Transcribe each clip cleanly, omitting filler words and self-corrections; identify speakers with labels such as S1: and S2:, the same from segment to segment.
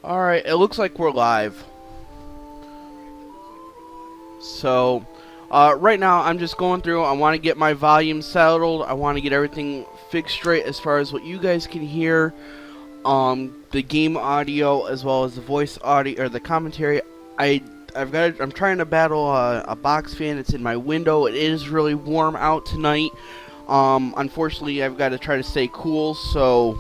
S1: Alright, it looks like we're live. So, right now I'm just going through. I want to get my volume settled. I want to get everything fixed straight as far as what you guys can hear. The game audio as well as the voice audio or the commentary. I'm trying to battle a box fan. It's in my window. It is really warm out tonight. Unfortunately, I've got to try to stay cool. So.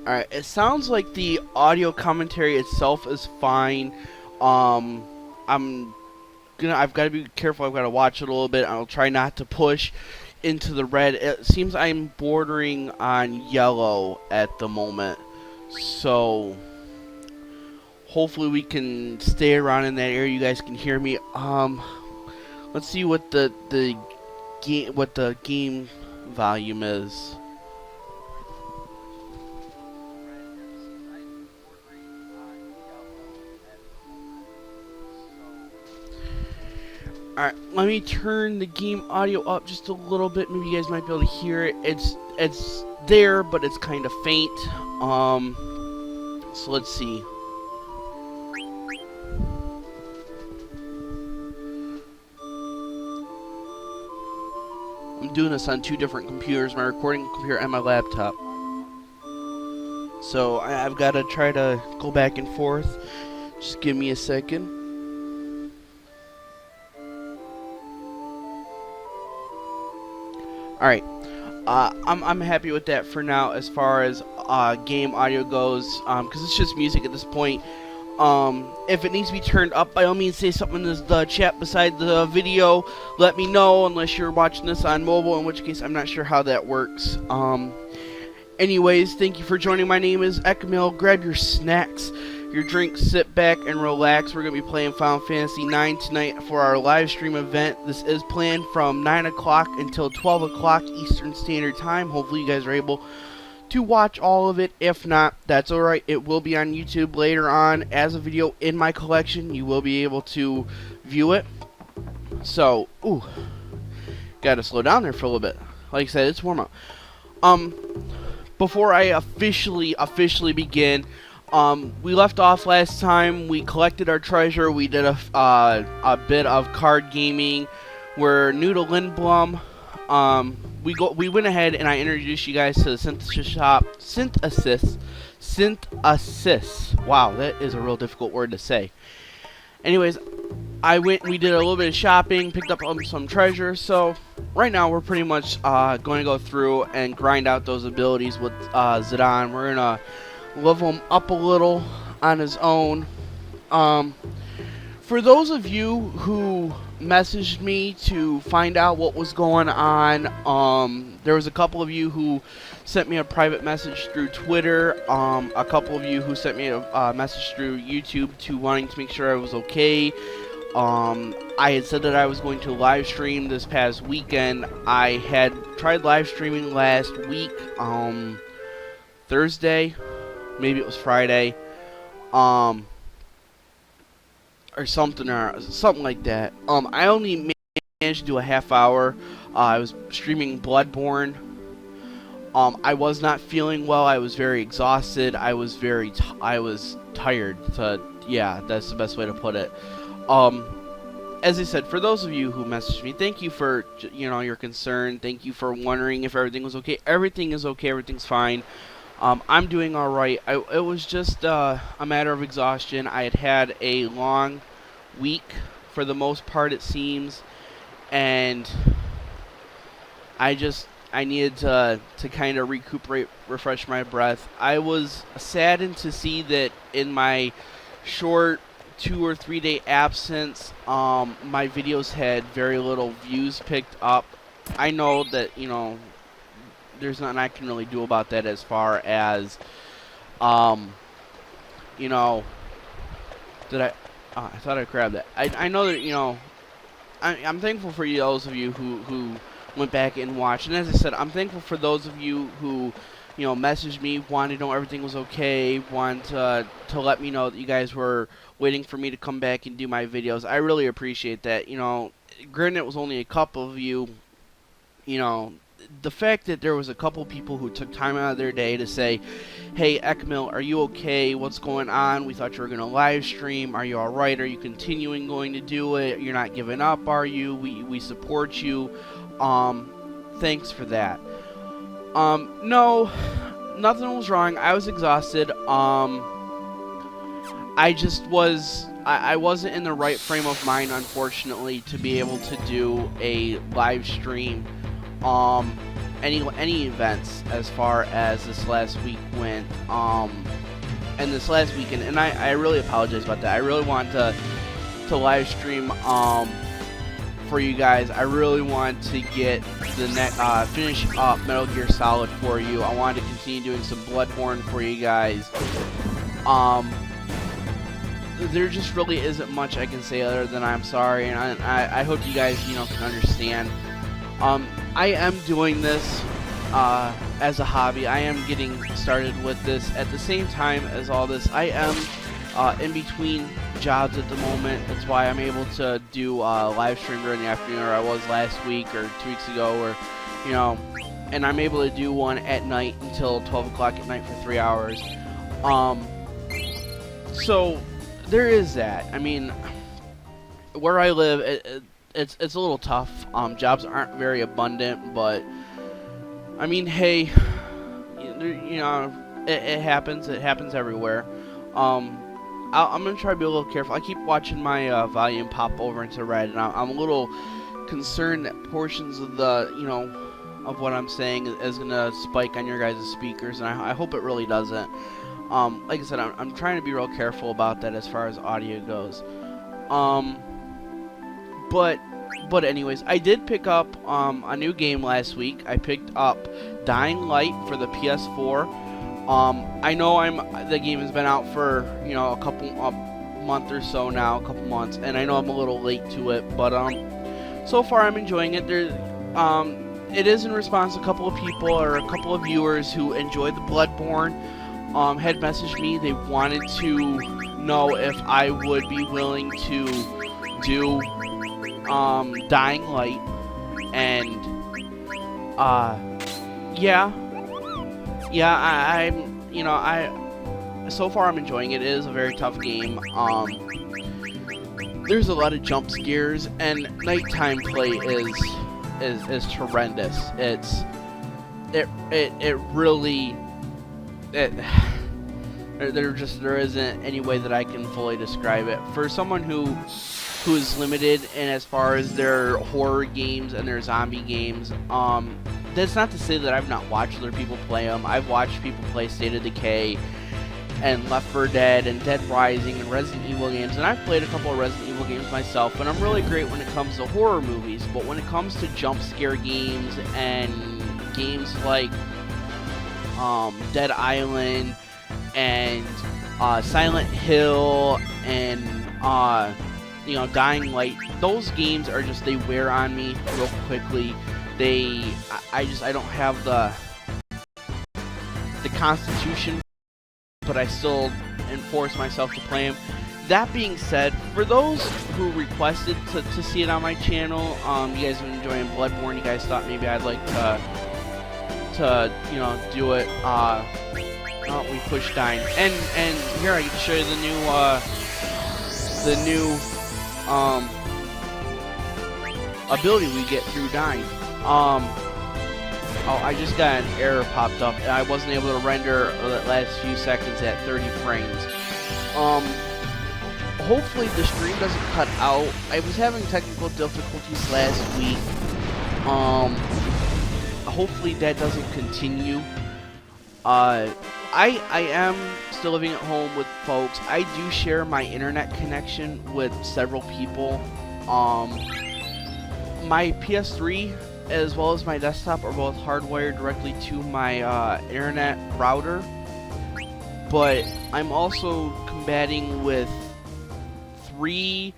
S1: Alright, it sounds like the audio commentary itself is fine. Um, I've got to be careful. I've got to watch it a little bit. I'll try not to push into the red. It seems I'm bordering on yellow at the moment. So, hopefully we can stay around in that area. You guys can hear me. Let's see what the game volume is. Alright, let me turn the game audio up just a little bit. Maybe you guys might be able to hear it. It's there, but it's kind of faint. So let's see. I'm doing this on two different computers, my recording computer and my laptop. So I've got to try to go back and forth. Just give me a second. Alright, I'm happy with that for now as far as game audio goes, because it's just music at this point. If it needs to be turned up, by all means say something in the chat beside the video. Let me know, unless you're watching this on mobile, in which case I'm not sure how that works. Anyways, thank you for joining. My name is Echamil. Grab your snacks, your drinks, sit back and relax. We're going to be playing Final Fantasy IX tonight for our live stream event. This is planned from 9 o'clock until 12 o'clock Eastern Standard Time. Hopefully you guys are able to watch all of it. If not, that's alright. It will be on YouTube later on as a video in my collection. You will be able to view it. So, gotta slow down there for a little bit. Like I said, it's warm up. Before I officially begin, we left off last time. We collected our treasure. We did a bit of card gaming. We're new to Lindblom. We went ahead and I introduced you guys to the synthesis shop. Synthesis. Wow, that is a real difficult word to say. Anyways, we did a little bit of shopping, picked up some treasure. So right now we're pretty much going to go through and grind out those abilities with Zidane. We're gonna level him up a little on his own. For those of you who messaged me to find out what was going on, there was a couple of you who sent me a private message through Twitter, a couple of you who sent me a message through YouTube to wanting to make sure I was okay. I had said that I was going to live stream this past weekend. I had tried live streaming last week, Thursday, maybe it was Friday, or something like that. I only managed to do a half hour. I was streaming Bloodborne. I was not feeling well. I was very exhausted. I was tired. Yeah, that's the best way to put it. As I said, for those of you who messaged me, thank you for your concern. Thank you for wondering if everything was okay. Everything is okay. Everything's fine. I'm doing all right. It was just a matter of exhaustion. I had a long week for the most part, it seems, and I needed to kind of recuperate, refresh my breath. I was saddened to see that in my short 2 or 3 day absence, my videos had very little views picked up. I know that, there's nothing I can really do about that as far as, I thought I grabbed that. I know that, I'm thankful for those of you who went back and watched. And as I said, I'm thankful for those of you who, messaged me, wanted to know everything was okay, wanted to let me know that you guys were waiting for me to come back and do my videos. I really appreciate that. Granted, it was only a couple of you, the fact that there was a couple people who took time out of their day to say, hey, Echamil, are you okay? What's going on? We thought you were going to live stream. Are you all right? Are you continuing going to do it? You're not giving up, are you? We support you. Thanks for that. No, nothing was wrong. I was exhausted. I just was... I wasn't in the right frame of mind, unfortunately, to be able to do a live stream. Any events as far as this last week went, and this last weekend, and I really apologize about that. I really want to live stream for you guys. I really want to get the finish up Metal Gear Solid for you. I wanted to continue doing some Bloodborne for you guys. There just really isn't much I can say other than I'm sorry, and I hope you guys, you know, can understand. I am doing this as a hobby. I am getting started with this at the same time as all this. I am in between jobs at the moment. That's why I'm able to do live stream during the afternoon, or I was last week or 2 weeks ago, or, you know, and I'm able to do one at night until 12 o'clock at night for 3 hours. So there is that. I mean, where I live, it's a little tough. Jobs aren't very abundant, but I mean, hey, you know, it happens. It happens everywhere. I'm gonna try to be a little careful. I keep watching my volume pop over into red, and I'm a little concerned that portions of the, you know, of what I'm saying is gonna spike on your guys' speakers, and I hope it really doesn't. Like I said, I'm trying to be real careful about that as far as audio goes. But anyways, I did pick up a new game last week. I picked up Dying Light for the PS4. I know the game has been out for, you know, a month or so now, a couple months, and I know I'm a little late to it, but so far I'm enjoying it. It is in response to a couple of people or a couple of viewers who enjoyed the Bloodborne. Had messaged me. They wanted to know if I would be willing to do Dying Light, and I'm, you know, so far I'm enjoying it. It is a very tough game. There's a lot of jump scares, and nighttime play is horrendous. It really there isn't any way that I can fully describe it. For someone who is limited in as far as their horror games and their zombie games, that's not to say that I've not watched other people play them. I've watched people play State of Decay and Left 4 Dead and Dead Rising and Resident Evil games, and I've played a couple of Resident Evil games myself, and I'm really great when it comes to horror movies, but when it comes to jump scare games and games like Dead Island and Silent Hill and you know, Dying Light, those games are just, they wear on me real quickly. I don't have the constitution, but I still enforce myself to play them. That being said, for those who requested to see it on my channel, you guys are enjoying Bloodborne, you guys thought maybe I'd like to you know, do it. Oh, we pushed Dying, and here I can show you the new ability we get through Dying. Oh, I just got an error popped up, and I wasn't able to render the last few seconds at 30 frames. Hopefully the stream doesn't cut out. I was having technical difficulties last week. Hopefully that doesn't continue. I am still living at home with folks. I do share my internet connection with several people. My PS3 as well as my desktop are both hardwired directly to my internet router, but I'm also combating with 3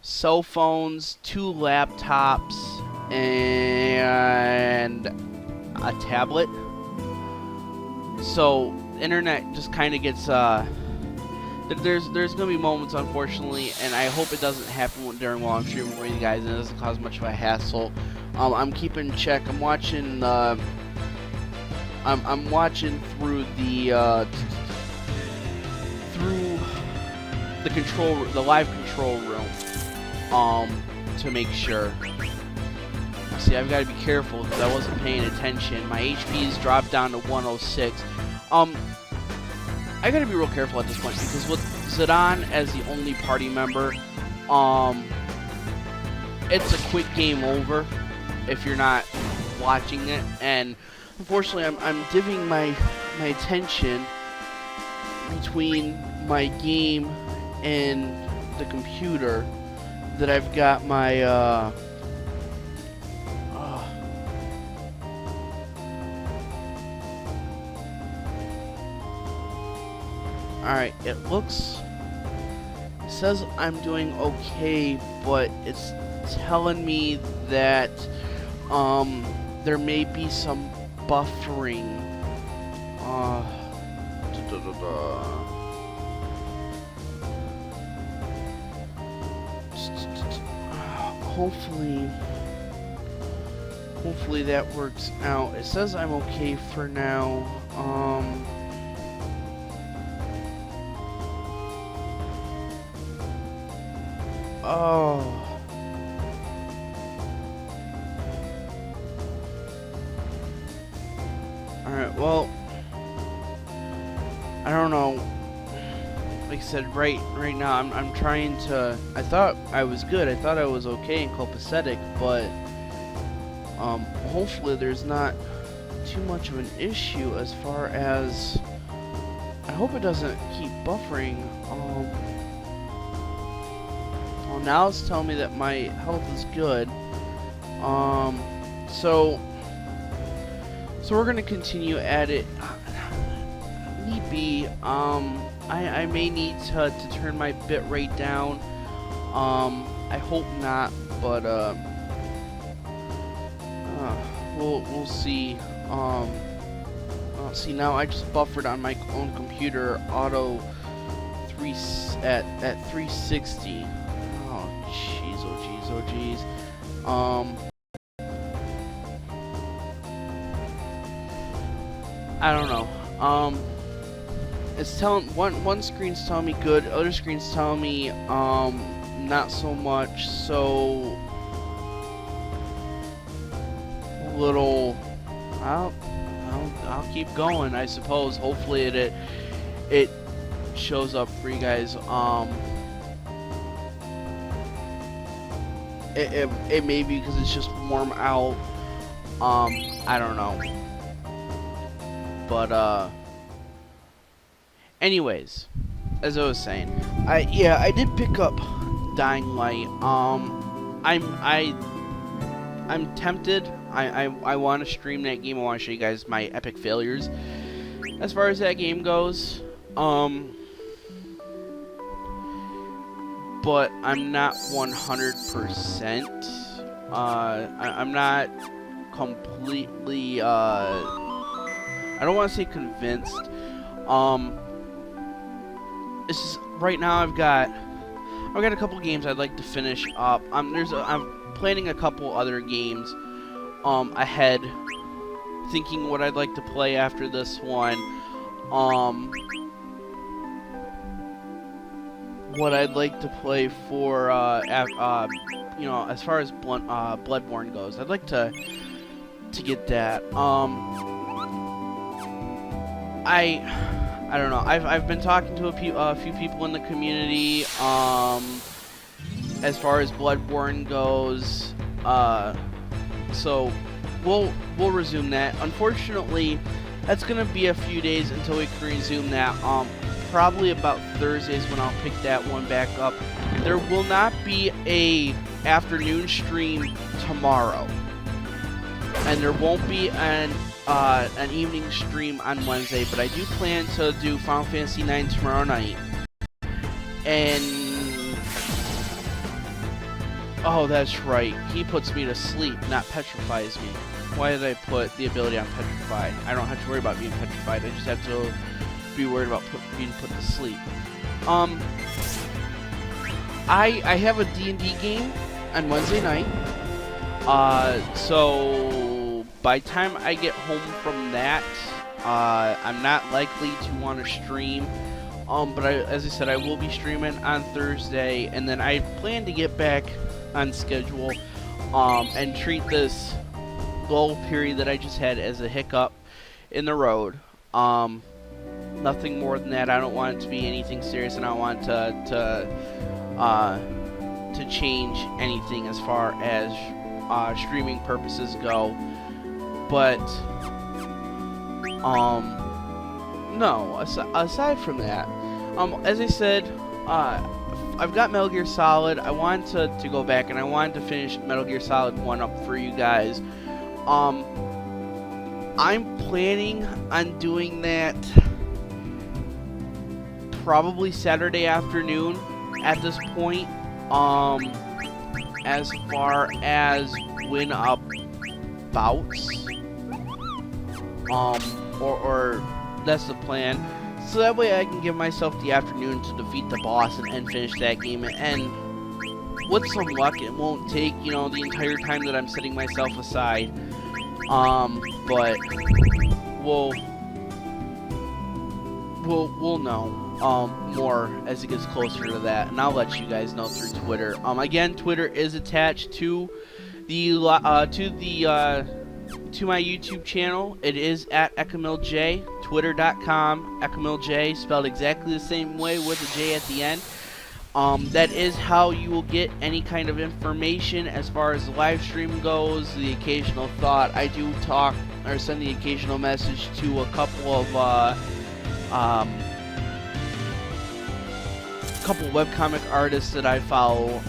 S1: cell phones, 2 laptops, and a tablet. So internet just kind of gets there's gonna be moments, unfortunately, and I hope it doesn't happen during while I'm streaming for you guys and it doesn't cause much of a hassle I'm keeping check. I'm watching. I'm watching through the the live control room, to make sure. See, I've got to be careful because I wasn't paying attention. My HP's dropped down to 106. I got to be real careful at this point because with Zidane as the only party member, it's a quick game over if you're not watching it. And unfortunately, I'm divvying my attention between my game and the computer that I've got my Alright, it says I'm doing okay, but it's telling me that there may be some buffering. Hopefully that works out. It says I'm okay for now. Oh. Alright, well, I don't know. Like I said, right now, I'm trying to. I thought I was good. I thought I was okay and copacetic, but hopefully there's not too much of an issue as far as. I hope it doesn't keep buffering. Well, now it's telling me that my health is good. So we're gonna continue at it. Need be. I may need to turn my bit rate down. I hope not, but we'll see. See, now I just buffered on my own computer auto at 360. Oh jeez. I don't know. It's telling one screen's telling me good, other screen's telling me not so much. So a little. I'll keep going, I suppose. Hopefully it shows up for you guys. It may be because it's just warm out. I don't know. But anyways, as I was saying, I did pick up Dying Light. I'm tempted. I want to stream that game. I want to show you guys my epic failures as far as that game goes. But I'm not 100%. I'm not completely. I don't want to say convinced. It's just, right now I've got a couple games I'd like to finish up. I'm planning a couple other games ahead, thinking what I'd like to play after this one. What I'd like to play for you know, as far as Bloodborne goes, I'd like to get that. I don't know. I've been talking to a few people in the community as far as Bloodborne goes. So we'll resume that. Unfortunately, that's gonna be a few days until we can resume that. Probably about Thursdays when I'll pick that one back up. There will not be a afternoon stream tomorrow, and there won't be an evening stream on Wednesday. But I do plan to do Final Fantasy IX tomorrow night. And oh, that's right. He puts me to sleep, not petrifies me. Why did I put the ability on petrify? I don't have to worry about being petrified. I just have to be worried about being put to sleep. I have a D&D game on Wednesday night. So by the time I get home from that, I'm not likely to want to stream. But as I said, I will be streaming on Thursday, and then I plan to get back on schedule, and treat this lull period that I just had as a hiccup in the road. Nothing more than that. I don't want it to be anything serious, and I don't want to change anything as far as streaming purposes go. But no. Aside from that, as I said, I've got Metal Gear Solid. I wanted to go back and I wanted to finish Metal Gear Solid 1 up for you guys. I'm planning on doing that probably Saturday afternoon at this point. As far as when abouts, or that's the plan. So that way I can give myself the afternoon to defeat the boss and finish that game. And with some luck, it won't take, the entire time that I'm setting myself aside. But we'll know more as it gets closer to that, and I'll let you guys know through Twitter. Again, Twitter is attached to the to my YouTube channel. It is at EchamilJ, twitter.com, EchamilJ, spelled exactly the same way with a J at the end. That is how you will get any kind of information as far as the live stream goes, the occasional thought. I do talk or send the occasional message to a couple of webcomic artists that I follow.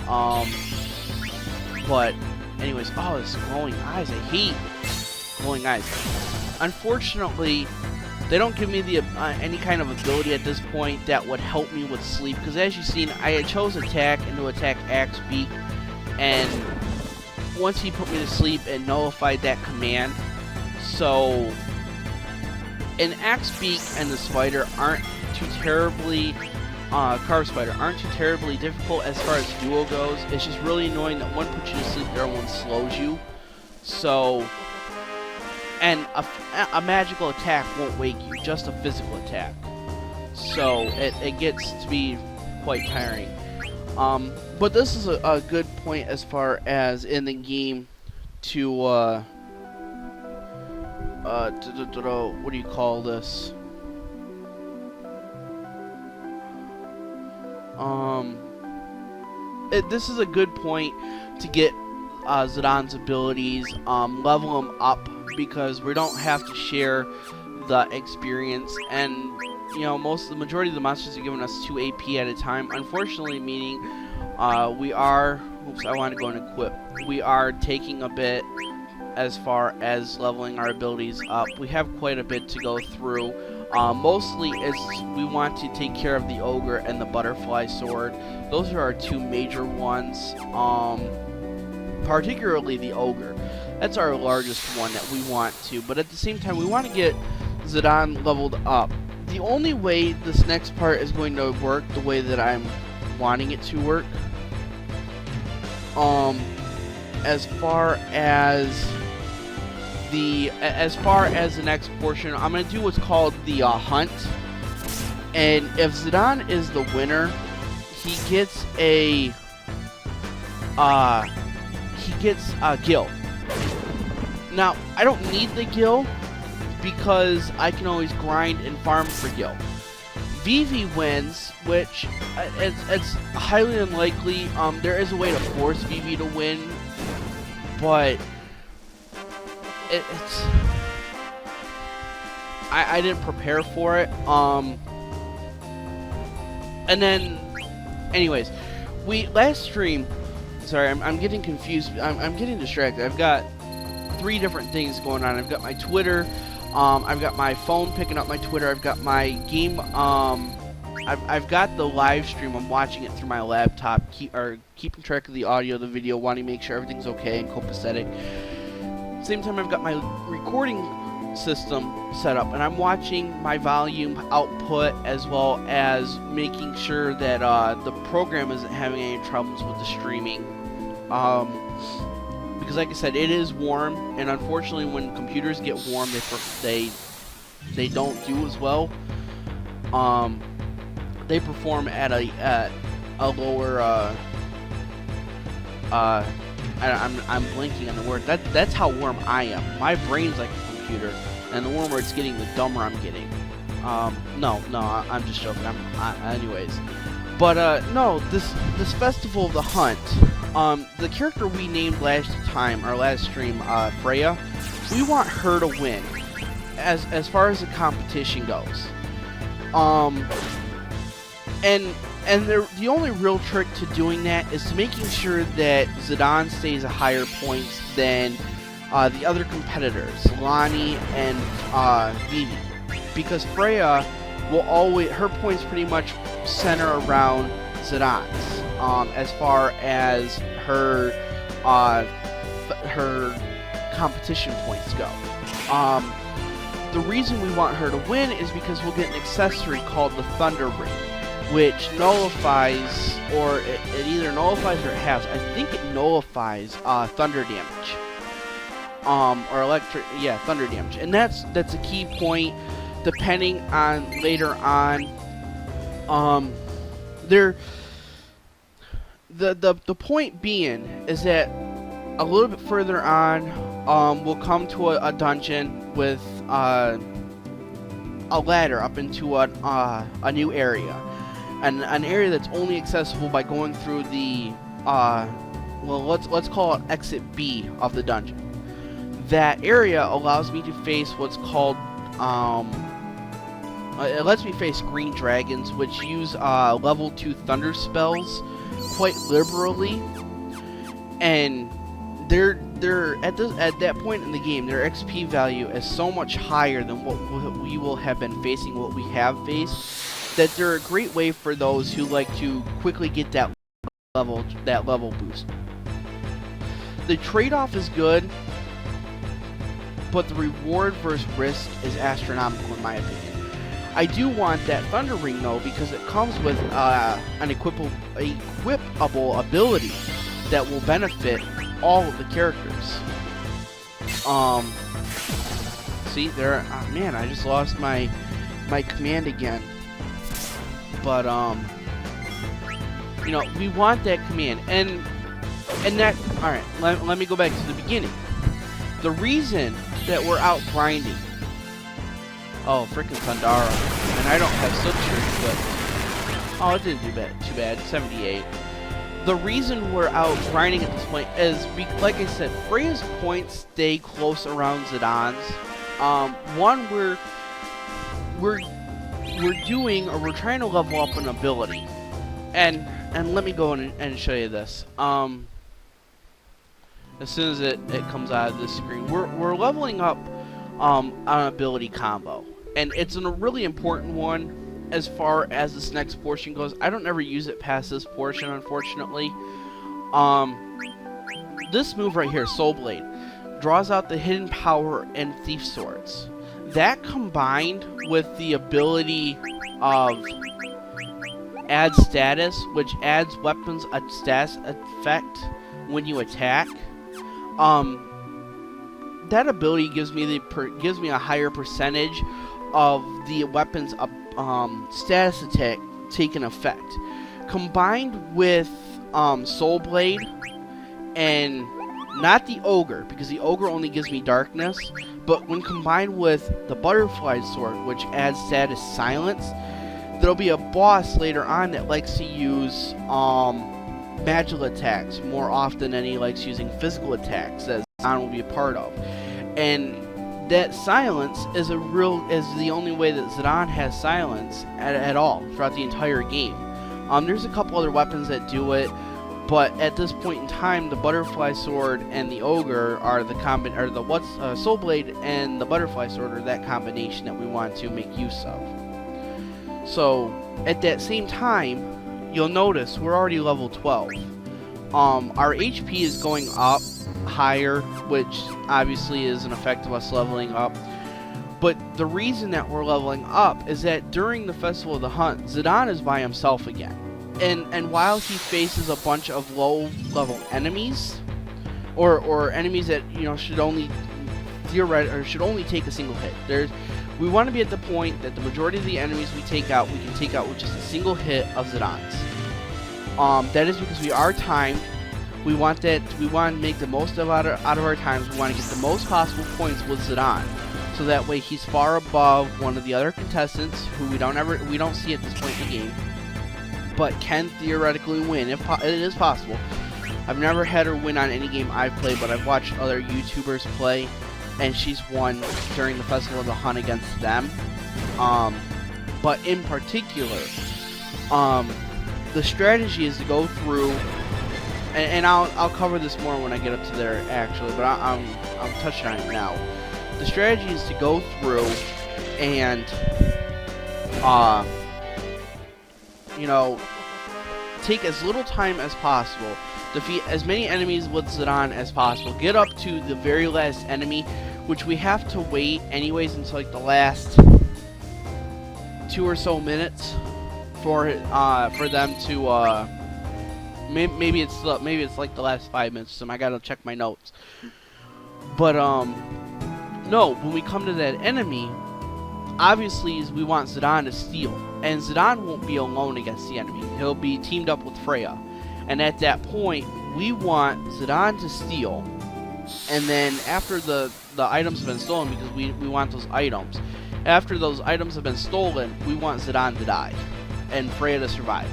S1: But anyways, it's glowing eyes. I hate glowing eyes. Unfortunately, they don't give me the any kind of ability at this point that would help me with sleep, because as you've seen, I chose attack and to attack Axe Beak, and once he put me to sleep, it nullified that command. So an Axe Beak and the spider aren't too terribly Carve Spider aren't too terribly difficult as far as duo goes. It's just really annoying that one puts you to sleep, the other one slows you. So, and a magical attack won't wake you, just a physical attack. So it gets to be quite tiring. But this is a good point as far as in the game to what do you call this? This is a good point to get Zidane's abilities, level him up, because we don't have to share the experience, and the majority of the monsters are giving us 2 AP at a time. Unfortunately, meaning we are, I want to go and equip. We are taking a bit as far as leveling our abilities up. We have quite a bit to go through. Mostly we want to take care of the ogre and the butterfly sword. Those are our 2 major ones. Particularly the ogre. That's our largest one that we want to. But at the same time, we want to get Zidane leveled up. The only way this next part is going to work the way that I'm wanting it to work, as far as the next portion, I'm going to do what's called the hunt. And if Zidane is the winner, he gets a gil. Now, I don't need the gil because I can always grind and farm for gil. Vivi wins, which it's highly unlikely. There is a way to force Vivi to win, but it's I didn't prepare for it. And then, anyways, last stream. Sorry, I'm getting confused. I'm getting distracted. I've got 3 different things going on. I've got my Twitter. I've got my phone picking up my Twitter. I've got my game. I've got the live stream. I'm watching it through my laptop. Keeping track of the audio, the video, wanting to make sure everything's okay and copacetic. Same time, I've got my recording system set up, and I'm watching my volume output as well as making sure that the program isn't having any troubles with the streaming. because like I said, it is warm, and unfortunately when computers get warm, they don't do as well. They perform at a lower I'm blanking on the word. That's how warm I am. My brain's like a computer, and the warmer it's getting, the dumber I'm getting. No, I'm just joking. Anyways. But no, this Festival of the Hunt, the character we named last time, our last stream, Freya, we want her to win, as far as the competition goes. And the only real trick to doing that is to making sure that Zidane stays at higher points than the other competitors, Lonnie and Vivi, because Freya will always, her points pretty much center around Zidane's, as far as her competition points go. The reason we want her to win is because we'll get an accessory called the Thunder Ring, which nullifies, or it either nullifies or it halves. I think it nullifies thunder damage, or electric, yeah, thunder damage, and that's a key point. Depending on later on, the point being is that a little bit further on, we'll come to a dungeon with a ladder up into a new area. And an area that's only accessible by going through the well, let's call it exit B of the dungeon. That area allows me to face what's called it lets me face green dragons, which use level 2 thunder spells quite liberally, and they're at that point in the game, their XP value is so much higher than what we will have been facing, what we have faced, that they're a great way for those who like to quickly get that level boost. The trade-off is good, but the reward versus risk is astronomical in my opinion. I do want that Thunder Ring though, because it comes with an equipable ability that will benefit all of the characters. See there, man, I just lost my command again. But you know, we want that command, and that. All right, let me go back to the beginning. The reason that we're out grinding. Oh, frickin' Thundara. And I don't have Silk Shirt, but oh, it didn't do too bad. 78. The reason we're out grinding at this point is, like I said, Freya's points stay close around Zidane's. One, we're doing, or we're trying to level up an ability, and let me go and show you this. As soon as it comes out of this screen, we're leveling up an ability combo, and it's a really important one as far as this next portion goes. I don't ever use it past this portion, unfortunately. This move right here, Soul Blade, draws out the hidden power and thief swords. That combined with the ability of add status, which adds weapons a status effect when you attack. That ability gives me a higher percentage of the weapon's status attack taking effect. Combined with Soul Blade, and not the Ogre, because the Ogre only gives me darkness, but when combined with the Butterfly Sword, which adds status silence, there'll be a boss later on that likes to use magical attacks more often than he likes using physical attacks, that Zidane will be a part of. And that silence is the only way that Zidane has silence at all throughout the entire game. There's a couple other weapons that do it, but at this point in time, the Butterfly Sword and the Ogre are the Soul Blade and the Butterfly Sword are that combination that we want to make use of. So at that same time, you'll notice we're already level 12. Our HP is going up higher, which obviously is an effect of us leveling up. But the reason that we're leveling up is that during the Festival of the Hunt, Zidane is by himself again. And while he faces a bunch of low-level enemies, or enemies that should only should only take a single hit. We want to be at the point that the majority of the enemies we can take out with just a single hit of Zidans. That is because we are timed. We want to make the most out of our times. We want to get the most possible points with Zidane, so that way he's far above one of the other contestants who we don't see at this point in the game, but can theoretically win if it is possible. I've never had her win on any game I've played, but I've watched other YouTubers play, and she's won during the Festival of the Hunt against them. But in particular, the strategy is to go through, and I'll cover this more when I get up to there actually, but I'm touching on it now. The strategy is to go through and take as little time as possible, defeat as many enemies with Zidane as possible, get up to the very last enemy, which we have to wait anyways until like the last 2 or so minutes for them to maybe it's like the last 5 minutes. So I gotta check my notes. But no, when we come to that enemy, obviously we want Zidane to steal, and Zidane won't be alone against the enemy. He'll be teamed up with Freya, and at that point we want Zidane to steal, and then after the items have been stolen, because we want those items, after those items have been stolen, we want Zidane to die and Freya to survive.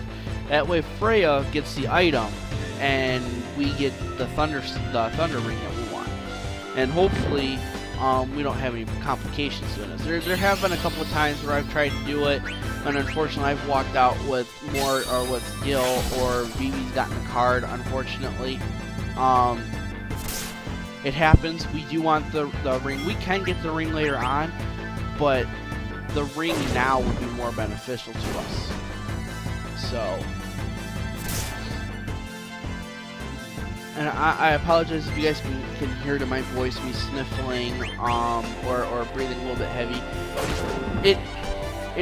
S1: That way Freya gets the item and we get the thunder ring that we want, and hopefully we don't have any complications doing this. There have been a couple of times where I've tried to do it, and unfortunately I've walked out with more, or with Gil, or Vivi's gotten a card, unfortunately. It happens. We do want the ring. We can get the ring later on, but the ring now would be more beneficial to us. So, and I apologize if you guys can hear to my voice me sniffling or breathing a little bit heavy. It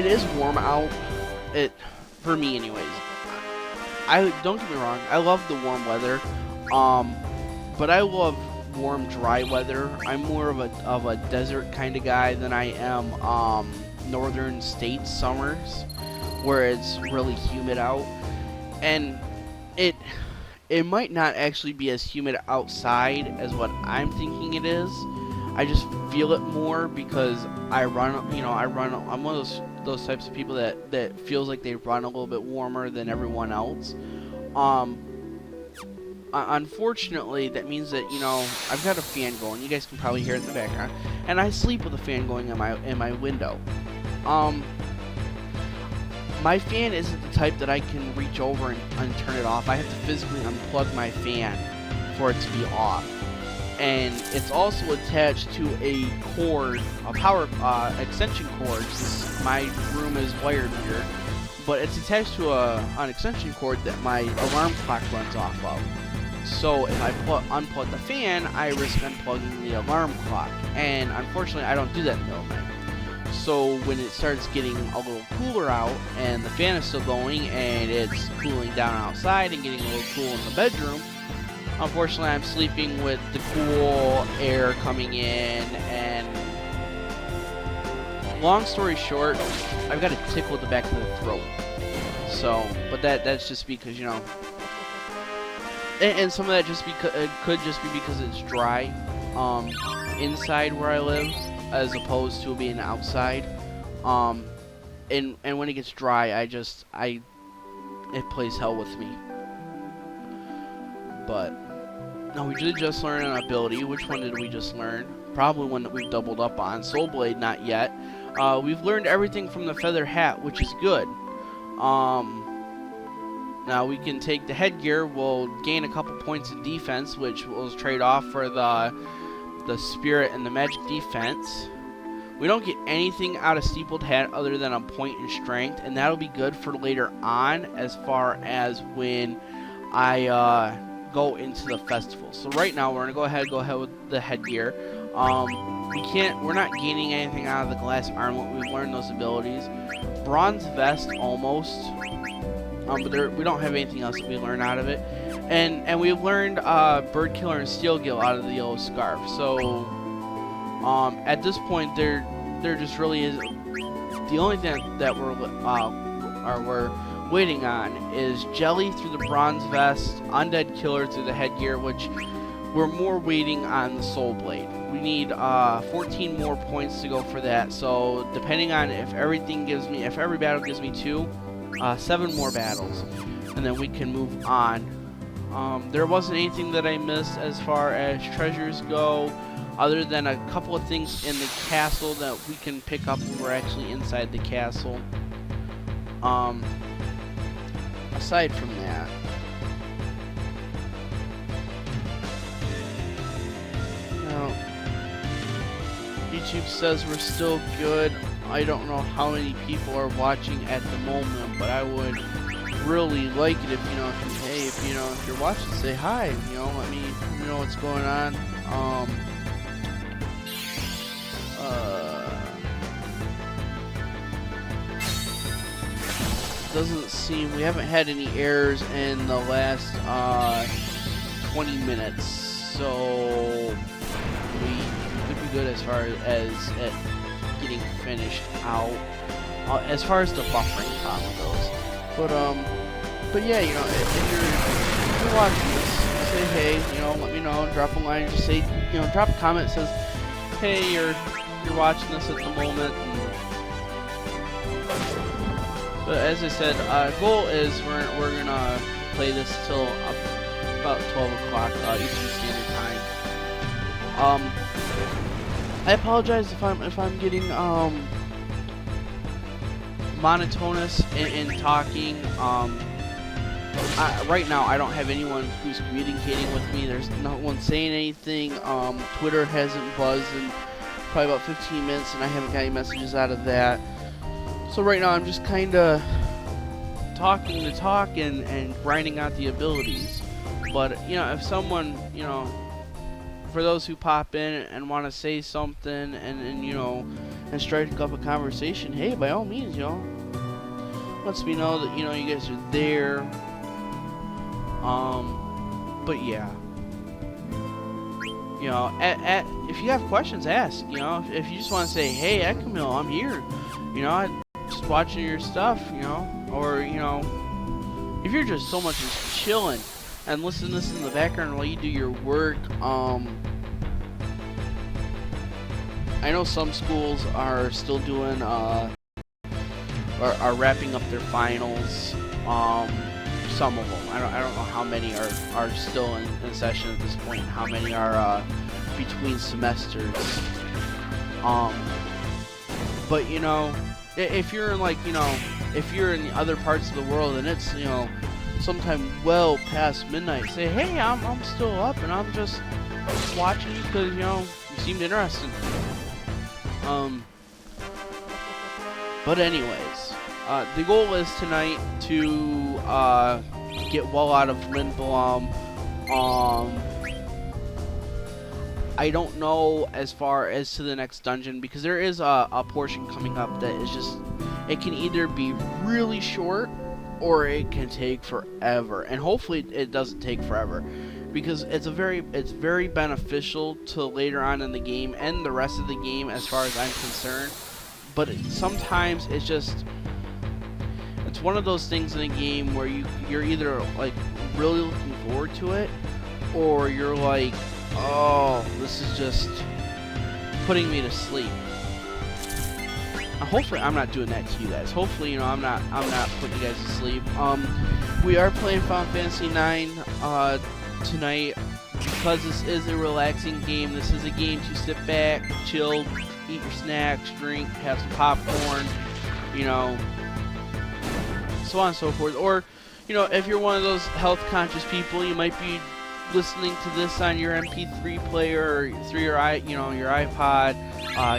S1: is warm out. For me anyways. Don't get me wrong, I love the warm weather. But I love warm, dry weather. I'm more of a desert kind of guy than I am northern states summers, where it's really humid out. And it might not actually be as humid outside as what I'm thinking it is. I just feel it more because I'm one of those types of people that feels like they run a little bit warmer than everyone else. Unfortunately, that means that I've got a fan going. You guys can probably hear it in the background, and I sleep with a fan going in my window. My fan isn't the type that I can reach over and turn it off. I have to physically unplug my fan for it to be off. And it's also attached to a cord, a power extension cord. My room is wired weird, but it's attached to an extension cord that my alarm clock runs off of. So if I unplug the fan, I risk unplugging the alarm clock. And unfortunately, I don't do that in the middle of the night. So when it starts getting a little cooler out and the fan is still going and it's cooling down outside and getting a little cool in the bedroom, unfortunately I'm sleeping with the cool air coming in. And long story short, I've got a tickle at the back of the throat. So, but that's just because, and some of that could just be because it's dry inside where I live, as opposed to being outside. And when it gets dry, it plays hell with me. But no, we did just learn an ability. Which one did we just learn? Probably one that we've doubled up on. Soul Blade, not yet. We've learned everything from the Feather Hat, which is good. Now we can take the headgear. We'll gain a couple points of defense, which we'll trade off for the spirit and the magic defense. We don't get anything out of Steepled Hat other than a point in strength, and that'll be good for later on as far as when I go into the festival. So right now we're gonna go ahead with the headgear. We're not gaining anything out of the glass armlet. We've learned those abilities. Bronze vest almost. But we don't have anything else that we learn out of it. and we learned Bird Killer and Steel Gill out of the Yellow Scarf. So at this point, there just really is the only thing that we're waiting on is Jelly through the Bronze Vest, Undead Killer through the Headgear, which we're more waiting on the Soul Blade. We need 14 more points to go for that. So depending on if every battle gives me 2, 7 more battles, and then we can move on. There wasn't anything that I missed as far as treasures go, other than a couple of things in the castle that we can pick up when we're actually inside the castle. Aside from that, YouTube says we're still good. I don't know how many people are watching at the moment, but I would really like it if if you're watching, say hi. Let me know what's going on. Doesn't seem we haven't had any errors in the last 20 minutes, so we could be good as far as at getting finished out. As far as the buffering problem goes, but yeah, if you're watching this, say hey, let me know, drop a line, just say, drop a comment that says, hey, you're watching this at the moment. But as I said, goal is we're gonna play this till about 12 o'clock Eastern Standard Time. I apologize if I'm getting monotonous in talking. Right now I don't have anyone who's communicating with me. There's no one saying anything. Twitter hasn't buzzed in probably about 15 minutes, and I haven't got any messages out of that. So right now I'm just kind of talking to talk and grinding out the abilities. But if someone, for those who pop in and want to say something and strike up a conversation, hey, by all means, lets me know that you guys are there. But yeah, if you have questions, ask. If you just want to say, hey, Echamil, I'm here. I'm just watching your stuff. Or if you're just so much just chilling and listen to this in the background while you do your work. I know some schools are still doing are wrapping up their finals. Some of them. I don't know how many are still in session at this point. How many are between semesters. But if you're in if you're in the other parts of the world and it's sometime well past midnight, say, hey, I'm still up and I'm just watching you because you seemed interested. But anyways, the goal is tonight to get well out of Lindblom. I don't know as far as to the next dungeon because there is a portion coming up that is just, it can either be really short or it can take forever, and hopefully it doesn't take forever because it's very beneficial to later on in the game and the rest of the game as far as I'm concerned. But sometimes it's one of those things in a game where you're either like really looking forward to it, or you're like, oh, this is just putting me to sleep. Hopefully I'm not doing that to you guys. Hopefully I'm not putting you guys to sleep. We are playing Final Fantasy IX tonight because this is a relaxing game. This is a game to sit back, chill, eat your snacks, drink, have some popcorn, so on and so forth. Or, if you're one of those health conscious people, you might be listening to this on your MP3 player or through your iPod,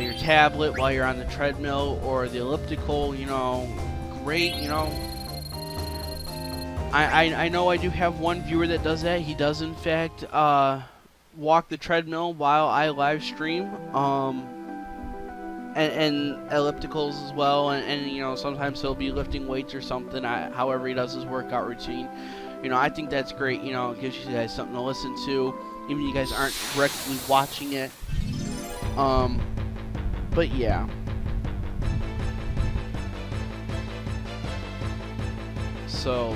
S1: your tablet while you're on the treadmill or the elliptical. Great. I know I do have one viewer that does that. He does in fact walk the treadmill while I live stream. And ellipticals as well, and sometimes he'll be lifting weights or something. However he does his workout routine. I think that's great. It gives you guys something to listen to, even if you guys aren't directly watching it. But yeah. So,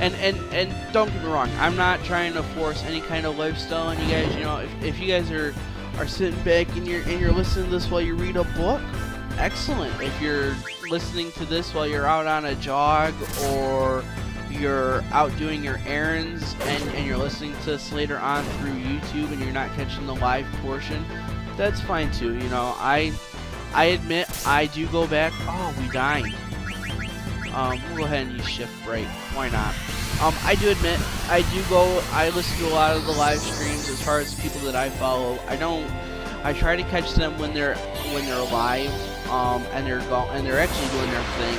S1: and don't get me wrong, I'm not trying to force any kind of lifestyle on you guys. If you guys are sitting back and you're listening to this while you read a book, excellent. If you're listening to this while you're out on a jog, or you're out doing your errands and you're listening to this later on through YouTube and you're not catching the live portion, that's fine too. I admit I do go back. Oh, we dying. We'll go ahead and use shift break. Why not? I do admit I listen to a lot of the live streams as far as the people that I follow. I try to catch them when they're live, and they're actually doing their thing,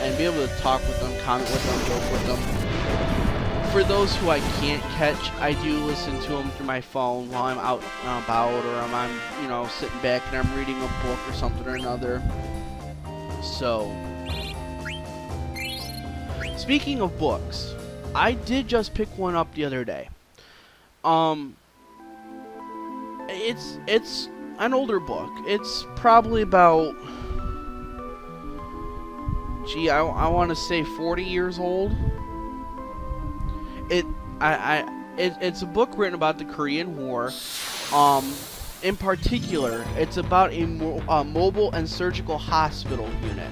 S1: and be able to talk with them, comment with them, joke with them. For those who I can't catch, I do listen to them through my phone while I'm out and about, or I'm sitting back and I'm reading a book or something or another. So, speaking of books, I did just pick one up the other day. It's an older book. It's probably about, I want to say 40 years old. It's a book written about the Korean War. In particular, it's about a mobile and surgical hospital unit,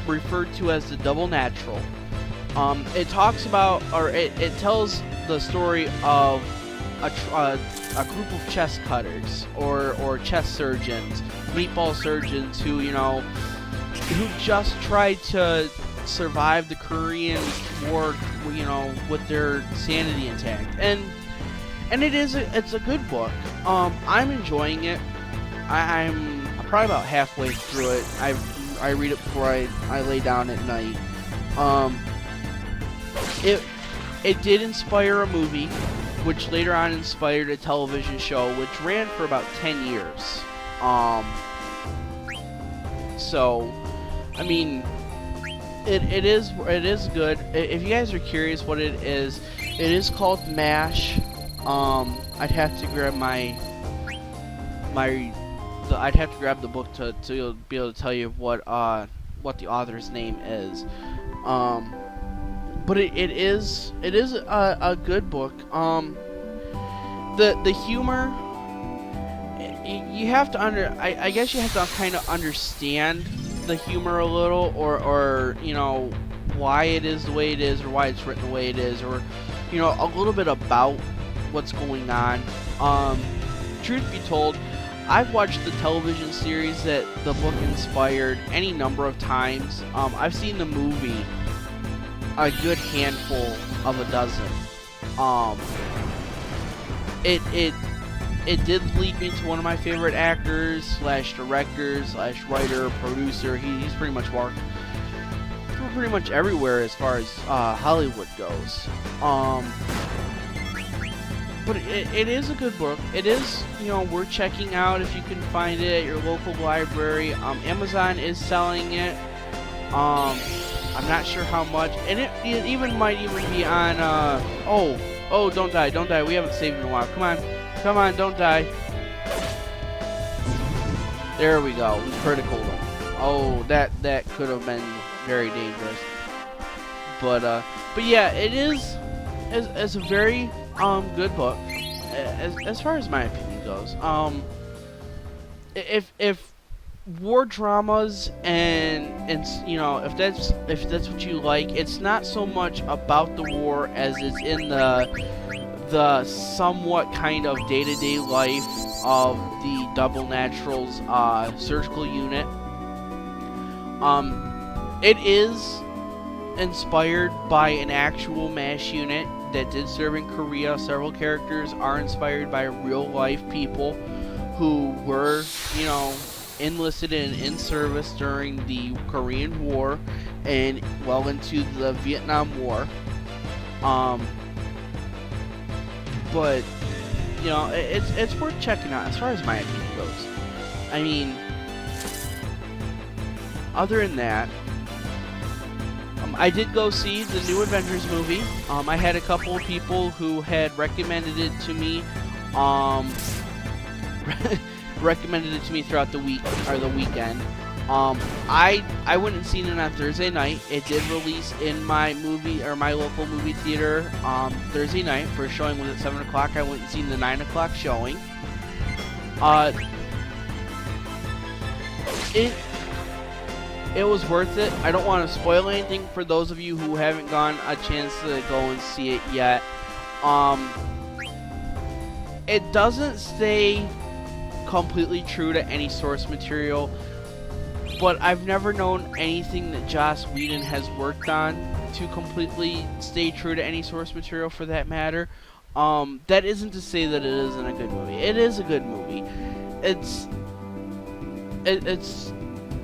S1: referred to as the Double Natural. It talks about, or it tells the story of a group of chest cutters or chest surgeons, meatball surgeons who just tried to survive the Korean War, with their sanity intact. And it's a good book. I'm enjoying it. I'm probably about halfway through it. I read it before I lay down at night. It did inspire a movie, which later on inspired a television show, which ran for about 10 years. So, I mean, it is good. If you guys are curious what it is called MASH. I'd have to grab I'd have to grab the book to be able to tell you what the author's name is. But it is a good book. The humor, you have to I guess you have to kind of understand the humor a little, or why it is the way it is, or why it's written the way it is, or a little bit about what's going on. Truth be told, I've watched the television series that the book inspired any number of times. I've seen the movie a good handful of a dozen. It did lead me to one of my favorite actors / directors / writer, producer. He's pretty much worked pretty much everywhere as far as Hollywood goes. But it is a good book. It is, worth checking out if you can find it at your local library. Amazon is selling it. I'm not sure how much, and it might even be on. Oh, don't die. We haven't saved in a while. Come on, don't die. There we go. Critical one. Oh, that could have been very dangerous. But yeah, it is. It's a very good book, as far as my opinion goes. If war dramas and if that's what you like, it's not so much about the war as it's in the somewhat kind of day-to-day life of the Double Natural's surgical unit. It is inspired by an actual MASH unit that did serve in Korea. Several characters are inspired by real-life people who were, enlisted and in service during the Korean War and well into the Vietnam War. But it's worth checking out as far as my opinion goes. I mean, other than that, I did go see the new Avengers movie. I had a couple of people who had recommended it to me. Recommended it to me throughout the week or the weekend. I went and seen it on Thursday night. It did release in my local movie theater Thursday night. First showing was at 7 o'clock. I went and seen the 9 o'clock showing. It was worth it. I don't want to spoil anything for those of you who haven't gotten a chance to go and see it yet. It doesn't stay completely true to any source material, but I've never known anything that Joss Whedon has worked on to completely stay true to any source material, for that matter. That isn't to say that it isn't a good movie. It is a good movie.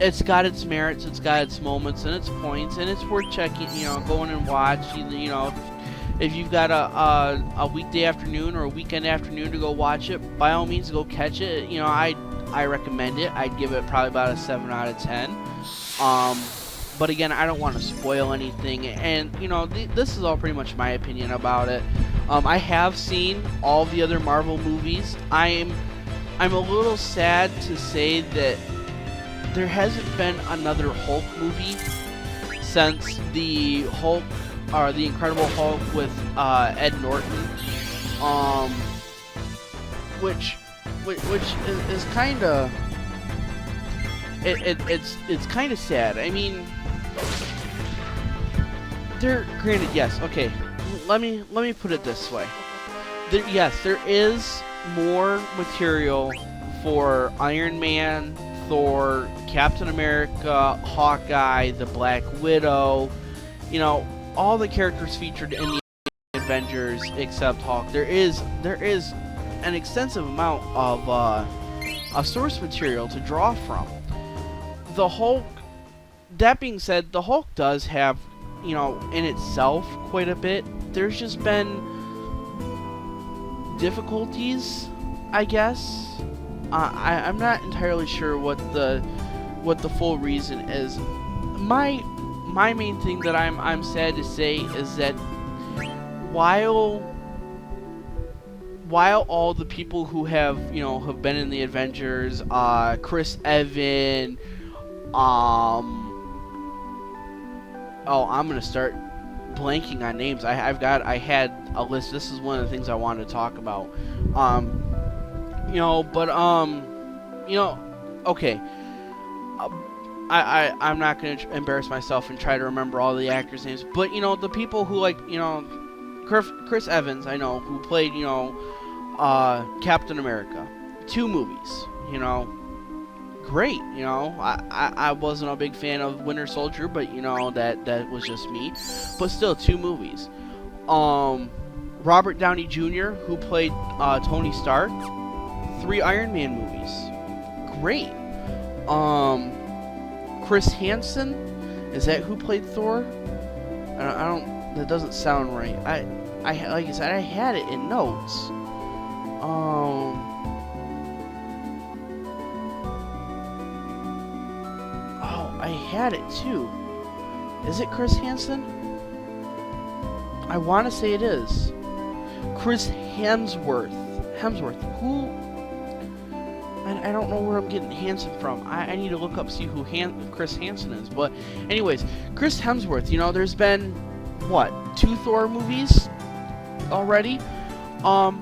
S1: It's got its merits, it's got its moments and its points, and it's worth checking, going and watch. If you've got a weekday afternoon or a weekend afternoon to go watch it, by all means go catch it. I recommend it. I'd give it probably about a 7 out of 10. But again, I don't want to spoil anything, and this is all pretty much my opinion about it. I have seen all the other Marvel movies. I'm a little sad to say that there hasn't been another Hulk movie since the Hulk, or the Incredible Hulk with Ed Norton, which is kind of it's kind of sad. I mean, granted, yes, okay. Let me put it this way. There is more material for Iron Man, Thor, Captain America, Hawkeye, the Black Widow, all the characters featured in the Avengers except Hulk. There is an extensive amount of source material to draw from. The Hulk, that being said, the Hulk does have, in itself quite a bit. There's just been difficulties, I guess. I'm not entirely sure what the full reason is. My main thing that I'm sad to say is that while all the people who have been in the Avengers, Chris Evans, I'm gonna start blanking on names. I had a list. This is one of the things I wanted to talk about. Okay. I'm not going to embarrass myself and try to remember all the actors' names, but, the people who, Chris Evans, I know, who played, Captain America. 2 movies, great, I wasn't a big fan of Winter Soldier, but, that was just me, but still, 2 movies. Robert Downey Jr., who played, Tony Stark, 3 Iron Man movies. Great. Chris Hansen, is that who played Thor? I don't. That doesn't sound right. I like I said, I had it in notes. Oh, I had it too. Is it Chris Hansen? I want to say it is. Chris Hemsworth. Who? I don't know where I'm getting Hansen from. I need to look up, see who Chris Hansen is. But anyways, Chris Hemsworth, there's been, what, 2 Thor movies already? But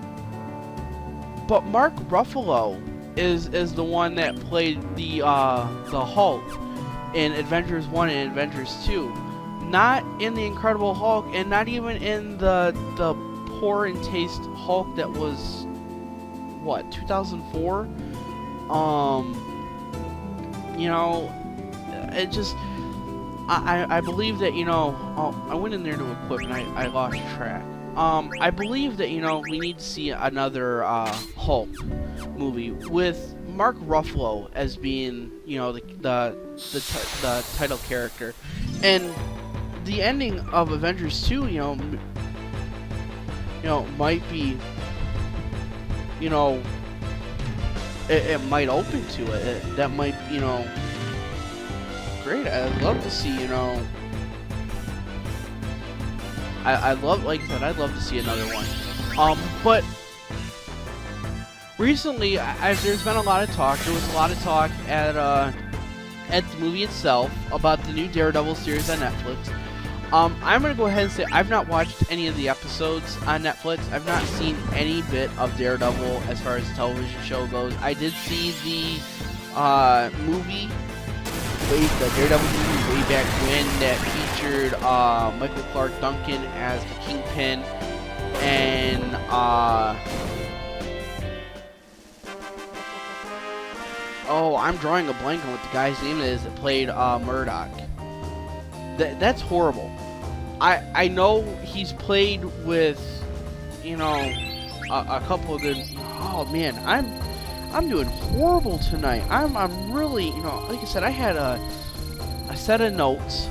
S1: Mark Ruffalo is the one that played the Hulk in Avengers 1 and Avengers 2. Not in the Incredible Hulk, and not even in the poor in taste Hulk that was, what, 2004? It just, I believe that, I went in there to equip and I lost track. I believe that, we need to see another, Hulk movie with Mark Ruffalo as being, the title character. And the ending of Avengers 2, might be, it might open to it. That might, great. I'd love to see, I love, like I said, I'd love to see another one. But recently, there's been a lot of talk. There was a lot of talk at the movie itself about the new Daredevil series on Netflix. I'm gonna go ahead and say I've not watched any of the episodes on Netflix. I've not seen any bit of Daredevil as far as the television show goes. I did see the movie, the Daredevil movie way back when, that featured Michael Clark Duncan as the Kingpin, and oh, I'm drawing a blank on what the guy's name is that played Murdoch. That's horrible. I know he's played with, you know, a couple of good. Oh man, I'm doing horrible tonight. I'm really, you know, like I said, I had a set of notes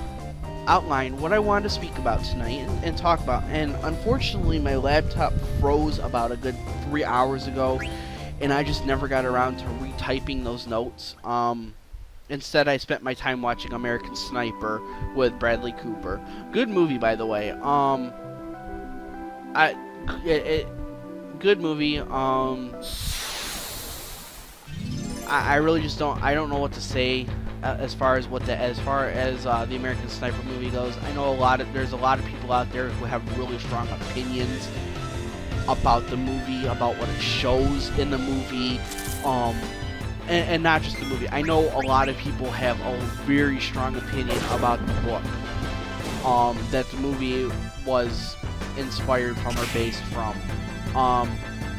S1: outlined what I wanted to speak about tonight and talk about, and unfortunately my laptop froze about a good 3 hours ago, and I just never got around to retyping those notes. Instead, I spent my time watching American Sniper with Bradley Cooper. Good movie, by the way. Good movie. I really just don't know what to say as far as the American Sniper movie goes. I know there's a lot of people out there who have really strong opinions about the movie, about what it shows in the movie. And not just the movie. I know a lot of people have a very strong opinion about the book that the movie was inspired from or based from.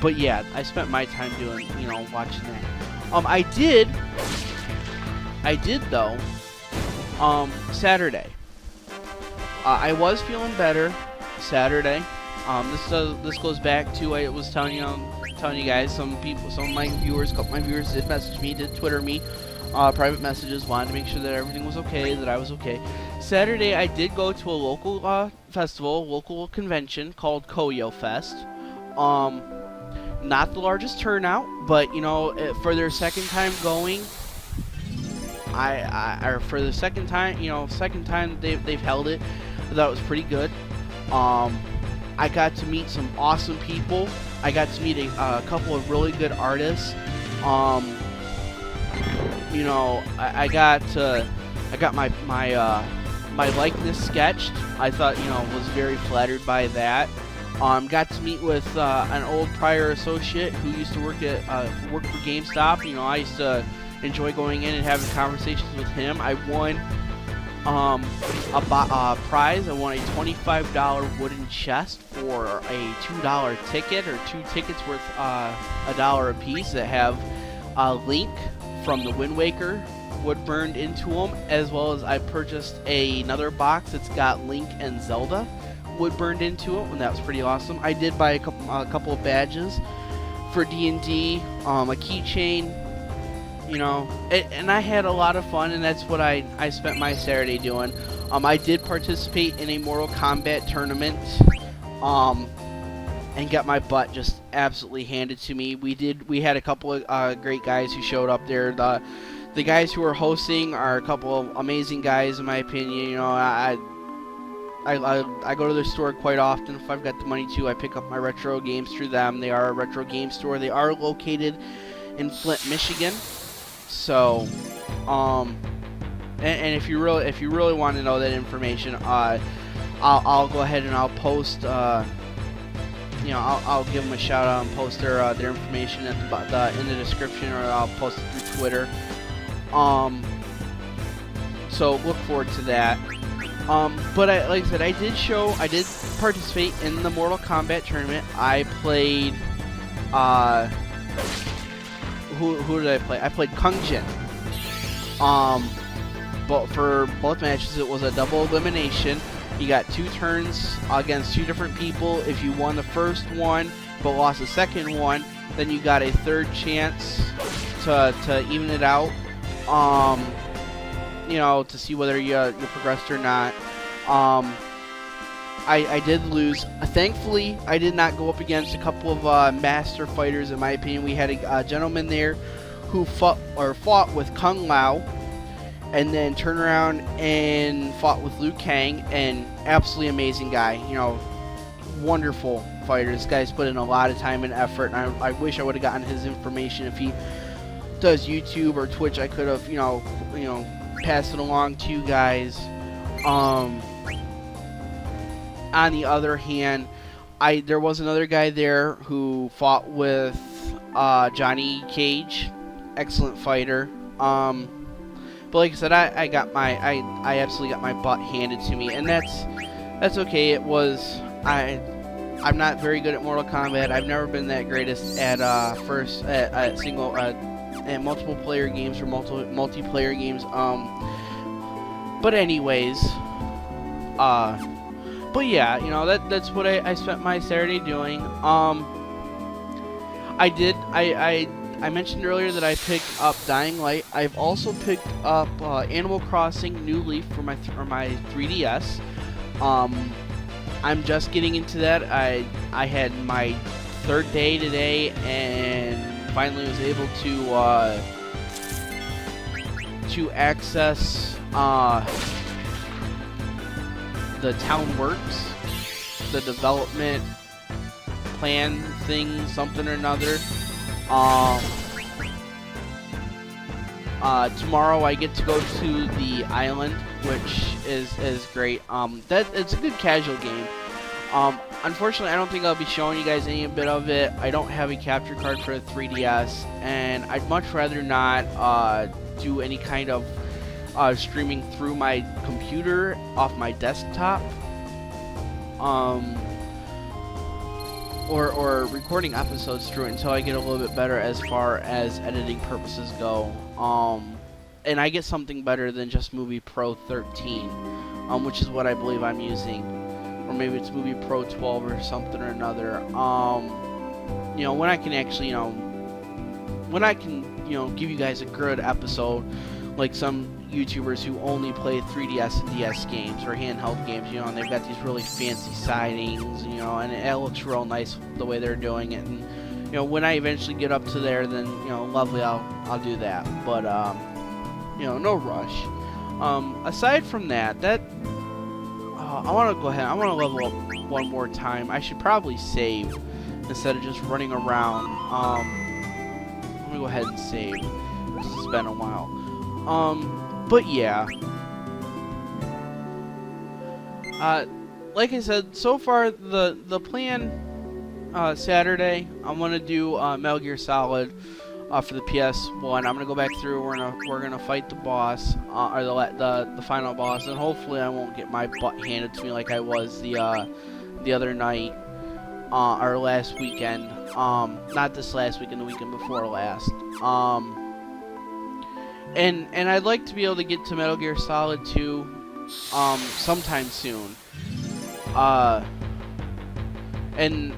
S1: But yeah, I spent my time doing, you know, watching that. I did though. Saturday. I was feeling better Saturday. This goes back to I was telling you guys, some of my viewers, a couple of my viewers did message me, did Twitter me, private messages, wanted to make sure that everything was okay, that I was okay. Saturday, I did go to a local festival, local convention called Koyo Fest. Not the largest turnout, but you know, for their second time going, for the second time they've held it, I thought it was pretty good. I got to meet some awesome people. I got to meet a couple of really good artists. You know, I got my likeness sketched. I thought, you know, was very flattered by that. Got to meet with an old prior associate who used to work for GameStop. You know, I used to enjoy going in and having conversations with him. I won a prize. I won a $25 wooden chest for a $2 ticket, or 2 tickets worth $1 a piece, that have Link from the Wind Waker wood burned into them, as well as I purchased another box that's got Link and Zelda wood burned into it, and that was pretty awesome. I did buy a couple of badges for D&D, a keychain. You know, and I had a lot of fun, and that's what I spent my Saturday doing. I did participate in a Mortal Kombat tournament, and got my butt just absolutely handed to me. We had a couple of great guys who showed up there. The guys who are hosting are a couple of amazing guys, in my opinion. You know, I go to their store quite often. If I've got the money to, I pick up my retro games through them. They are a retro game store. They are located in Flint, Michigan. So, and if you really want to know that information, I'll go ahead and I'll post, you know, I'll give them a shout out and post their information at in the description, or I'll post it through Twitter. So look forward to that. But like I said, I did participate in the Mortal Kombat tournament. I played, who did I play? I played Kung Jin. But for both matches, it was a double elimination. You got 2 turns against 2 different people. If you won the first one but lost the second one, then you got a third chance to even it out. You know, to see whether you progressed or not. I did lose. Thankfully, I did not go up against a couple of master fighters, in my opinion. We had a gentleman there who fought with Kung Lao, and then turned around and fought with Liu Kang, and absolutely amazing guy. You know, wonderful fighter. This guy's put in a lot of time and effort, and I wish I would have gotten his information. If he does YouTube or Twitch, I could have, you know, passed it along to you guys. On the other hand, there was another guy there who fought with Johnny Cage, excellent fighter. But like I said, I absolutely got my butt handed to me, and that's okay. It was I'm not very good at Mortal Kombat. I've never been that greatest at single at multiple player games or multiplayer games. But anyways, but yeah, you know, that's what I spent my Saturday doing. I mentioned earlier that I picked up Dying Light. I've also picked up Animal Crossing New Leaf for my 3DS. I'm just getting into that. I had my third day today and finally was able to access the Town Works, the development plan thing, something or another. Tomorrow I get to go to the island, which is great. It's a good casual game. Unfortunately, I don't think I'll be showing you guys any bit of it. I don't have a capture card for the 3DS, and I'd much rather not do any kind of streaming through my computer off my desktop, or recording episodes through it until I get a little bit better as far as editing purposes go. And I get something better than just Movie Pro 13, which is what I believe I'm using, or maybe it's Movie Pro 12 or something or another. You know, when I can actually, give you guys a good episode, like some YouTubers who only play 3DS and DS games or handheld games, and they've got these really fancy sightings, and it looks real nice the way they're doing it. And when I eventually get up to there, then lovely, I'll do that. But no rush. Aside from that, I want to go ahead. I want to level up one more time. I should probably save instead of just running around. Let me go ahead and save. It's been a while. But yeah. Like I said, so far the plan Saturday, I'm gonna do Metal Gear Solid for the PS1. I'm gonna go back through. We're gonna fight the boss, or the final boss, and hopefully I won't get my butt handed to me like I was the other night, or last weekend. Not this last weekend, the weekend before last. And I'd like to be able to get to Metal Gear Solid 2 sometime soon. And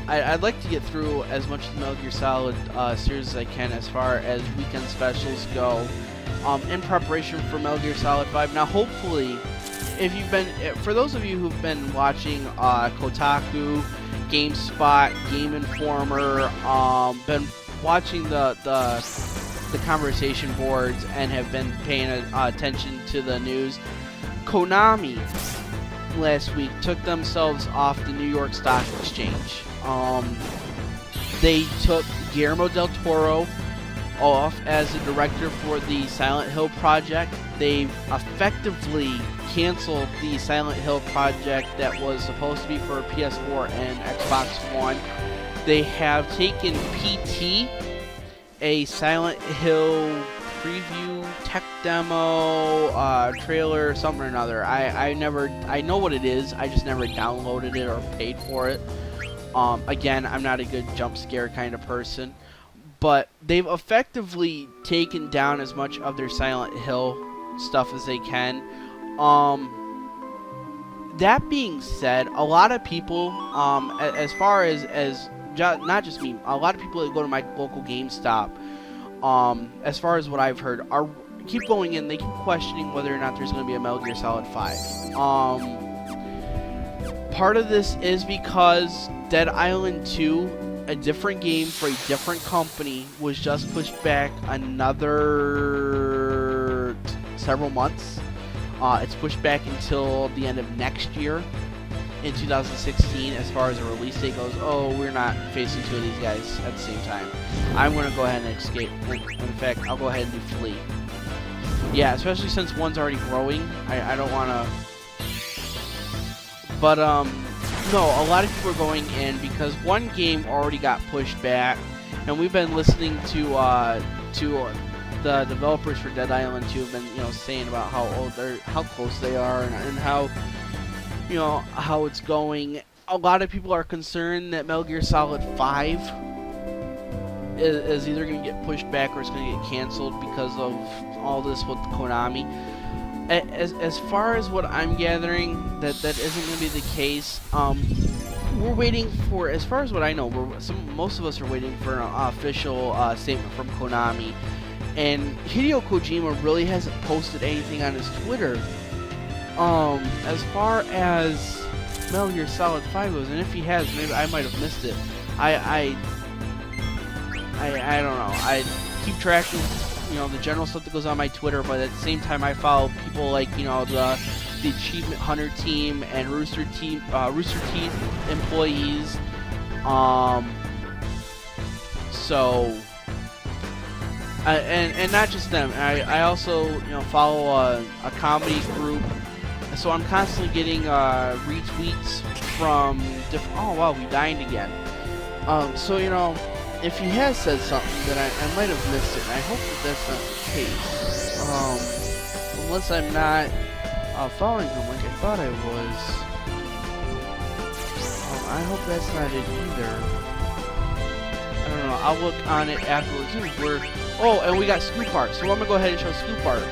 S1: I'd like to get through as much of the Metal Gear Solid series as I can as far as weekend specials go, in preparation for Metal Gear Solid 5. Now, hopefully, for those of you who've been watching Kotaku, GameSpot, Game Informer, been watching the conversation boards and have been paying attention to the news, Konami last week took themselves off the New York Stock Exchange. They took Guillermo del Toro off as the director for the Silent Hill project. They effectively canceled the Silent Hill project that was supposed to be for PS4 and Xbox One. They have taken PT, a Silent Hill preview, tech demo, trailer, something or another. I know what it is, I just never downloaded it or paid for it. Again, I'm not a good jump scare kind of person, but they've effectively taken down as much of their Silent Hill stuff as they can. That being said, a lot of people, as far as not just me, a lot of people that go to my local GameStop, as far as what I've heard, keep going in. They keep questioning whether or not there's going to be a Metal Gear Solid 5. Part of this is because Dead Island 2, a different game for a different company, was just pushed back another several months. It's pushed back until the end of next year, in 2016, as far as the release date goes. Oh, we're not facing two of these guys at the same time. I'm going to go ahead and escape. In fact, I'll go ahead and do flee. Yeah, especially since one's already growing. I don't want to... But, no, a lot of people are going in because one game already got pushed back, and we've been listening to the developers for Dead Island 2 have been, saying about how old they're, how close they are, and how, how it's going. A lot of people are concerned that Metal Gear Solid 5 is either going to get pushed back or it's going to get canceled because of all this with Konami. As far as what I'm gathering, that isn't going to be the case. We're waiting for, as far as what I know, most of us are waiting for an official statement from Konami. And Hideo Kojima really hasn't posted anything on his Twitter as far as Metal Gear Solid 5 goes, and if he has, maybe I might have missed it. I don't know. I keep track of the general stuff that goes on my Twitter, but at the same time I follow people like the Achievement Hunter team and Rooster Teeth employees. So. And not just them. I also follow a comedy group, so I'm constantly getting retweets from different. Oh wow, we dined again. So if he has said something, then I might have missed it. And I hope that that's not the case. Unless I'm not following him like I thought I was. I hope that's not it either. I don't know. I'll look on it afterwards. Oh, and we got Scoop Art, so I'm gonna go ahead and show Scoop Art.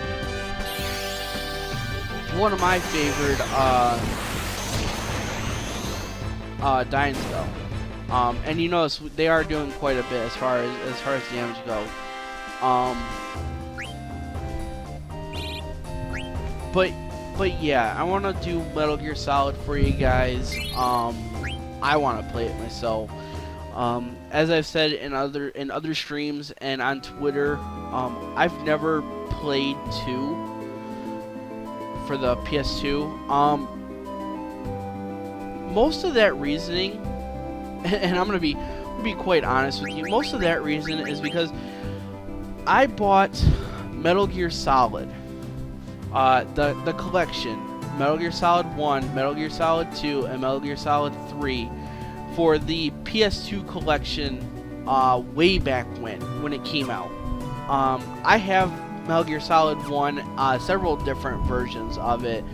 S1: One of my favorite dines go. And you notice they are doing quite a bit as far as damage go. But yeah, I want to do Metal Gear Solid for you guys. I want to play it myself. As I've said in other streams and on Twitter, I've never played 2 for the PS2. Most of that reasoning, and I'm gonna be quite honest with you, most of that reason is because I bought Metal Gear Solid, the collection, Metal Gear Solid 1, Metal Gear Solid 2, and Metal Gear Solid 3. For the PS2 collection way back when it came out. I have Metal Gear Solid 1, several different versions of it.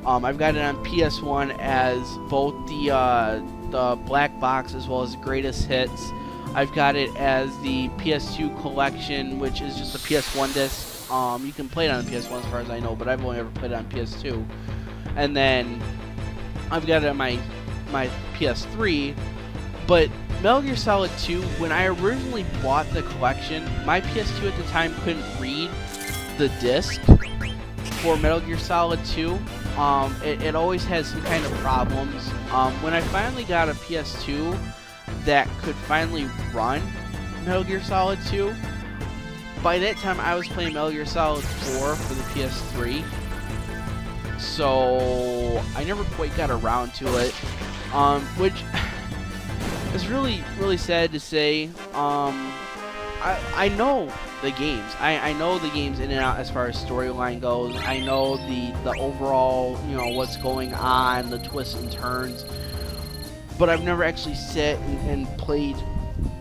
S1: I've got it on PS1 as both the black box as well as the greatest hits. I've got it as the PS2 collection, which is just a PS1 disc. You can play it on the PS1 as far as I know, but I've only ever played it on PS2. And then I've got it on my PS3. But Metal Gear Solid 2, when I originally bought the collection, my PS2 at the time couldn't read the disc for Metal Gear Solid 2. It always had some kind of problems. When I finally got a PS2 that could finally run Metal Gear Solid 2, by that time I was playing Metal Gear Solid 4 for the PS3. So I never quite got around to it, which is really sad to say. I know the games. I know the games in and out as far as storyline goes. I know the overall, what's going on, the twists and turns. But I've never actually sat and played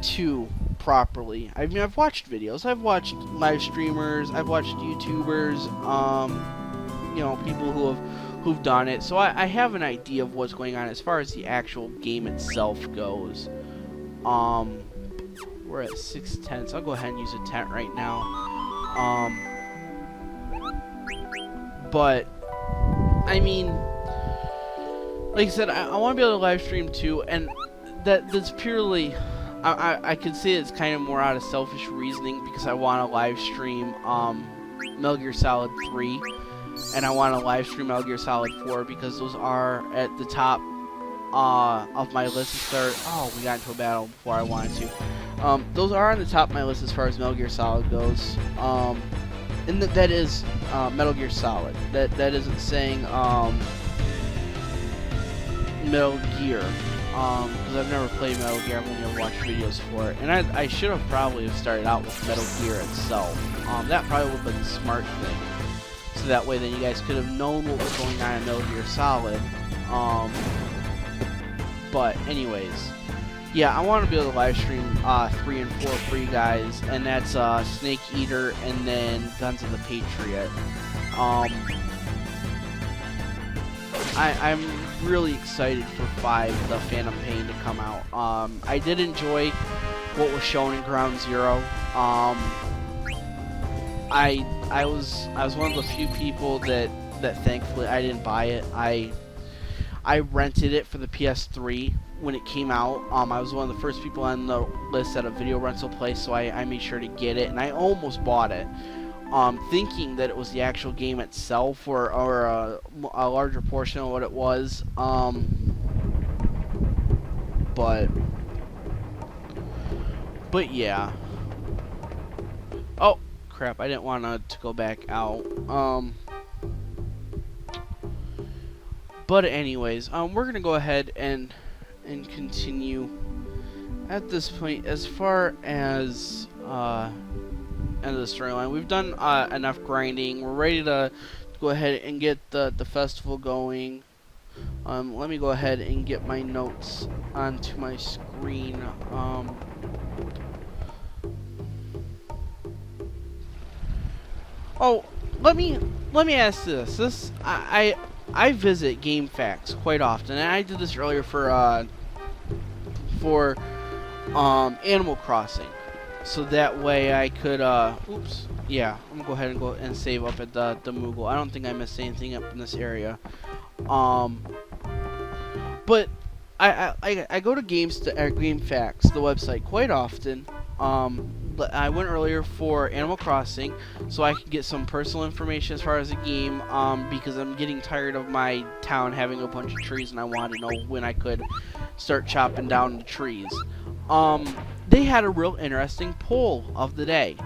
S1: 2 properly. I mean, I've watched videos. I've watched live streamers. I've watched YouTubers. People who've done it. So I have an idea of what's going on as far as the actual game itself goes. We're at 6 tents. I'll go ahead and use a tent right now. But I mean, like I said, I want to be able to live stream too, and that's purely, I could say it's kind of more out of selfish reasoning because I want to live stream Metal Gear Solid 3, and I want to live stream Metal Gear Solid 4 because those are at the top of my list. We got into a battle before I wanted to. Those are on the top of my list as far as Metal Gear Solid goes. and that is Metal Gear Solid. That isn't saying Metal Gear, because I've never played Metal Gear. I've only ever watched videos for it, and I should have probably started out with Metal Gear itself. That probably would have been the smart thing, so that way then you guys could have known what was going on in Metal Gear Solid. But anyways, yeah, I want to be able to live stream 3 and 4 for you guys, and that's Snake Eater and then Guns of the Patriot. I'm really excited for 5, The Phantom Pain, to come out. I did enjoy what was shown in Ground Zero. I was one of the few people that thankfully I didn't buy it. I rented it for the PS3 when it came out. I was one of the first people on the list at a video rental place, so I made sure to get it, and I almost bought it, thinking that it was the actual game itself or a larger portion of what it was. But yeah. Oh crap! I didn't want to go back out. But anyways, we're gonna go ahead and continue at this point. As far as end of the storyline, we've done enough grinding. We're ready to go ahead and get the festival going. Let me go ahead and get my notes onto my screen. Oh, let me ask this. I visit GameFAQs quite often, and I did this earlier for Animal Crossing, so that way I could oops, yeah, I'm gonna go ahead and save up at the Moogle. I don't think I missed anything up in this area. But I go to GameFAQs, the website, quite often. I went earlier for Animal Crossing, so I could get some personal information as far as the game, because I'm getting tired of my town having a bunch of trees, and I wanted to know when I could start chopping down the trees. They had a real interesting poll of the day.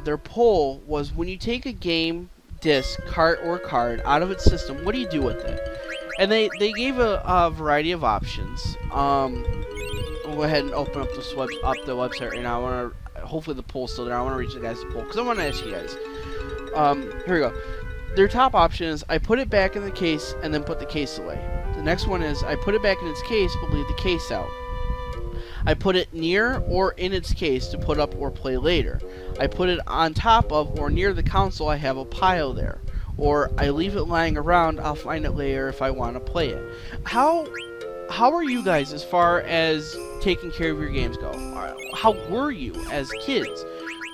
S1: Their poll was, when you take a game disc, cart, or card out of its system, what do you do with it? And they gave a variety of options. We'll go ahead and open up the website right now. I want to. Hopefully the poll's still there. I want to reach the guys to poll because I want to ask you guys. Here we go. Their top option is, I put it back in the case and then put the case away. The next one is, I put it back in its case but leave the case out. I put it near or in its case to put up or play later. I put it on top of or near the console. I have a pile there. Or I leave it lying around. I'll find it later if I want to play it. How are you guys as far as taking care of your games go? How were you as kids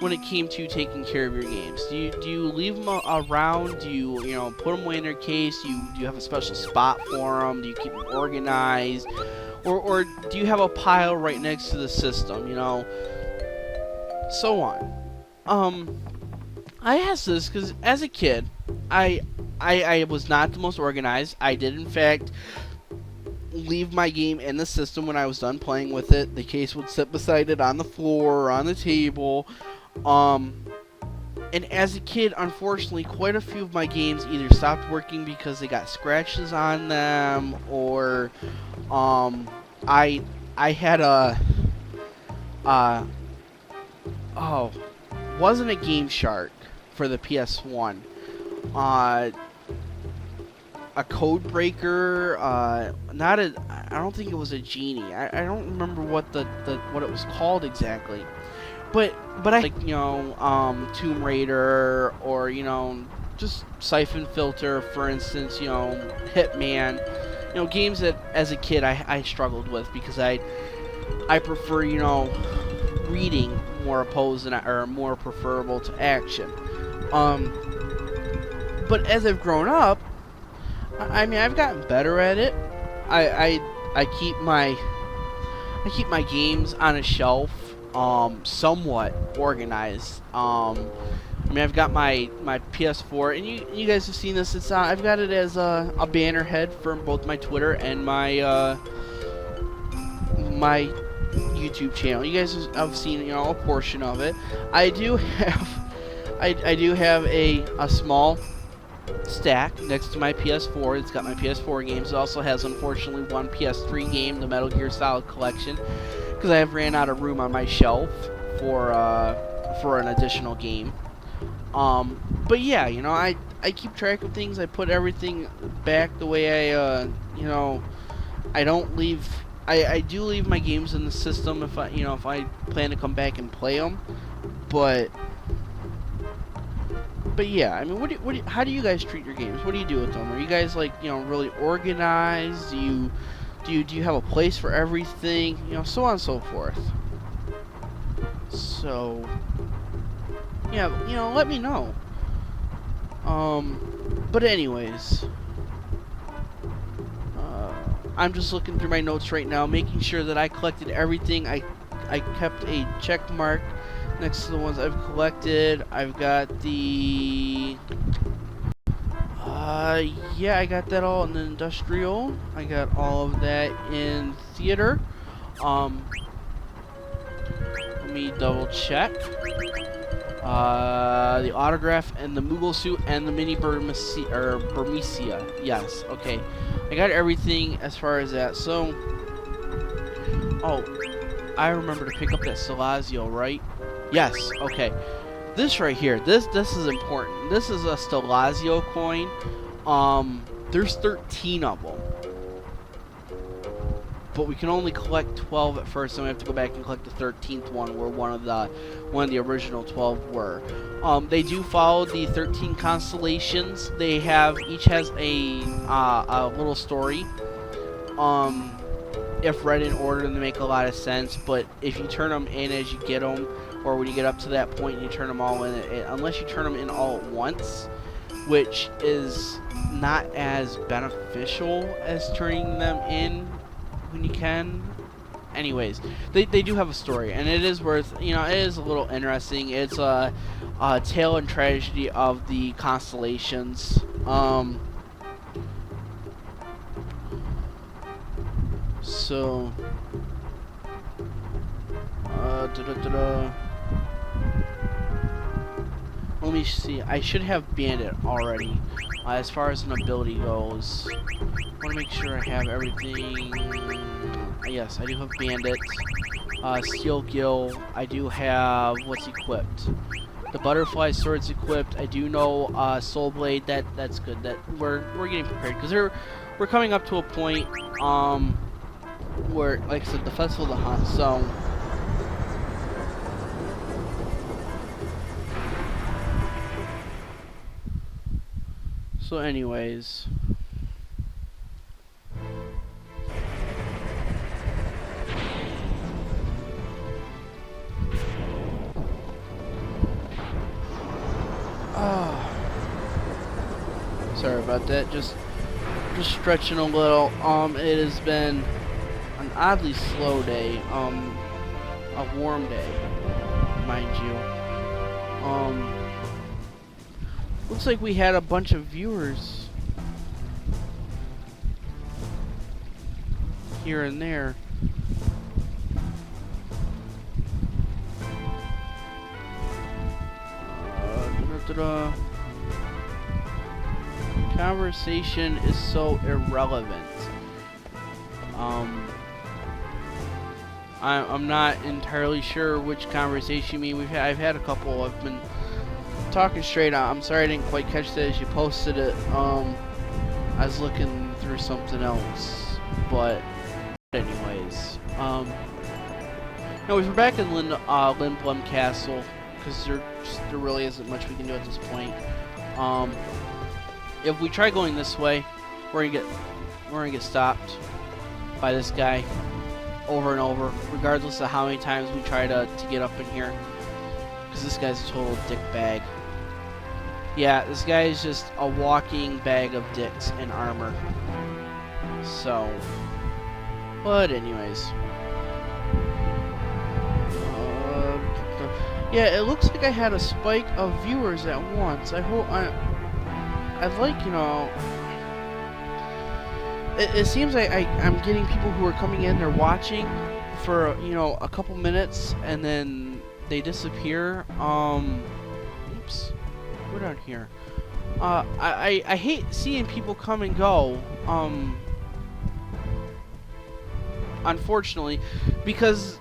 S1: when it came to taking care of your games? Do you leave them around? Do you put them away in their case? Do you have a special spot for them? Do you keep them organized? Or do you have a pile right next to the system? So on. I asked this because as a kid, I was not the most organized. I did in fact leave my game in the system when I was done playing with it. The case would sit beside it on the floor or on the table. And as a kid, unfortunately, quite a few of my games either stopped working because they got scratches on them, or I had wasn't a Game Shark for the PS1. A code breaker, I don't think it was a genie. I don't remember what what it was called exactly. But I like Tomb Raider, or just Siphon Filter, for instance, Hitman, games that as a kid I struggled with because I prefer reading more opposed or more preferable to action. But as I've grown up, I mean, I've gotten better at it. I keep my games on a shelf, somewhat organized. I mean, I've got my PS4, and you guys have seen this. It's I've got it as a banner head for both my Twitter and my my YouTube channel. You guys have seen a portion of it. I do have I do have a small stack next to my PS4. It's got my PS4 games. It also has, unfortunately, one PS3 game, the Metal Gear Solid Collection, because I have ran out of room on my shelf for an additional game. But yeah, you know, I keep track of things. I put everything back the way you know, I don't leave. I do leave my games in the system if I plan to come back and play them, but yeah, I mean, how do you guys treat your games? What do you do with them? Are you guys, like, you know, really organized? Do you have a place for everything? You know, so on and so forth. So yeah, you know, let me know. But anyways, I'm just looking through my notes right now, making sure that I collected everything. I kept a check mark next to the ones I've collected. I've got the yeah, I got that all in the industrial. I got all of that in theater. Let me double check. The autograph and the Moogle suit and the mini Burmecia. Yes, okay. I got everything as far as that. So, oh, I remember to pick up that Stelazio, right? Yes, okay. This right here, this is important. This is a Stelazio coin. There's 13 of them. But we can only collect 12 at first, and we have to go back and collect the 13th one, where one of the original 12 were. They do follow the 13 constellations. They each has a little story. If read in order, they make a lot of sense. But if you turn them in as you get them, or when you get up to that point and you turn them all in, unless you turn them in all at once, which is not as beneficial as turning them in when you can. Anyways, they do have a story, and it is worth, you know, it is a little interesting. It's a tale and tragedy of the constellations. So let me see. I should have Bandit already. As far as an ability goes, I want to make sure I have everything. Yes, I do have Bandit. Steel Gill. I do have what's equipped. The Butterfly Sword's equipped. I do know Soul Blade. That's good. That we're getting prepared, because we're coming up to a point where, like I said, the Festival of the Hunt. So anyways, sorry about that. Just stretching a little. It has been an oddly slow day. A warm day, mind you. Looks like we had a bunch of viewers here and there. Conversation is so irrelevant. I'm not entirely sure which conversation you mean. I've had a couple. I've been talking straight out. I'm sorry I didn't quite catch that as you posted it. I was looking through something else, but anyways, no, we're back in Lindblom Castle, because there really isn't much we can do at this point. If we try going this way, we're gonna get stopped by this guy over and over, regardless of how many times we try to get up in here, because this guy's a total dick bag. Yeah, this guy is just a walking bag of dicks in armor. So, but anyways, yeah, it looks like I had a spike of viewers at once. I hope I'd like, you know, it seems like I'm getting people who are coming in, they're watching for, you know, a couple minutes and then they disappear. Oops. go down here. I hate seeing people come and go. Unfortunately, because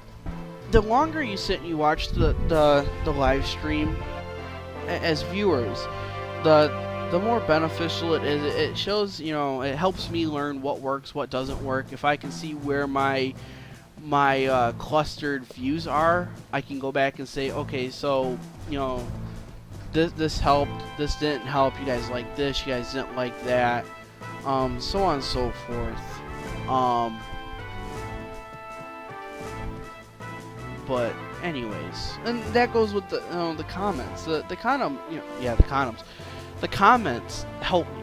S1: the longer you sit and you watch the live stream as viewers, the more beneficial it is. It shows, you know, it helps me learn what works, what doesn't work. If I can see where my clustered views are, I can go back and say, okay, so, you know, this helped, this didn't help, you guys like this, you guys didn't like that, so on and so forth. But anyways, and that goes with the comments, the condom, you know, yeah, the condoms, the comments help me,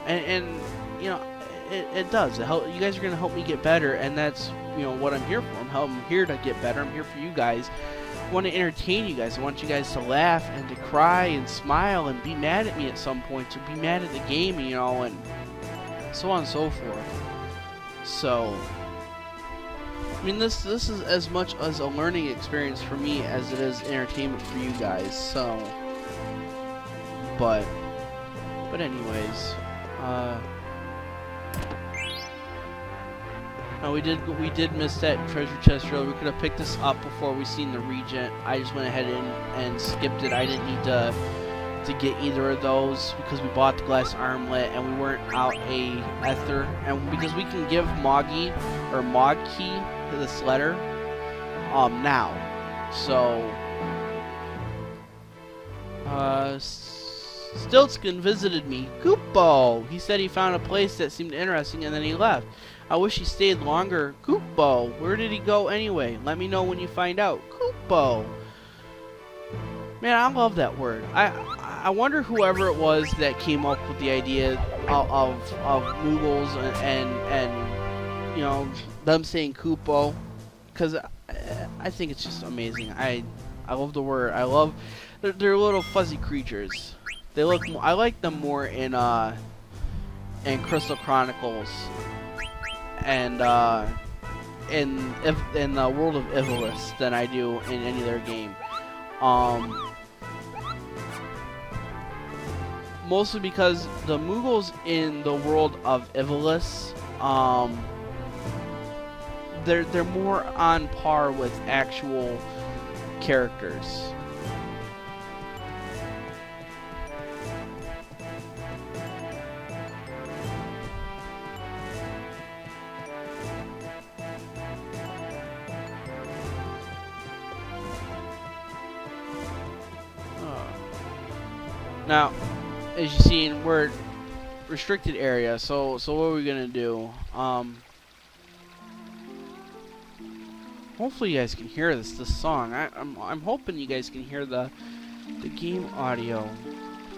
S1: and you know, it does. It help, you guys are gonna help me get better, and that's, you know, what I'm here for. I'm here to get better. I'm here for you guys. I want to entertain you guys. I want you guys to laugh and to cry and smile and be mad at me at some point, to be mad at the game, you know, and so on and so forth. So, I mean, this is as much as a learning experience for me as it is entertainment for you guys. So, but anyways, no, we did miss that treasure chest earlier. We could have picked this up before we seen the Regent. I just went ahead and skipped it. I didn't need to get either of those because we bought the glass armlet and we weren't out a ether, and because we can give Moggy or Mogkey this letter now. So Stiltskin visited me. Koopo! He said he found a place that seemed interesting and then he left. I wish he stayed longer. Koopo! Where did he go anyway? Let me know when you find out. Koopo! Man, I love that word. I wonder whoever it was that came up with the idea of Moogles and you know, them saying Koopo, because I think it's just amazing. I love the word. I love they're little fuzzy creatures. They look. I like them more in Crystal Chronicles and in the world of Ivalice than I do in any other game. Mostly because the Moogles in the world of Ivalice, they're more on par with actual characters. Now, as you see, we're restricted area. So what are we gonna do? Hopefully you guys can hear this song. I'm hoping you guys can hear the game audio.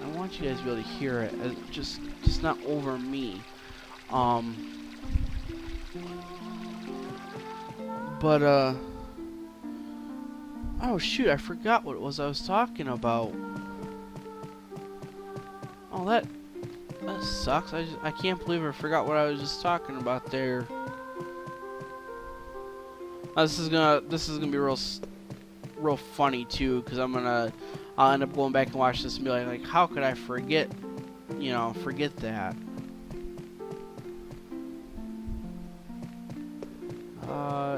S1: I want you guys to be able to hear it, just not over me. But oh shoot, I forgot what it was I was talking about. Oh, that sucks. I can't believe I forgot what I was just talking about there. This is gonna be real funny too, because I'll end up going back and watch this and be like, how could I forget that?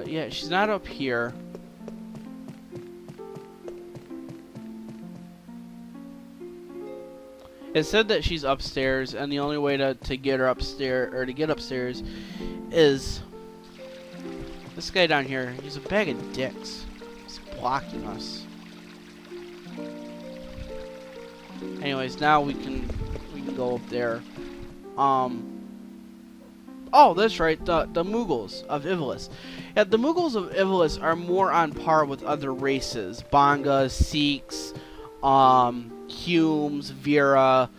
S1: Yeah, she's not up here. It said that she's upstairs, and the only way to get her upstairs, or to get upstairs, is this guy down here. He's a bag of dicks. He's blocking us. Anyways, now we can go up there. Oh, that's right. The Moogles of Ivalice. Yeah, the Moogles of Ivalice are more on par with other races. Bongas, Sikhs, Humes, Vera,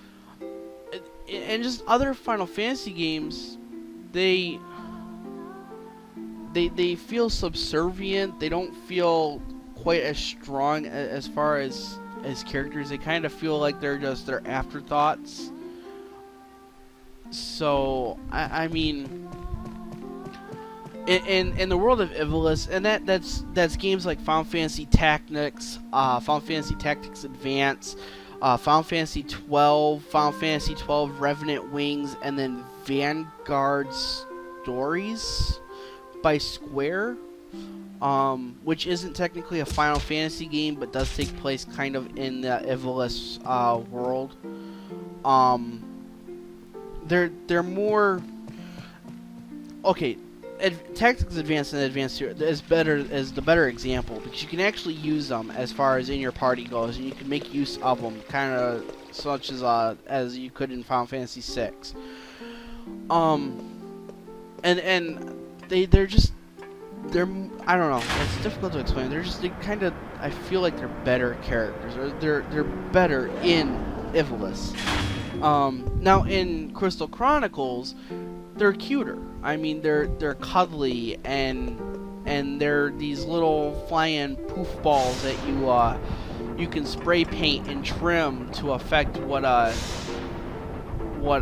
S1: and just other Final Fantasy games. They feel subservient. They don't feel quite as strong as far as characters. They kind of feel like they're just their afterthoughts. So I mean, in the world of Ivalice, and that's games like Final Fantasy Tactics, Final Fantasy Tactics Advance, Final Fantasy 12, Final Fantasy 12 Revenant Wings, and then Vanguard Stories by Square, which isn't technically a Final Fantasy game, but does take place kind of in the Ivalice world. They're more okay. Tactics Advanced and Advanced is the better example, because you can actually use them as far as in your party goes, and you can make use of them kind of such as you could in Final Fantasy 6. And they're I don't know, it's difficult to explain. They kind of, I feel like they're better characters, or they're better in Ivalice. Now in Crystal Chronicles, they're cuter. I mean, they're cuddly, and they're these little flying poof balls that you can spray paint and trim to affect what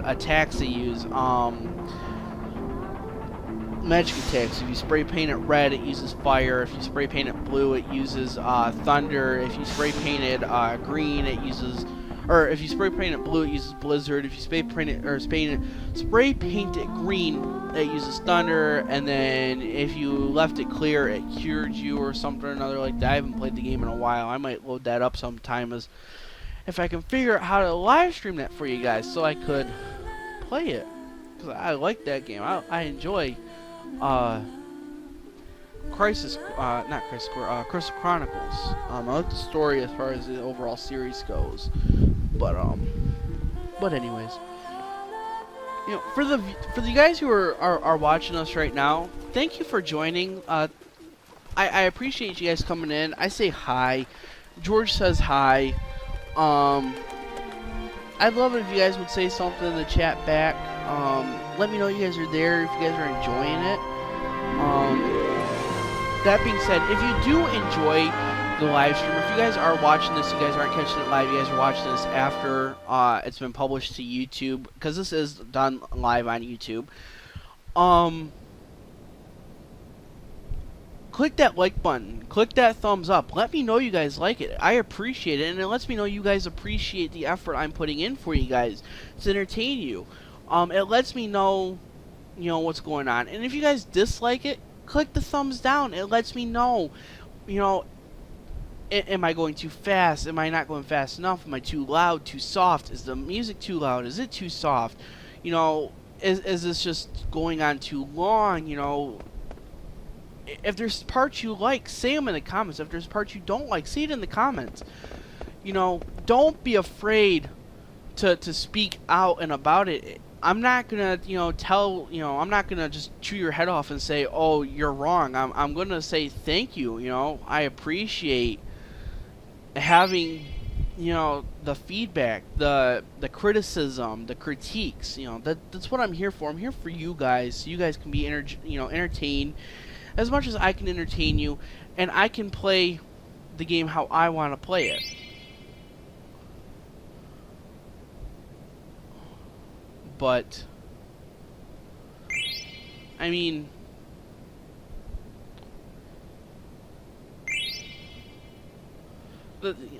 S1: attacks they use. Magic attacks. If you spray paint it red, it uses fire. If you spray paint it blue, it uses thunder. If you spray paint it green, it uses, or if you spray paint it blue, it uses blizzard. If you spray paint it green, it uses thunder. And then if you left it clear, it cured you or something or another like that. I haven't played the game in a while. I might load that up sometime, as if I can figure out how to live stream that for you guys, so I could play it, because I like that game. I enjoy Crystal Chronicles. I like the story as far as the overall series goes, but anyways, you know, for the guys who are watching us right now, thank you for joining. I appreciate you guys coming in. I say hi. George says hi. I'd love it if you guys would say something in the chat back. Let me know you guys are there, if you guys are enjoying it. That being said, if you do enjoy the live stream, if you guys are watching this, you guys aren't catching it live, you guys are watching this after it's been published to YouTube, because this is done live on YouTube. Click that like button, click that thumbs up, let me know you guys like it. I appreciate it, and it lets me know you guys appreciate the effort I'm putting in for you guys to entertain you. It lets me know, you know, what's going on. And if you guys dislike it, click the thumbs down. It lets me know, you know, am I going too fast? Am I not going fast enough? Am I too loud, too soft? Is the music too loud? Is it too soft? You know, is this just going on too long? You know, if there's parts you like, say them in the comments. If there's parts you don't like, say it in the comments. You know, don't be afraid to speak out and about it. I'm not gonna, you know, I'm not gonna just chew your head off and say, oh, you're wrong. I'm gonna say thank you. You know, I appreciate having, you know, the feedback, the criticism, the critiques. You know, that's what I'm here for. I'm here for you guys, so you guys can be entertained as much as I can entertain you, and I can play the game how I want to play it. But I mean,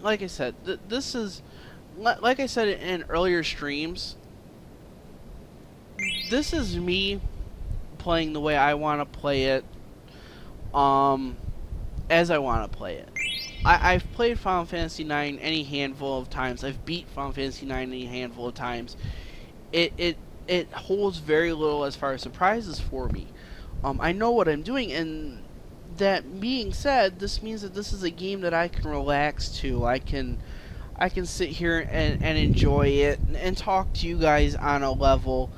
S1: like I said, this is, like I said in earlier streams, this is me playing the way I want to play it, as I want to play it. I've played Final Fantasy 9 any handful of times. I've beat Final Fantasy 9 any handful of times. It holds very little as far as surprises for me. I know what I'm doing, and that being said, this means that this is a game that I can relax to. I can sit here and enjoy it and talk to you guys on a level,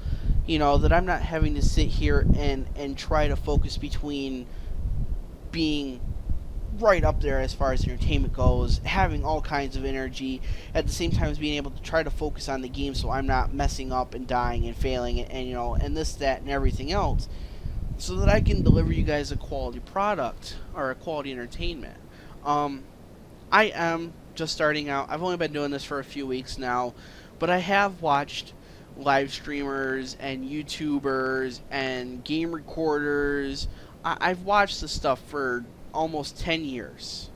S1: you know, that I'm not having to sit here and try to focus between being right up there as far as entertainment goes, having all kinds of energy, at the same time as being able to try to focus on the game so I'm not messing up and dying and failing and you know, and this, that, and everything else, so that I can deliver you guys a quality product or a quality entertainment. I am just starting out. I've only been doing this for a few weeks now, but I have watched live streamers and YouTubers and game recorders. I've watched this stuff for almost 10 years.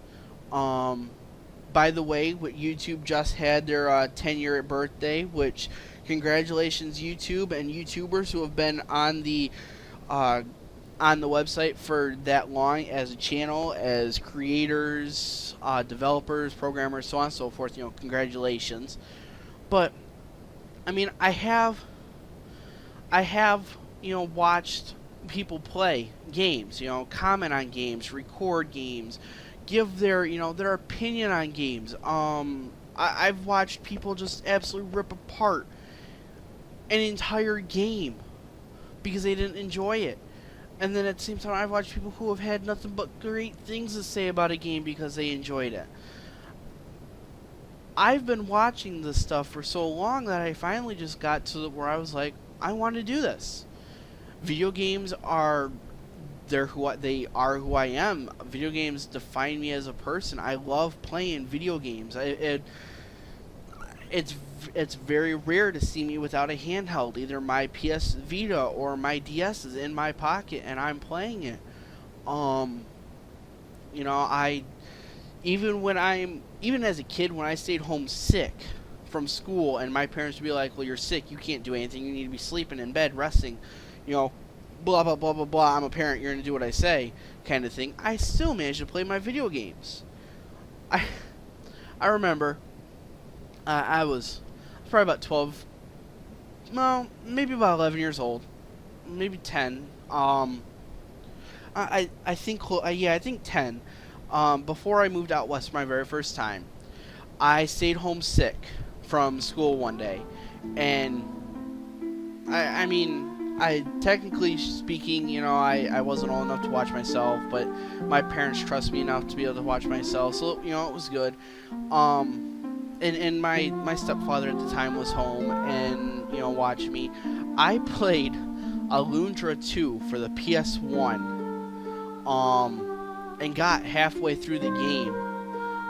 S1: By the way, YouTube just had their 10-year birthday, which congratulations YouTube and YouTubers who have been uh, on the website for that long as a channel, as creators, developers, programmers, so on and so forth. Congratulations. But I mean, I have watched people play games, comment on games, record games, give their opinion on games. I've watched people just absolutely rip apart an entire game because they didn't enjoy it. And then at the same time, I've watched people who have had nothing but great things to say about a game because they enjoyed it. I've been watching this stuff for so long that I finally just got to where I was like, I want to do this. Video games are they are who I am. Video games define me as a person. I love playing video games. It's very rare to see me without a handheld. Either my PS Vita or my DS is in my pocket and I'm playing it. I even as a kid when I stayed home sick from school and my parents would be like, "Well, you're sick. You can't do anything. You need to be sleeping in bed, resting." Blah blah blah blah blah. I'm a parent. You're gonna do what I say, kind of thing. I still managed to play my video games. I I remember I was probably about 12, well, maybe about 11 years old, maybe 10. I think yeah, I think 10. Before I moved out west my very first time, I stayed home sick from school one day, and I mean, I technically speaking, I wasn't old enough to watch myself, but my parents trust me enough to be able to watch myself, so it was good. And my stepfather at the time was home and watched me. I played Alundra 2 for the PS1, and got halfway through the game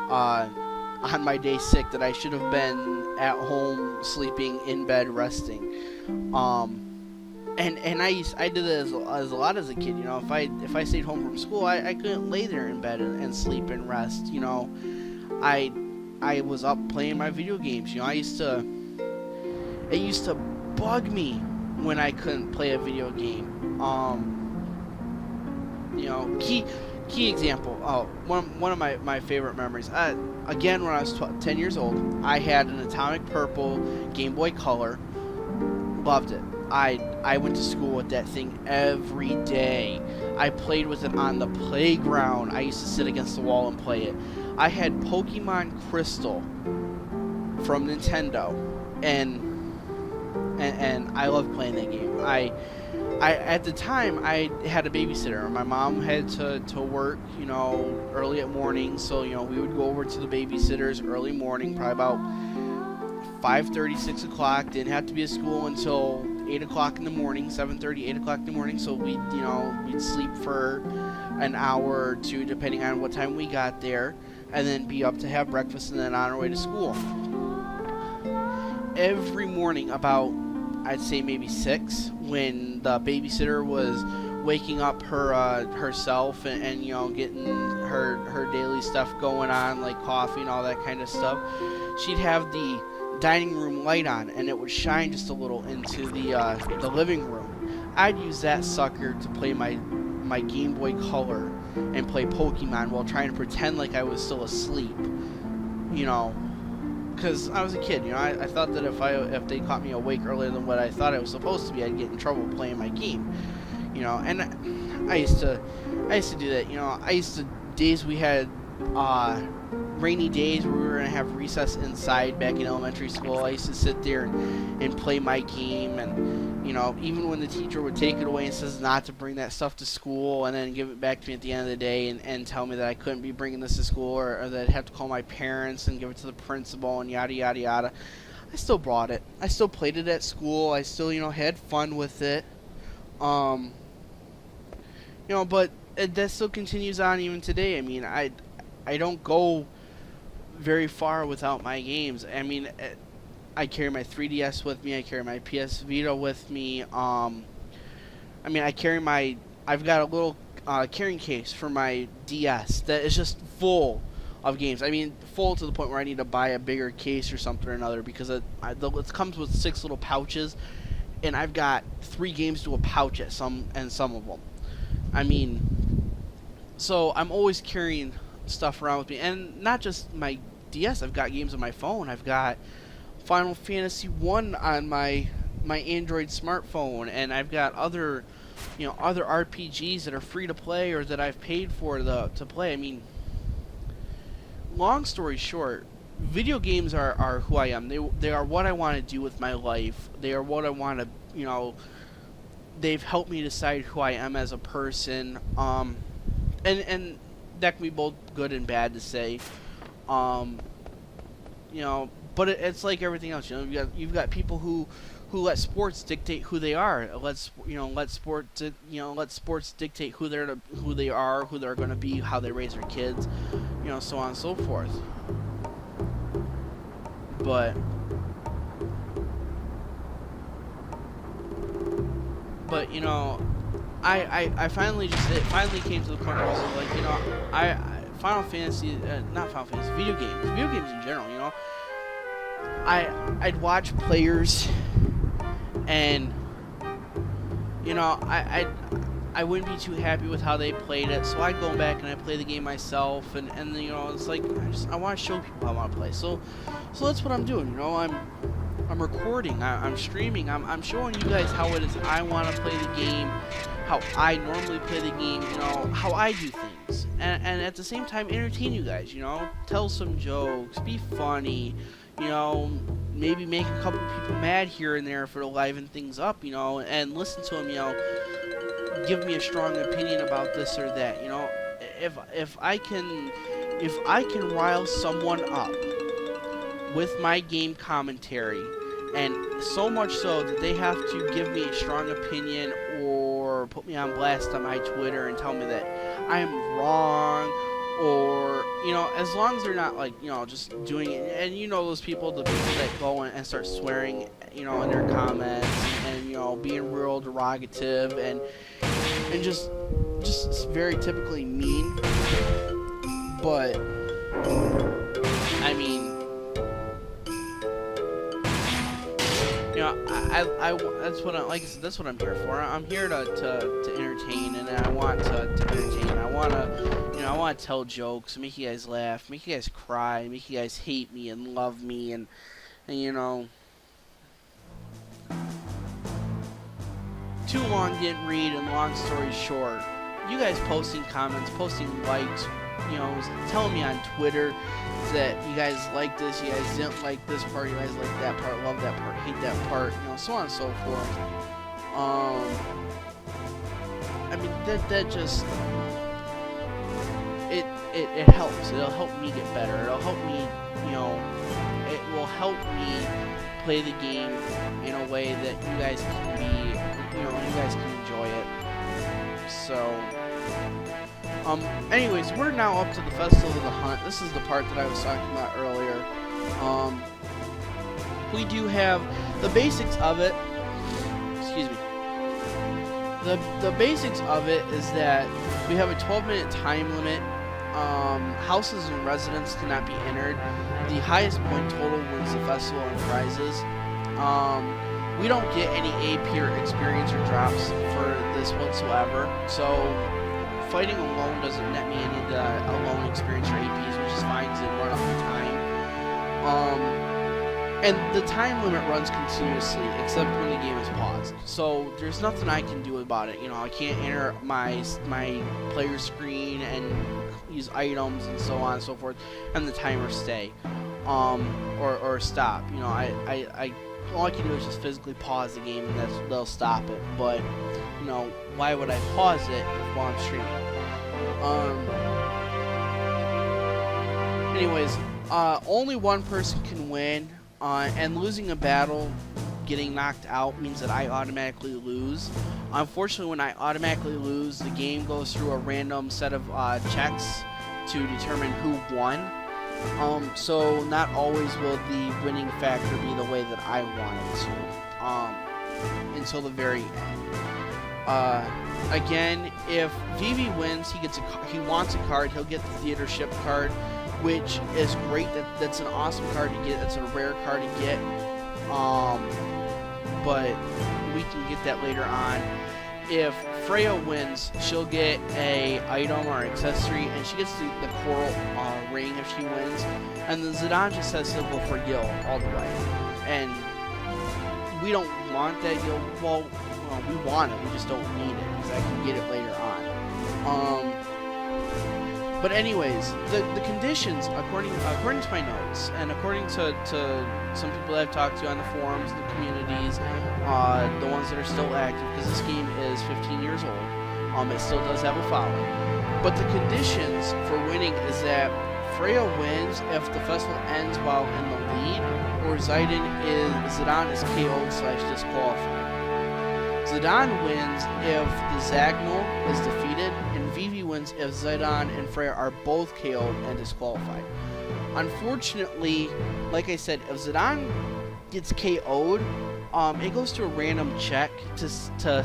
S1: on my day sick that I should have been at home sleeping in bed resting. And I did it as a lot as a kid. If I stayed home from school, I couldn't lay there in bed and sleep and rest. I was up playing my video games. It used to bug me when I couldn't play a video game. Key example. One of my favorite memories. Again, when I was 10 years old, I had an Atomic Purple Game Boy Color. Loved it. I went to school with that thing every day. I played with it on the playground. I used to sit against the wall and play it. I had Pokemon Crystal from Nintendo, and I loved playing that game. I at the time I had a babysitter. My mom had to work, early at morning, so we would go over to the babysitter's early morning, probably about 5:30, 6 o'clock. Didn't have to be at school until 8 o'clock in the morning, 7:30, 8 o'clock in the morning. So we'd sleep for an hour or two, depending on what time we got there, and then be up to have breakfast and then on our way to school. Every morning about, I'd say maybe 6, when the babysitter was waking up herself and getting her daily stuff going on, like coffee and all that kind of stuff, she'd have the dining room light on, and it would shine just a little into the living room. I'd use that sucker to play my Game Boy Color and play Pokemon while trying to pretend like I was still asleep, because I was a kid. I thought that if they caught me awake earlier than what I thought I was supposed to be, I'd get in trouble playing my game. And I used to do that. I used to, days we had rainy days where we were gonna have recess inside back in elementary school, I used to sit there and play my game, and even when the teacher would take it away and says not to bring that stuff to school, and then give it back to me at the end of the day and tell me that I couldn't be bringing this to school, or that I'd have to call my parents and give it to the principal and yada yada yada, I still brought it. I still played it at school. I still had fun with it. But that still continues on even today. I mean, I don't go very far without my games. I mean, I carry my 3DS with me. I carry my PS Vita with me. I've got a little carrying case for my DS that is just full of games. I mean, full to the point where I need to buy a bigger case or something or another, because it comes with 6 little pouches, and I've got 3 games to a pouch at some of them. I mean, so I'm always carrying stuff around with me, and not just my DS. I've got games on my phone. I've got Final Fantasy 1 on my Android smartphone, and I've got other RPGs that are free to play or that I've paid for to play. I mean, long story short, video games are who I am. They are what I want to do with my life. They are what I want to, they've helped me decide who I am as a person. And that can be both good and bad to say. But it's like everything else. You've got people who let sports dictate who they are. Let sports dictate who they are, who they're going to be, how they raise their kids, so on and so forth. But I finally it finally came to the point where I was like, Final Fantasy, not Final Fantasy, video games in general, I'd watch players, and I wouldn't be too happy with how they played it, so I'd go back and I play the game myself, and it's like I want to show people how I want to play. So that's what I'm doing. I'm recording, I'm streaming, I'm showing you guys how it is I want to play the game, how I normally play the game, how I do things, and at the same time entertain you guys, tell some jokes, be funny, maybe make a couple people mad here and there for to liven things up, and listen to them, give me a strong opinion about this or that, if I can rile someone up with my game commentary, and so much so that they have to give me a strong opinion or put me on blast on my Twitter and tell me that I am wrong, or as long as they're not just doing it, and those people, the people that go and start swearing in their comments, and being real derogative and just very typically mean. But I mean, that's what that's what I'm here for. I'm here to entertain, and I want to entertain. I want to tell jokes, make you guys laugh, make you guys cry, make you guys hate me and love me, and too long didn't read, and long story short, you guys posting comments, posting likes, telling me on Twitter that you guys like this, you guys didn't like this part, you guys like that part, love that part, hate that part, so on and so forth. I mean, that just it helps. It'll help me get better. It'll help me, it will help me play the game in a way that you guys can be, you guys can enjoy it. So, anyways, we're now up to the Festival of the Hunt. This is the part that I was talking about earlier. We do have the basics of it. Excuse me. The basics of it is that we have a 12-minute time limit. Houses and residents cannot be entered. The highest point total wins the festival and prizes. We don't get any A-tier experience or drops for this whatsoever. So fighting alone doesn't net me any of the alone experience or APs, which is fine because they run up the time. And the time limit runs continuously, except when the game is paused. So there's nothing I can do about it. I can't enter my player screen and use items and so on and so forth, and the timer stay, or stop. All I can do is just physically pause the game, and they'll stop it. But why would I pause it while I'm streaming? Anyways, only one person can win. And losing a battle, getting knocked out, means that I automatically lose. Unfortunately, when I automatically lose, the game goes through a random set of checks to determine who won. So not always will the winning factor be the way that I want it to, until the very end. Again, if Vivi wins, he wants a card. He'll get the theater ship card. which is great. That's an awesome card to get. That's a rare card to get. But we can get that later on. If Freya wins, she'll get a item or accessory, and she gets the coral ring if she wins. And then Zidane just has to go for Gil all the way. And we don't want that Gil. Well, we want it. We just don't need it because I can get it later on. But anyways, the conditions, according to my notes, and according to some people that I've talked to on the forums, the communities, the ones that are still active, because this game is 15 years old, it still does have a following. But the conditions for winning is that Freya wins if the festival ends while in the lead, or Zidane is KO'd / disqualified. Zidane wins if the Zagnol is defeated, and Vivi wins if Zidane and Freya are both KO'd and disqualified. Unfortunately, like I said, if Zidane gets KO'd, it goes to a random check to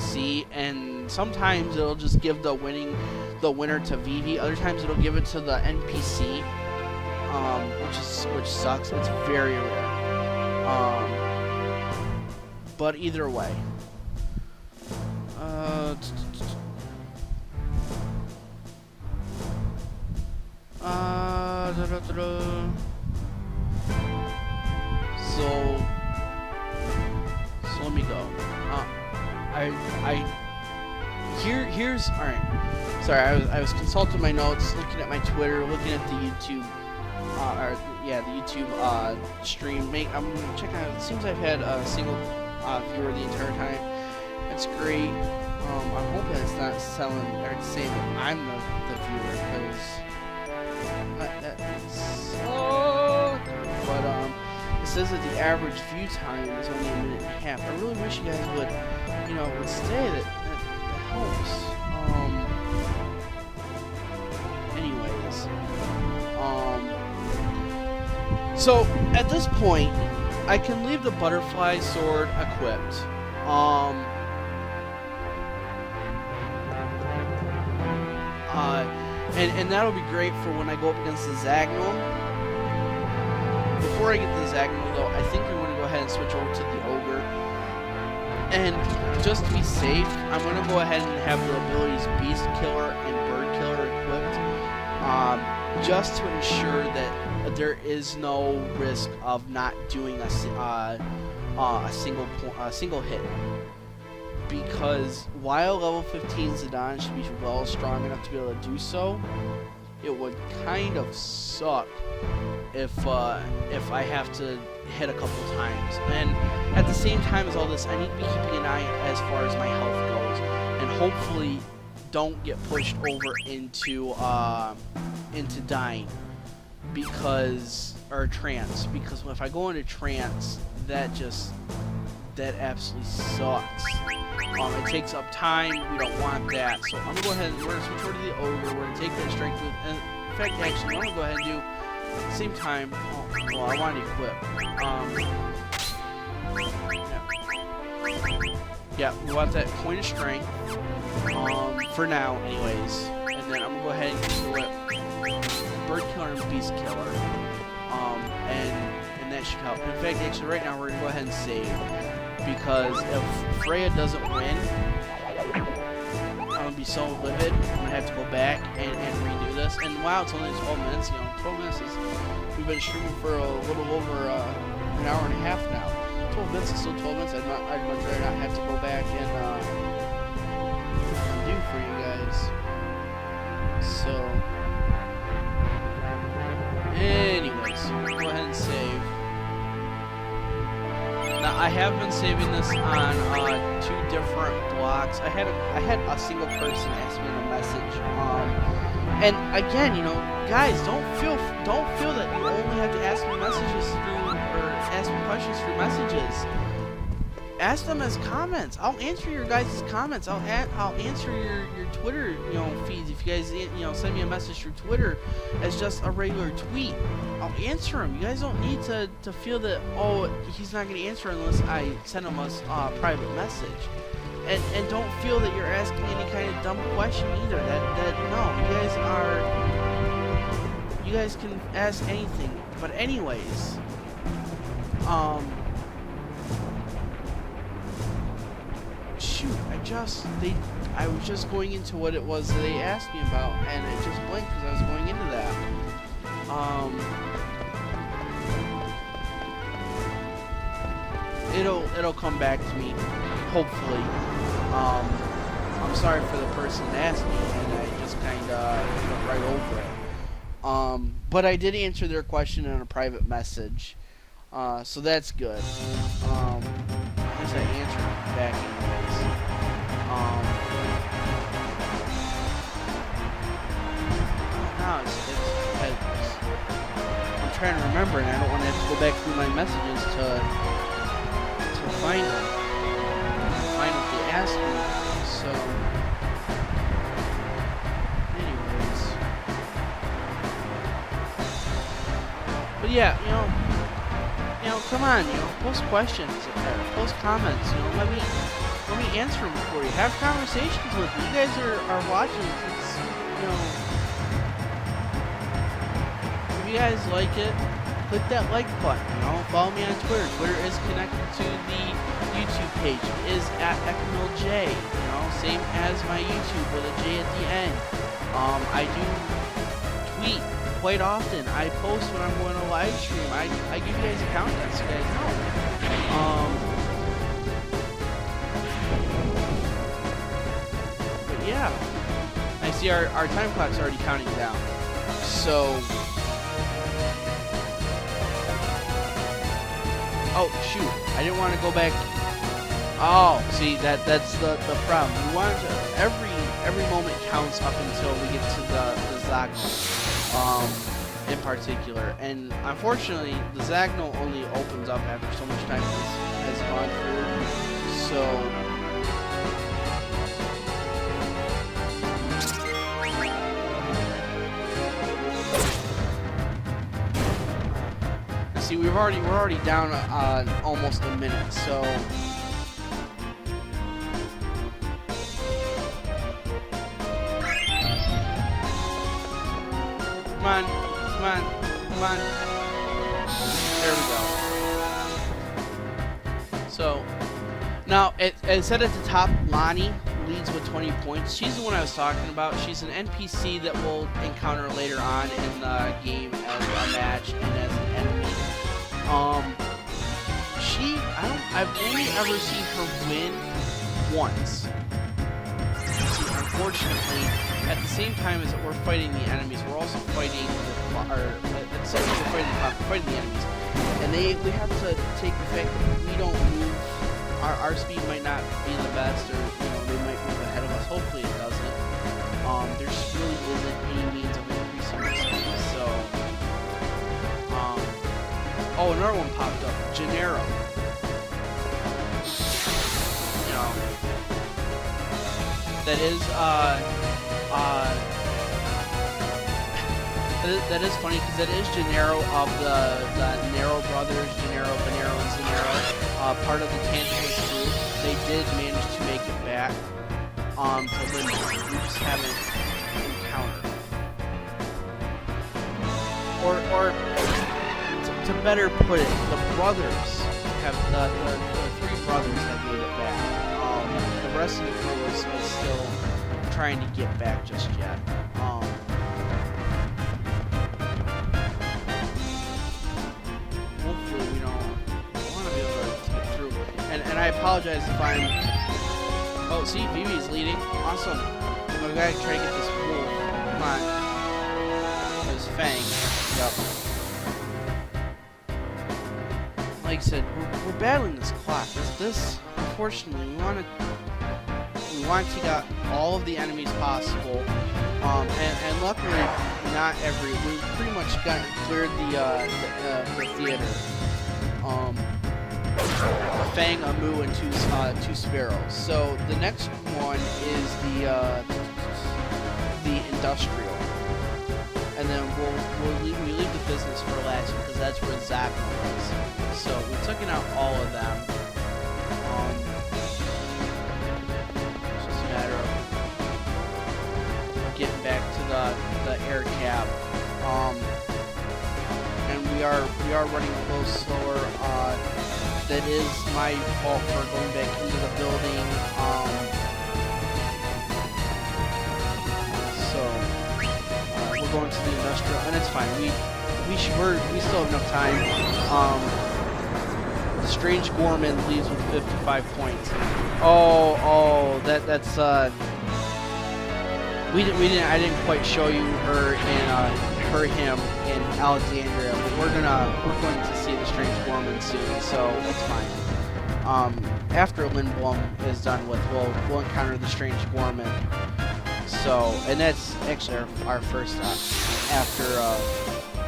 S1: see, and sometimes it'll just give the winner to Vivi. Other times it'll give it to the NPC, which sucks. It's very rare. But either way. So let me go. Here's all right. Sorry, I was consulting my notes, looking at my Twitter, looking at the YouTube, the YouTube stream. I'm checking out. It seems I've had a single viewer the entire time. That's great. I'm hoping it's not saying that I'm the viewer, because that sucks. But it says that the average view time is only a minute and a half. I really wish you guys would stay. That helps. Anyways, so at this point, I can leave the butterfly sword equipped. And that'll be great for when I go up against the Zagnol. Before I get to the Zagnol, though, I think I'm going to go ahead and switch over to the Ogre. And just to be safe, I'm going to go ahead and have the abilities Beast Killer and Bird Killer equipped, just to ensure that there is no risk of not doing a single hit. Because while level 15 Zidane should be well strong enough to be able to do so, it would kind of suck if I have to hit a couple times. And at the same time as all this, I need to be keeping an eye as far as my health goes, and hopefully don't get pushed over into dying, or trance. Because if I go into trance, that absolutely sucks. It takes up time. We don't want that. So I'm gonna go ahead and we're gonna switch over to the Ogre. We're gonna take that strength with. And in fact, actually, I'm gonna go ahead and do at the same time. Well, I want to equip. Yeah, we want that point of strength. For now, anyways. And then I'm gonna go ahead and equip Bird Killer and Beast Killer. And that should help. In fact, actually, right now we're gonna go ahead and save. Because if Freya doesn't win, I'm going to be so livid. I'm going to have to go back and redo this. And wow, it's only 12 minutes. 12 minutes is... We've been streaming for a little over an hour and a half now. 12 minutes is still 12 minutes. I'd much rather not have to go back and do for you guys. So... Anyways, go ahead and save. Now, I have been saving this on 2 different blocks. I had a single person ask me a message. And again, guys, don't feel that you only have to ask me messages or ask me questions through messages. Ask them as comments. I'll answer your guys' comments. I'll answer your Twitter feeds if you guys send me a message through Twitter as just a regular tweet. I'll answer them. You guys don't need to feel that he's not going to answer unless I send him a private message. And don't feel that you're asking any kind of dumb question either. No, you guys are you guys can ask anything. But anyways, shoot, I was just going into what it was that they asked me about, and it just blinked because I was going into that. It'll come back to me, hopefully. I'm sorry for the person that asked me, and I just kind of went right over it. But I did answer their question in a private message, so that's good. At least I answered it back anyways. No, I'm trying to remember, and I don't want to have to go back through my messages to find them. Find what they asked me. So, anyways. But yeah, come on, post questions, post comments, let me answer them for you. Have conversations with me. You guys are watching. It's, if you guys like it, click that like button. Follow me on Twitter. Twitter is connected to the YouTube page. It is at Echamil J. Same as my YouTube with a J at the end. I do tweet quite often. I post when I'm going to live stream. I give you guys a countdown so you guys know. But yeah, I see our time clock's already counting down. So, oh shoot, I didn't want to go back. Oh, see, that's the problem. We want to, every moment counts up until we get to the Zagnol, in particular. And unfortunately, the Zagnol only opens up after so much time has gone through. So, see, we're already down almost a minute. So. Come on. There we go. So, now, it said at the top, Lonnie leads with 20 points. She's the one I was talking about. She's an NPC that we'll encounter later on in the game as a match and as an enemy. I've only ever seen her win once. Unfortunately, at the same time as we're fighting the enemies, we're also fighting fighting the enemies, and we have to take the fact that we don't move. Our speed might not be the best, or they might move ahead of us. Hopefully, it doesn't. There really isn't any means of increasing our speed. So, oh, another one popped up. Gennaro. That is funny because that is Gennaro of the Nero brothers, Gennaro, Venero, and Zanero, part of the Tantalus group. They did manage to make it back to Limbo. We just haven't encountered. Or to better put it, the brothers have the three brothers have made it back. The rest of the crew is still trying to get back just yet. Hopefully we don't want to be able to get through. And I apologize if I'm... Oh, see, Vivi's leading. Awesome. We gotta try to get this wolf. Come on. There's Fang. Yep. Like I said, we're battling this clock. This unfortunately, we want to get all of the enemies possible, and luckily, not every. We pretty much cleared the theater. Fang, a Moo, and two sparrows. So the next one is the industrial, and then we leave the business for last because that's where Zagnol is. So we're taking out all of them. It's just a matter of getting back to the air cab. we are running a little slower. That is my fault for going back into the building. So we're going to the industrial, and it's fine. We still have enough time. The Strange Gorman leads with 55 points. That's I didn't quite show you him in Alexandria, but we're going to see the Strange Gorman soon, so it's fine. After Lindblom is done with, we'll encounter the Strange Gorman. So, and that's actually our first stop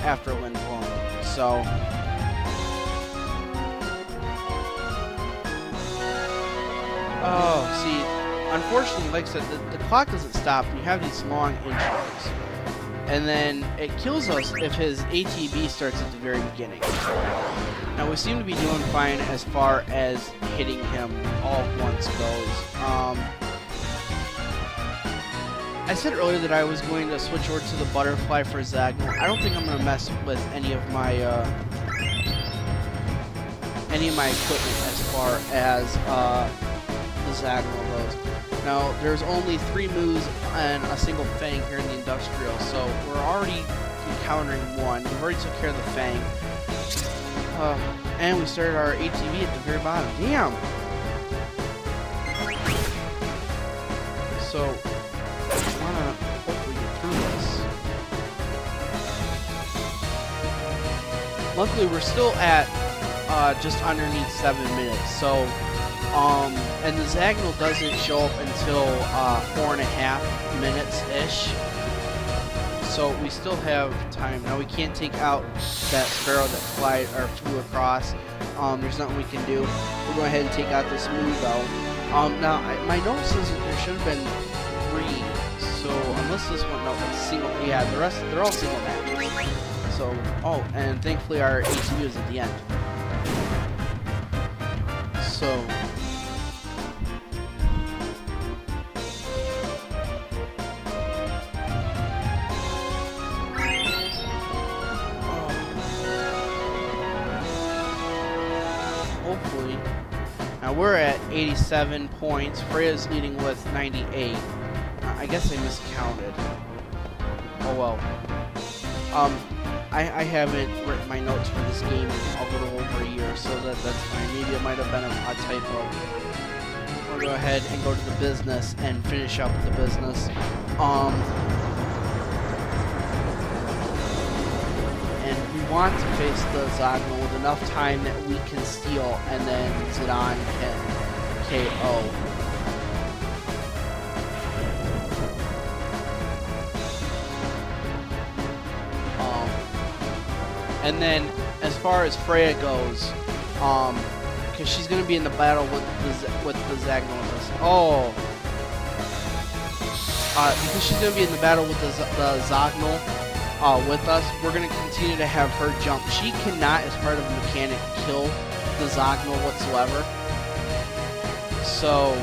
S1: after Lindblom. So. Oh, see, unfortunately, like I said, the clock doesn't stop. You have these long intros. And then it kills us if his ATB starts at the very beginning. Now, we seem to be doing fine as far as hitting him all at once goes. I said earlier that I was going to switch over to the butterfly for Zagnol. I don't think I'm going to mess with any of my equipment as far as the Zagnol goes. Now, there's only 3 moves and a single Fang here in the Industrial, so we're already encountering one. We've already took care of the Fang. And we started our ATV at the very bottom. Damn! So, I want to hopefully get through this. Luckily, we're still at just underneath 7 minutes, so and the Zagnol doesn't show up until 4.5 minutes-ish. So we still have time. Now we can't take out that sparrow that flew across. There's nothing we can do. We'll go ahead and take out this move though. Now my note says that there should have been 3. So unless this one, no, it's single. Yeah, the rest they're all single matches. So and thankfully our ATV is at the end. So. Hopefully. Now we're at 87 points. Freya's leading with 98. I guess I miscounted. Oh well. I haven't written my notes for this game in a little over a year, so that's fine. Maybe it might have been a typo. We'll go ahead and go to the business and finish up the business. And we want to face the Zagnol with enough time that we can steal, and then Zidane can KO. And then, as far as Freya goes, because she's going to be in the battle with the Zagnol with us. Because she's going to be in the battle with the Zagnol with us, we're going to continue to have her jump. She cannot, as part of the mechanic, kill the Zagnol whatsoever. So,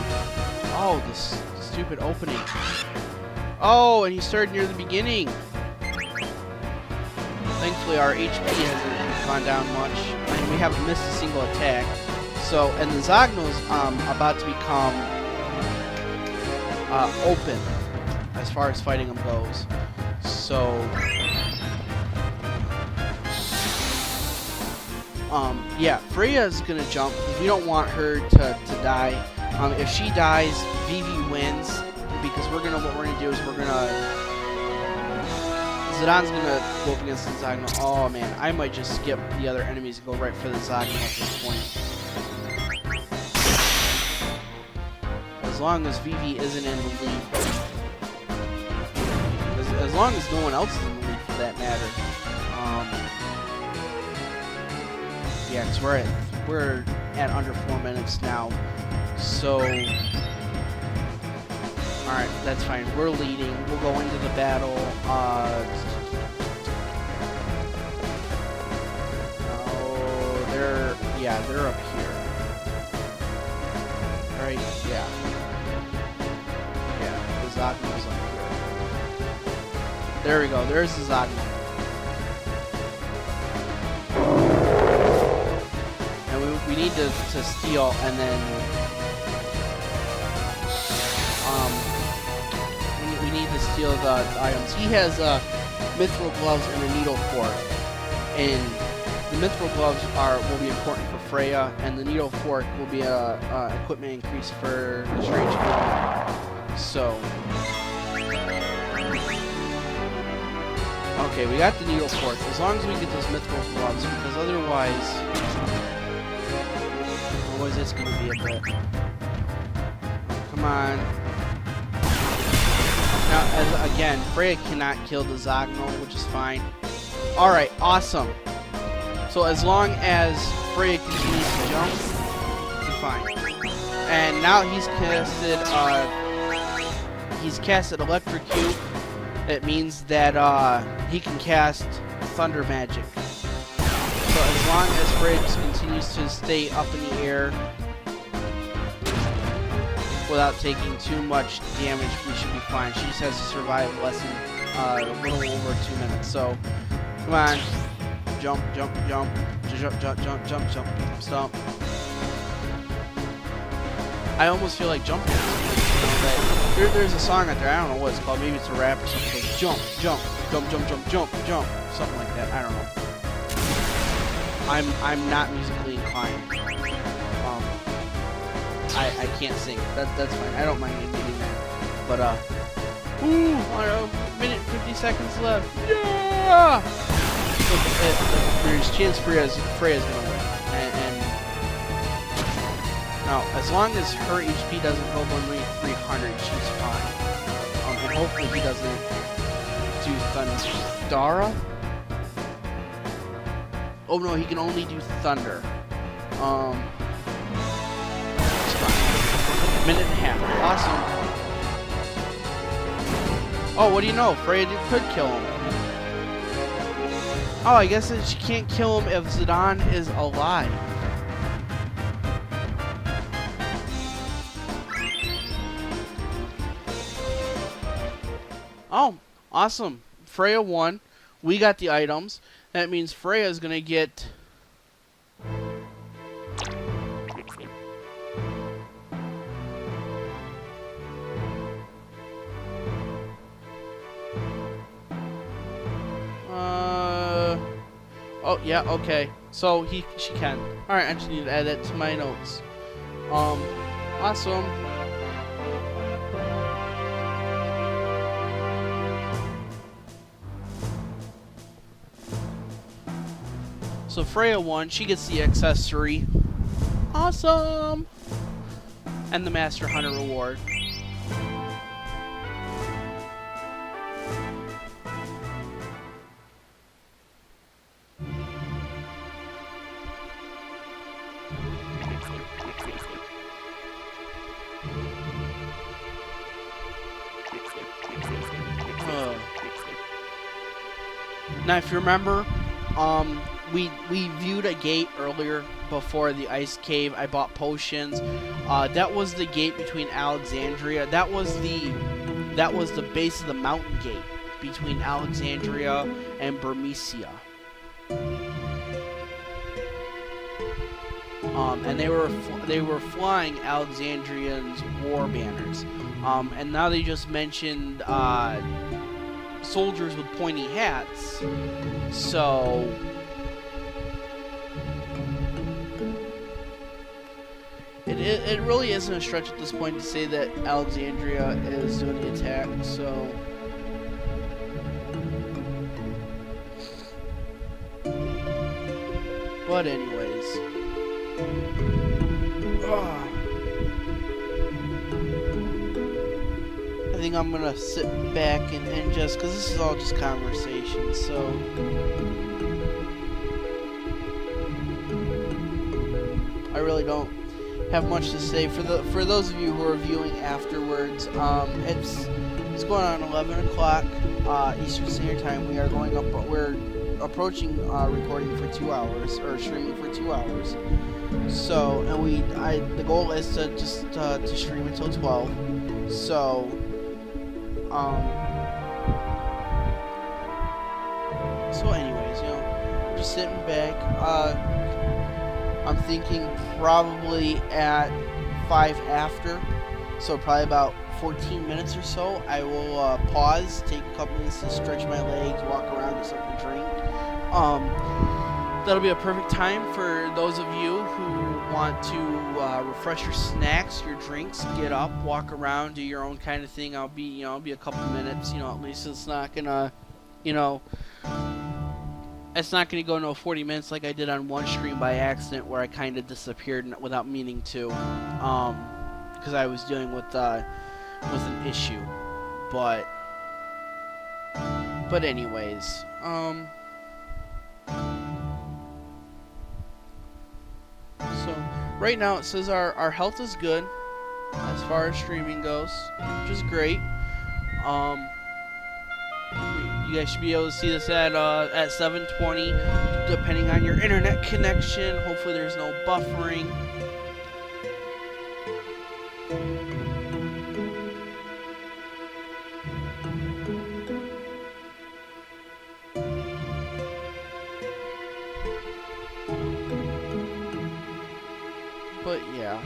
S1: this stupid opening. And he started near the beginning. Thankfully, our HP hasn't gone down much, and we haven't missed a single attack. So, and the Zagnol's about to become open as far as fighting them goes. So, yeah, Freya's gonna jump because we don't want her to die. If she dies, Vivi wins because what we're gonna do is Zidane's gonna go up against the Zagnol. Oh man, I might just skip the other enemies and go right for the Zagnol at this point. As long as Vivi isn't in the lead. As long as no one else is in the lead for that matter. Yeah, because we're at under 4 minutes now. So alright, that's fine. We're leading. We'll go into the battle. They're up here. Right? Yeah. Yeah, the Zagnol's up here. There we go. There's the Zagnol. we need to steal, and then we need to steal the items. He has mithril gloves and a needle fork, and the mithril gloves will be important for Freya, and the needle fork will be a equipment increase for the strange girl. So, okay, we got the needle fork. As long as we get those mithril gloves, because otherwise it's gonna be a bit. Come on. Now, again, Freya cannot kill the Zogno, which is fine. Alright, awesome. So as long as Freya continues to jump, we're fine. And now he's casted Electrocute. It means that he can cast Thunder Magic. So as long as Freya just continues to stay up in the air without taking too much damage, we should be fine. She just has to survive less than a little over 2 minutes. So, come on. Jump, jump, jump. Jump, jump, jump, jump, jump, stomp. I almost feel like jumping. There's a song out there, I don't know what it's called. Maybe it's a rap or something. Like, jump, jump, jump, jump, jump, jump, jump. Something like that. I don't know. I'm not musically inclined. I can't sing. That's fine. I don't mind admitting that. But ooh, a minute 50 seconds left. Yeah. So there's a chance Freya's gonna win. And now, as long as her HP doesn't go below 300, she's fine. And hopefully he doesn't do Thundara. Oh no, he can only do Thunder. It's fine. Minute and a half. Awesome. Oh, what do you know? Freya could kill him. Oh, I guess that she can't kill him if Zidane is alive. Oh, awesome. Freya won. We got the items. That means Freya is gonna get oh yeah, okay. So she can. Alright, I just need to add that to my notes. Awesome. So Freya won. She gets the accessory. Awesome! And the Master Hunter reward. Now, if you remember, we viewed a gate earlier before the ice cave. I bought potions. That was the gate between Alexandria. That was the base of the mountain gate between Alexandria and Burmecia. And they were flying Alexandrian's war banners. And now they just mentioned soldiers with pointy hats. So it really isn't a stretch at this point to say that Alexandria is doing the attack. So but anyways, I think I'm gonna sit back and just, because this is all just conversation, so I really don't have much to say. For those of you who are viewing afterwards, it's going on 11 o'clock Eastern Standard Time. We are going up. We're approaching recording for 2 hours, or streaming for 2 hours. So, and the goal is to just to stream until 12. So, so anyways, you know, just sitting back. I'm thinking probably at 5 after, so probably about 14 minutes or so. I will pause, take a couple minutes to stretch my legs, walk around, get something to drink. That'll be a perfect time for those of you who want to refresh your snacks, your drinks, get up, walk around, do your own kind of thing. I'll be a couple minutes. At least it's not gonna, it's not gonna go no 40 minutes like I did on one stream by accident where I kind of disappeared without meaning to, because I was dealing with an issue. But anyways, so right now it says our health is good as far as streaming goes, which is great. You guys should be able to see this at 720, depending on your internet connection. Hopefully there's no buffering. But yeah,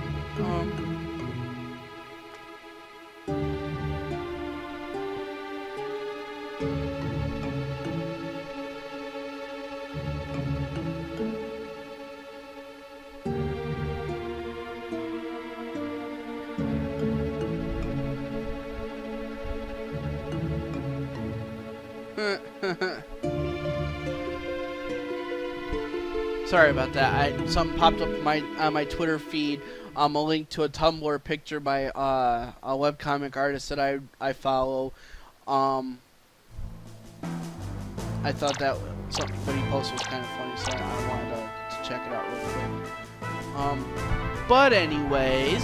S1: sorry about that. Something popped up on my Twitter feed. A link to a Tumblr picture by a webcomic artist that I follow. I thought that something what he posted was kind of funny, so I wanted to check it out real quick. But anyways,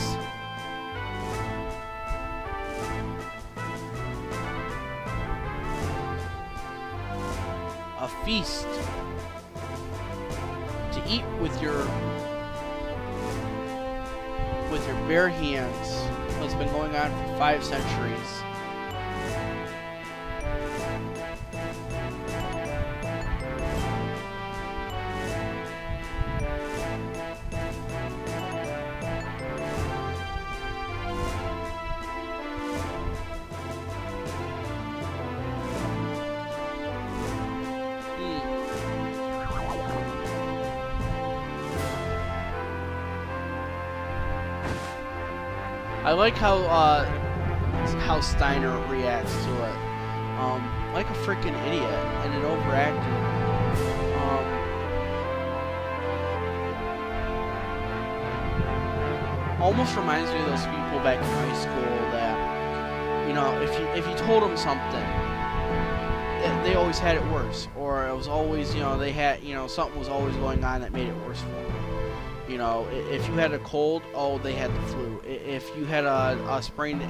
S1: a feast to eat with your bare hands has been going on for 5 centuries. I like how Steiner reacts to it, like a freaking idiot and an overactor. Almost reminds me of those people back in high school that, if you told them something, they always had it worse, or it was always, they had, something was always going on that made it worse for them. If you had a cold, oh, they had the flu. If you had a sprained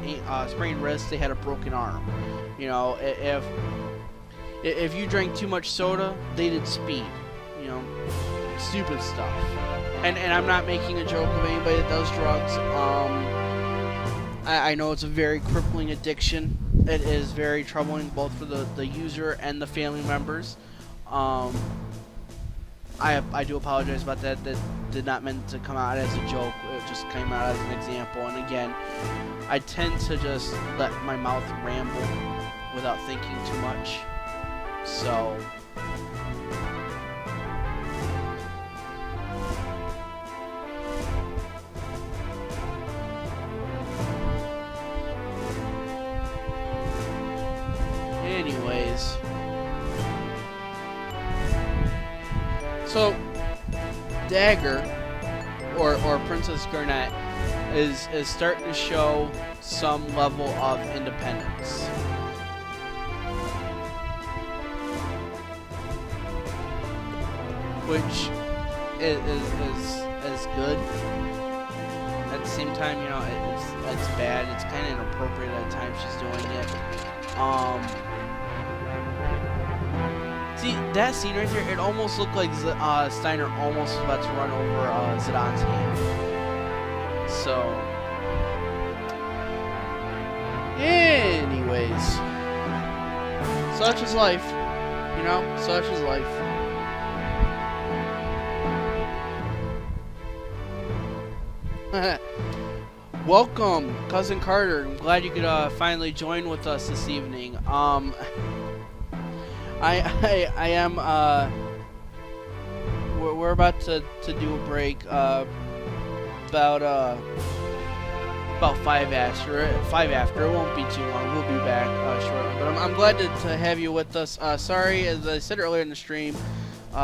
S1: wrist, they had a broken arm. If you drank too much soda, they did speed. Stupid stuff. And I'm not making a joke of anybody that does drugs. I know it's a very crippling addiction. It is very troubling both for the user and the family members. I do apologize about that. That did not meant to come out as a joke. It just came out as an example. And again, I tend to just let my mouth ramble without thinking too much. So anyways, so Dagger or Princess Garnet is starting to show some level of independence. Which is good. At the same time, it's bad. It's kind of inappropriate at the time she's doing it. See, that scene right there, it almost looked like Steiner almost was about to run over Zidane hand. So, anyways, such is life. Such is life. Welcome, Cousin Carter. I'm glad you could finally join with us this evening. I am we're about to do a break about 5 after. It won't be too long. We'll be back shortly. But I'm glad to have you with us. Sorry, as I said earlier in the stream,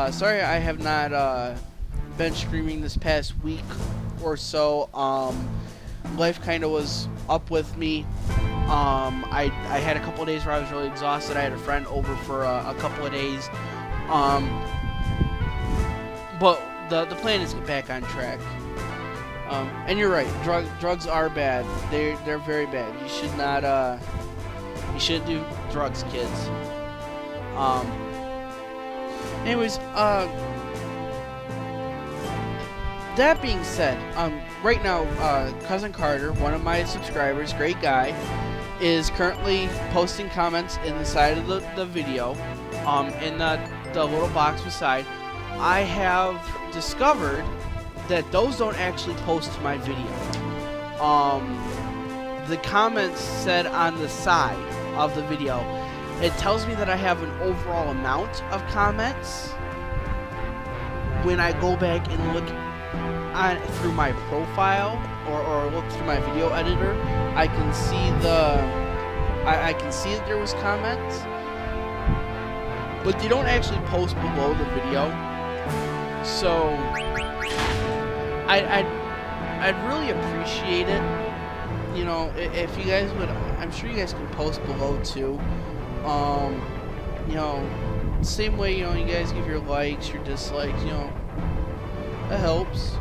S1: sorry I have not been streaming this past week or so. Life kind of was up with me. I had a couple of days where I was really exhausted. I had a friend over for a couple of days. But the plan is to get back on track. And you're right. Drugs are bad. They're very bad. You should not. You shouldn't do drugs, kids. Anyways, that being said, right now, Cousin Carter, one of my subscribers, great guy, is currently posting comments in the side of the video, in the little box beside. I have discovered that those don't actually post to my video. The comments said on the side of the video, it tells me that I have an overall amount of comments. When I go back and look through my profile or look through my video editor, I can see I can see that there was comments, but they don't actually post below the video. So I'd really appreciate it, you know, if you guys would. I'm sure you guys can post below too. You know, same way, you know, you guys give your likes, your dislikes, you know, that helps.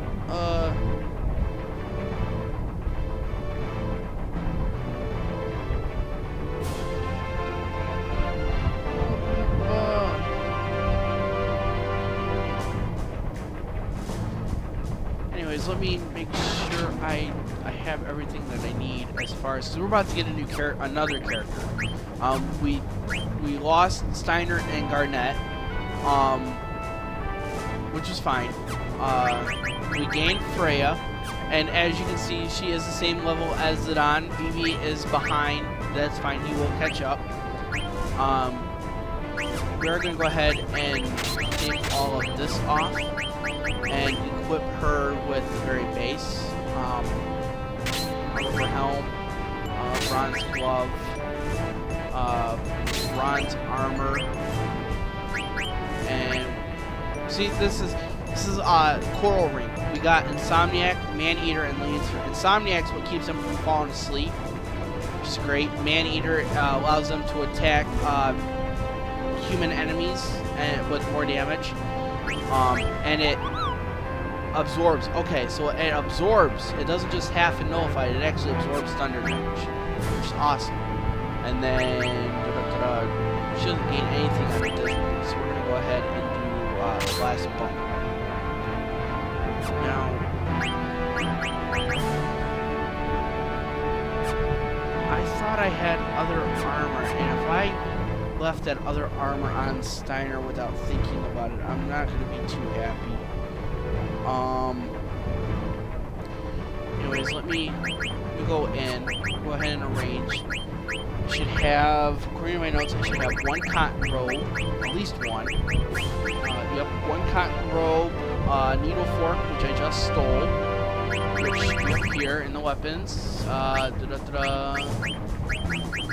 S1: Anyways, let me make sure I have everything that I need as far as, so we're about to get another character. We lost Steiner and Garnett, which is fine. We gained Freya, and as you can see, she is the same level as Zidane. BB is behind. That's fine. He will catch up. We're gonna go ahead and take all of this off and equip her with the very base. Silver helm, bronze glove, bronze armor, and see, this is Coral Ring. We got Insomniac, Man-Eater, and Lancer. Insomniac's what keeps them from falling asleep, which is great. Man-Eater allows them to attack human enemies and with more damage, and it absorbs. Okay, so it absorbs. It doesn't just half and nullify it. It actually absorbs thunder damage, which is awesome. And then she doesn't gain anything out of this, so we're gonna go ahead and do the last bump. Now, I thought I had other armor, and if I left that other armor on Steiner without thinking about it, I'm not going to be too happy. Anyways, let me go in, go ahead and arrange. I should have, according to my notes, I should have one cotton robe, at least one. Yep, one cotton robe, needle fork, which I just stole, which should be up here in the weapons.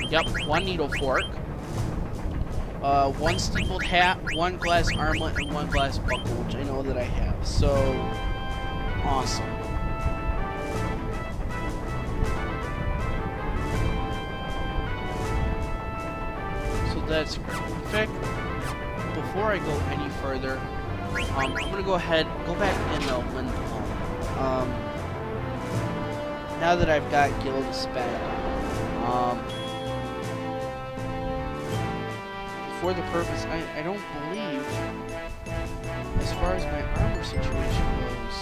S1: Yep, one needle fork. One steepled hat, one glass armlet, and one glass buckle, which I know that I have. So, awesome. So that's perfect. Before I go any further, I'm gonna go ahead, go back in the Lindholm. Now that I've got Gil to spend, for the purpose, I don't believe, as far as my armor situation goes,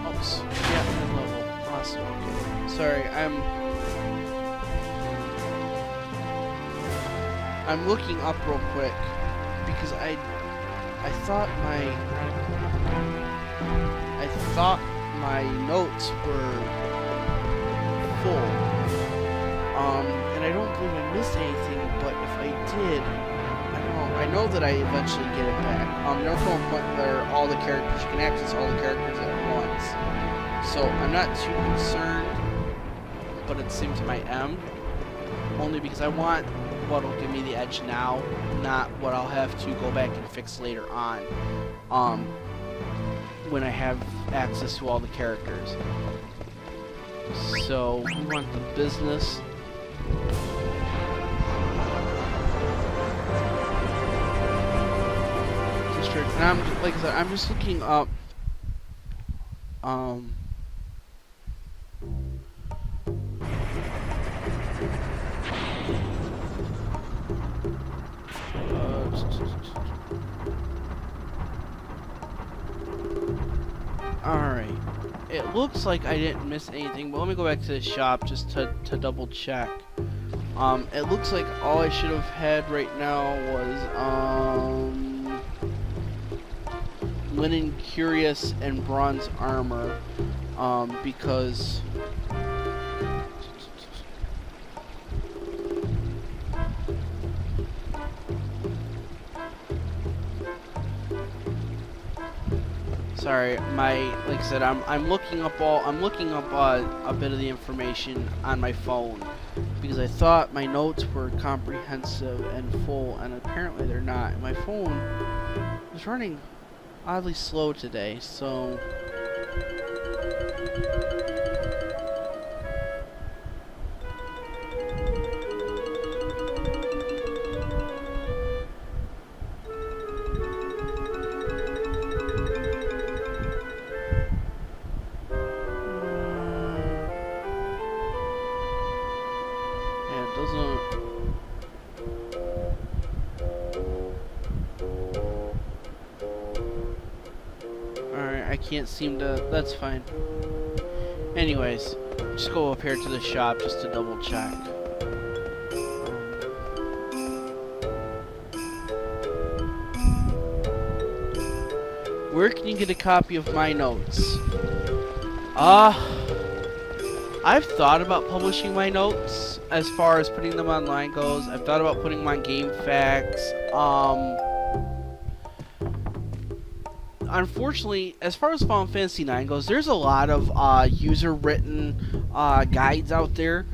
S1: oops, yeah, mid-level, awesome, okay, sorry, I'm looking up real quick because I thought my notes were full. And I don't believe I missed anything, but if I did, I don't know. I know that I eventually get it back. There's no point where all the characters, you can access all the characters at once. So I'm not too concerned, but at the same time I am. Only because I want what'll give me the edge now, not what I'll have to go back and fix later on. When I have access to all the characters. So we want the business. District, and I'm like I said, I'm just looking up. Alright. It looks like I didn't miss anything, but let me go back to the shop just to double check. It looks like all I should have had right now was, linen cuirass and bronze armor, because sorry, like I said, I'm looking up a bit of the information on my phone because I thought my notes were comprehensive and full, and apparently they're not. My phone is running oddly slow today, so I can't seem to. That's fine. Anyways, just go up here to the shop just to double check. Where can you get a copy of my notes? I've thought about publishing my notes as far as putting them online goes. I've thought about putting them on GameFAQs. Unfortunately, as far as Final Fantasy IX goes, there's a lot of user-written guides out there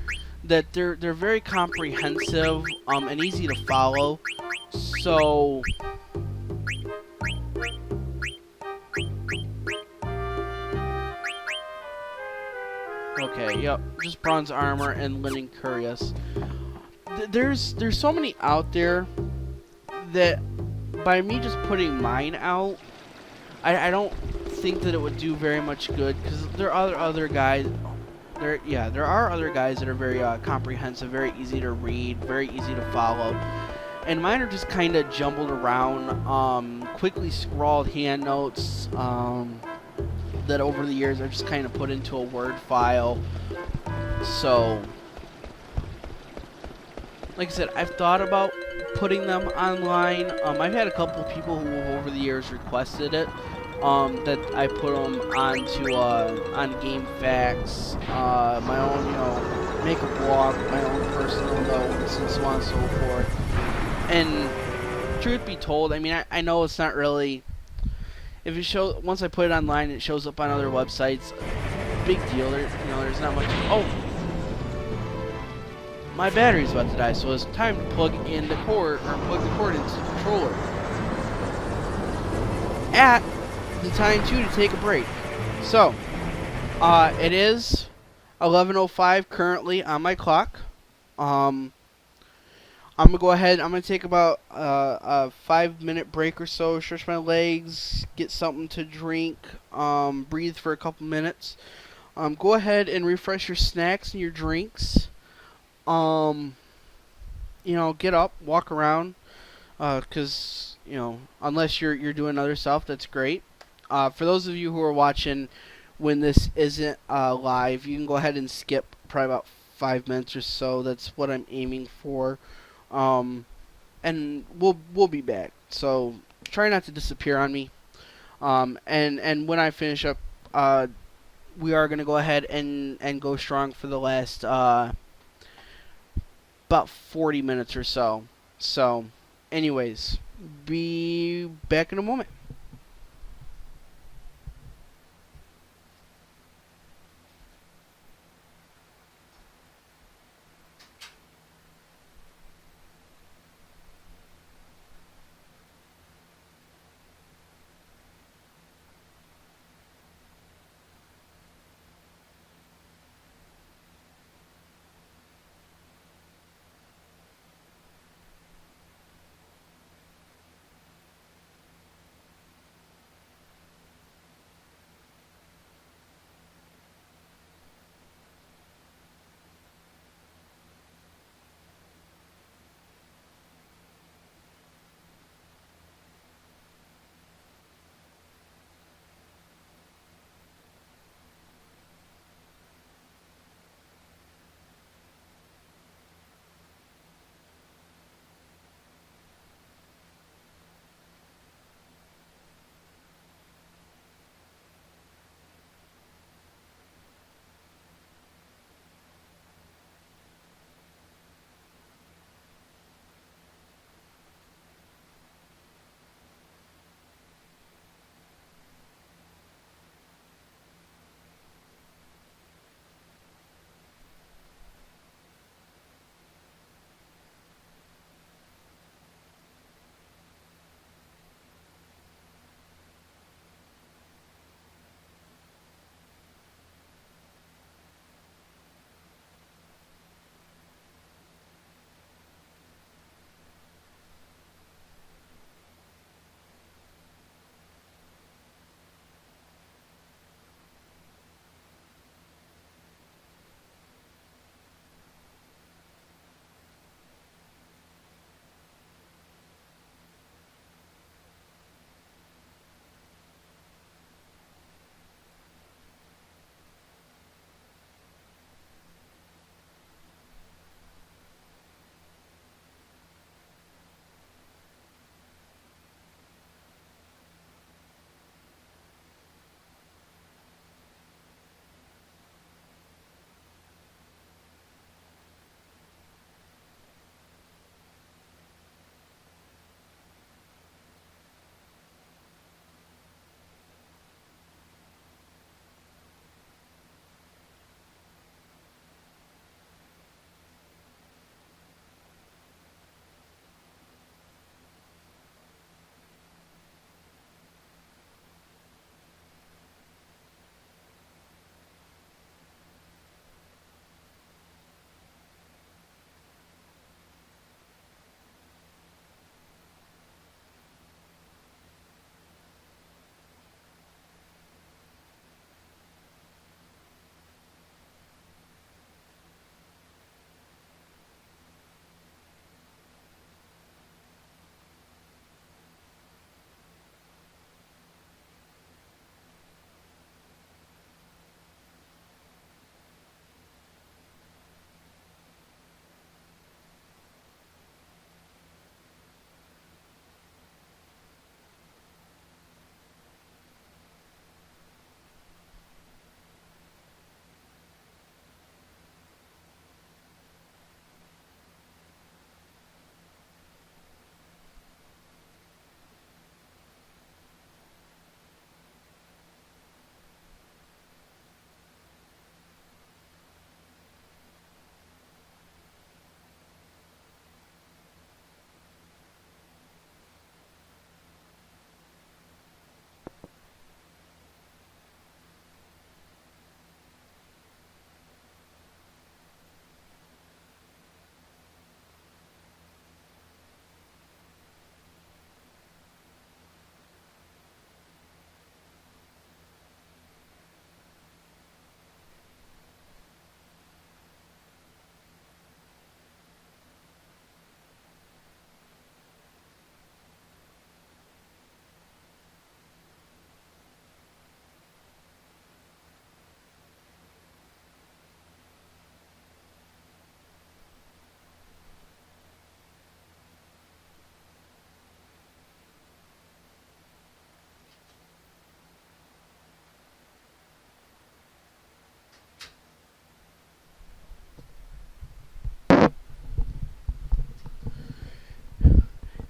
S1: that they're very comprehensive and easy to follow. So okay, yep, just bronze armor and linen cuirass. There's so many out there that by me just putting mine out, I don't think that it would do very much good because there are other guys. There are other guys that are very comprehensive, very easy to read, very easy to follow, and mine are just kind of jumbled around, quickly scrawled hand notes that over the years I've just kind of put into a Word file. So, like I said, I've thought about putting them online. I've had a couple of people who over the years requested it, that I put them onto on GameFAQs, my own, make a blog, my own personal notes, and so on and so forth. And truth be told, I mean, I know it's not really, if it shows, once I put it online, it shows up on other websites. Big deal. There's not much. Oh, my battery's about to die, so it's time to plug the cord into the controller. At the time too to take a break. So, it is 11:05 currently on my clock. I'm gonna go ahead. I'm gonna take about a 5-minute break or so, stretch my legs, get something to drink, breathe for a couple minutes. Go ahead and refresh your snacks and your drinks. Get up, walk around, because unless you're doing other stuff, that's great. For those of you who are watching when this isn't live, you can go ahead and skip probably about 5 minutes or so. That's what I'm aiming for. and we'll be back. So try not to disappear on me. And when I finish up, we are gonna go ahead and go strong for the last about 40 minutes or so. So, anyways, be back in a moment.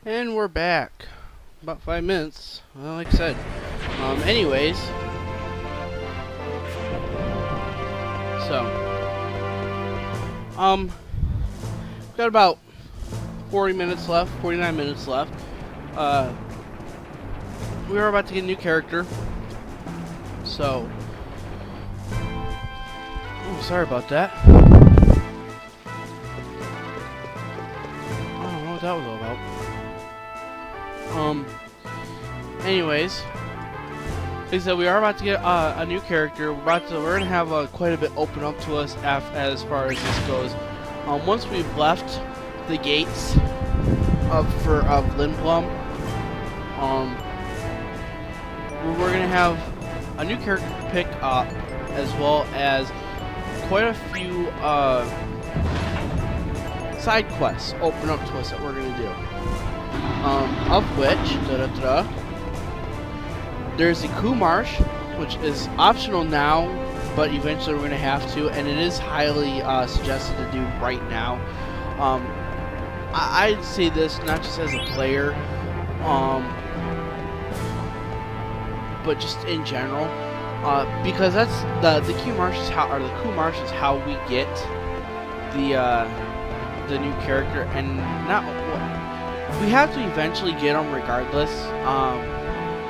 S1: And we're back. About 5 minutes. Well, like I said. Anyways. So. Got about 40 minutes left. 49 minutes left. We are about to get a new character. So. Oh, sorry about that. I don't know what that was all about. Anyways, like I said, we are about to get a new character. We're gonna have quite a bit open up to us as far as this goes. Once we've left the gates of Lindblom, we're gonna have a new character to pick up, as well as quite a few side quests open up to us that we're gonna do. Of which, there's the Marsh, which is optional now, but eventually we're gonna have to, and it is highly suggested to do right now. I'd say this not just as a player, but just in general, because that's the Q Marsh is how we get the new character, and we have to eventually get them regardless.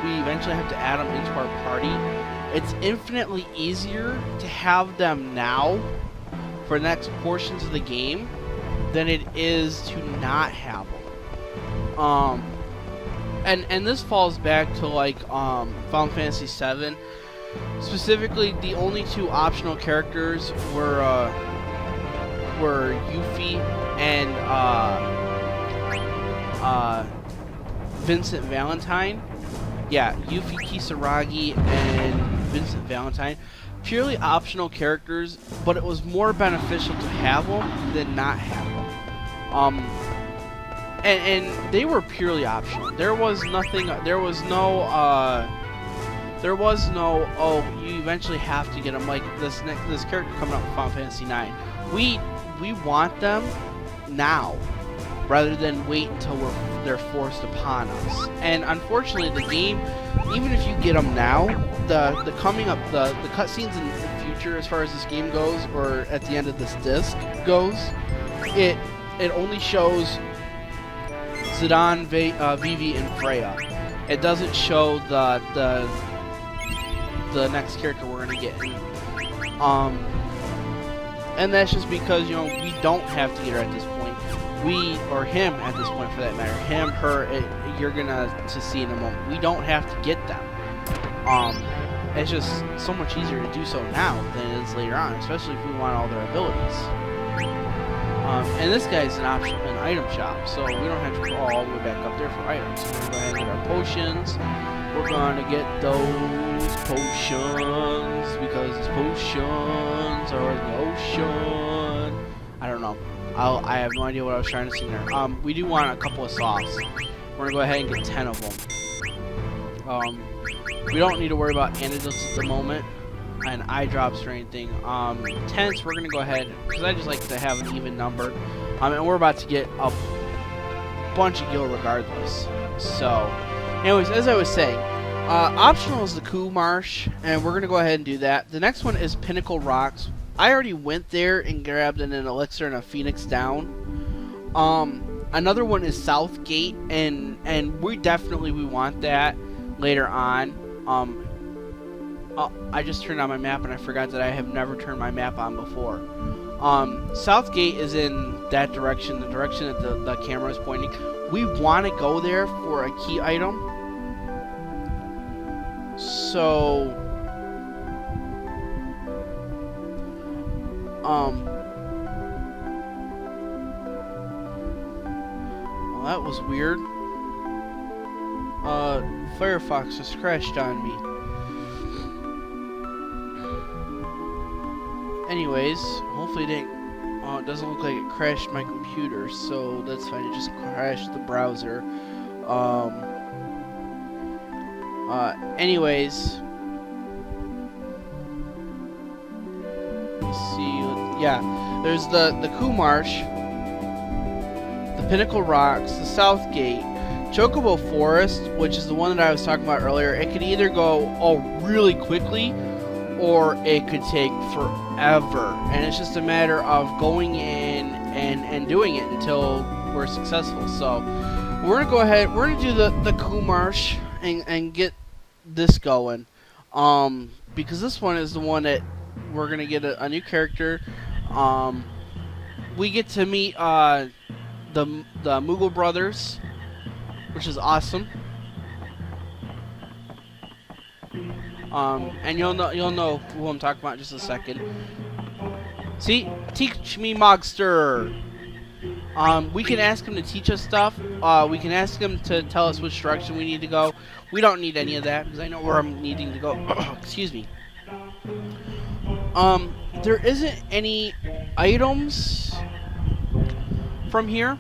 S1: We eventually have to add them into our party. It's infinitely easier to have them now for the next portions of the game than it is to not have them. And this falls back to like Final Fantasy VII. Specifically, the only two optional characters were Yuffie and Vincent Valentine. Yeah, Yuffie Kisaragi and Vincent Valentine. Purely optional characters, but it was more beneficial to have them than not have them. And they were purely optional. There was nothing. There was no. Oh, you eventually have to get them. Like this character coming up with Final Fantasy IX. We want them now, rather than wait until they're forced upon us. And unfortunately, the game, even if you get them now, the cutscenes in the future, as far as this game goes, or at the end of this disc goes, it only shows Zidane, Vivi, and Freya. It doesn't show the next character we're gonna get. And that's just because, you know, we don't have to get her at this point. Or him at this point, for that matter. Him, her, you're gonna see in a moment. We don't have to get them. It's just so much easier to do so now than it is later on, especially if we want all their abilities. And this guy's an item shop, so we don't have to go all the way back up there for items. We're gonna go ahead and get our potions. We're gonna get those potions because potions are in the ocean. I don't know. I have no idea what I was trying to see there. We do want a couple of sauce. We're gonna go ahead and get 10 of them. We don't need to worry about antidotes at the moment, and eye drops or anything. Tents, we're gonna go ahead, because I just like to have an even number. And we're about to get a bunch of gil regardless. So, anyways, as I was saying, optional is the Marsh, and we're gonna go ahead and do that. The next one is Pinnacle Rocks. I already went there and grabbed an elixir and a Phoenix Down. Another one is Southgate, and we want that later on. I just turned on my map and I forgot that I have never turned my map on before. Southgate is in that direction, the direction that the camera is pointing. We want to go there for a key item. So well, that was weird. Firefox just crashed on me. Anyways, hopefully it didn't. It doesn't look like it crashed my computer, so that's fine. It just crashed the browser. Anyways, let me see. Yeah, there's the Marsh, the Pinnacle Rocks, the Southgate, Chocobo Forest, which is the one that I was talking about earlier, it could either go really quickly or it could take forever. And it's just a matter of going in and doing it until we're successful. So we're going to go ahead, we're going to do the Kumarsh and get this going. Because this one is the one that we're going to get a new character. We get to meet the Moogle brothers, which is awesome. And you'll know who I'm talking about in just a second. See, teach me, Mogster. We can ask him to teach us stuff. We can ask him to tell us which direction we need to go. We don't need any of that because I know where I'm needing to go. Excuse me. There isn't any items from here,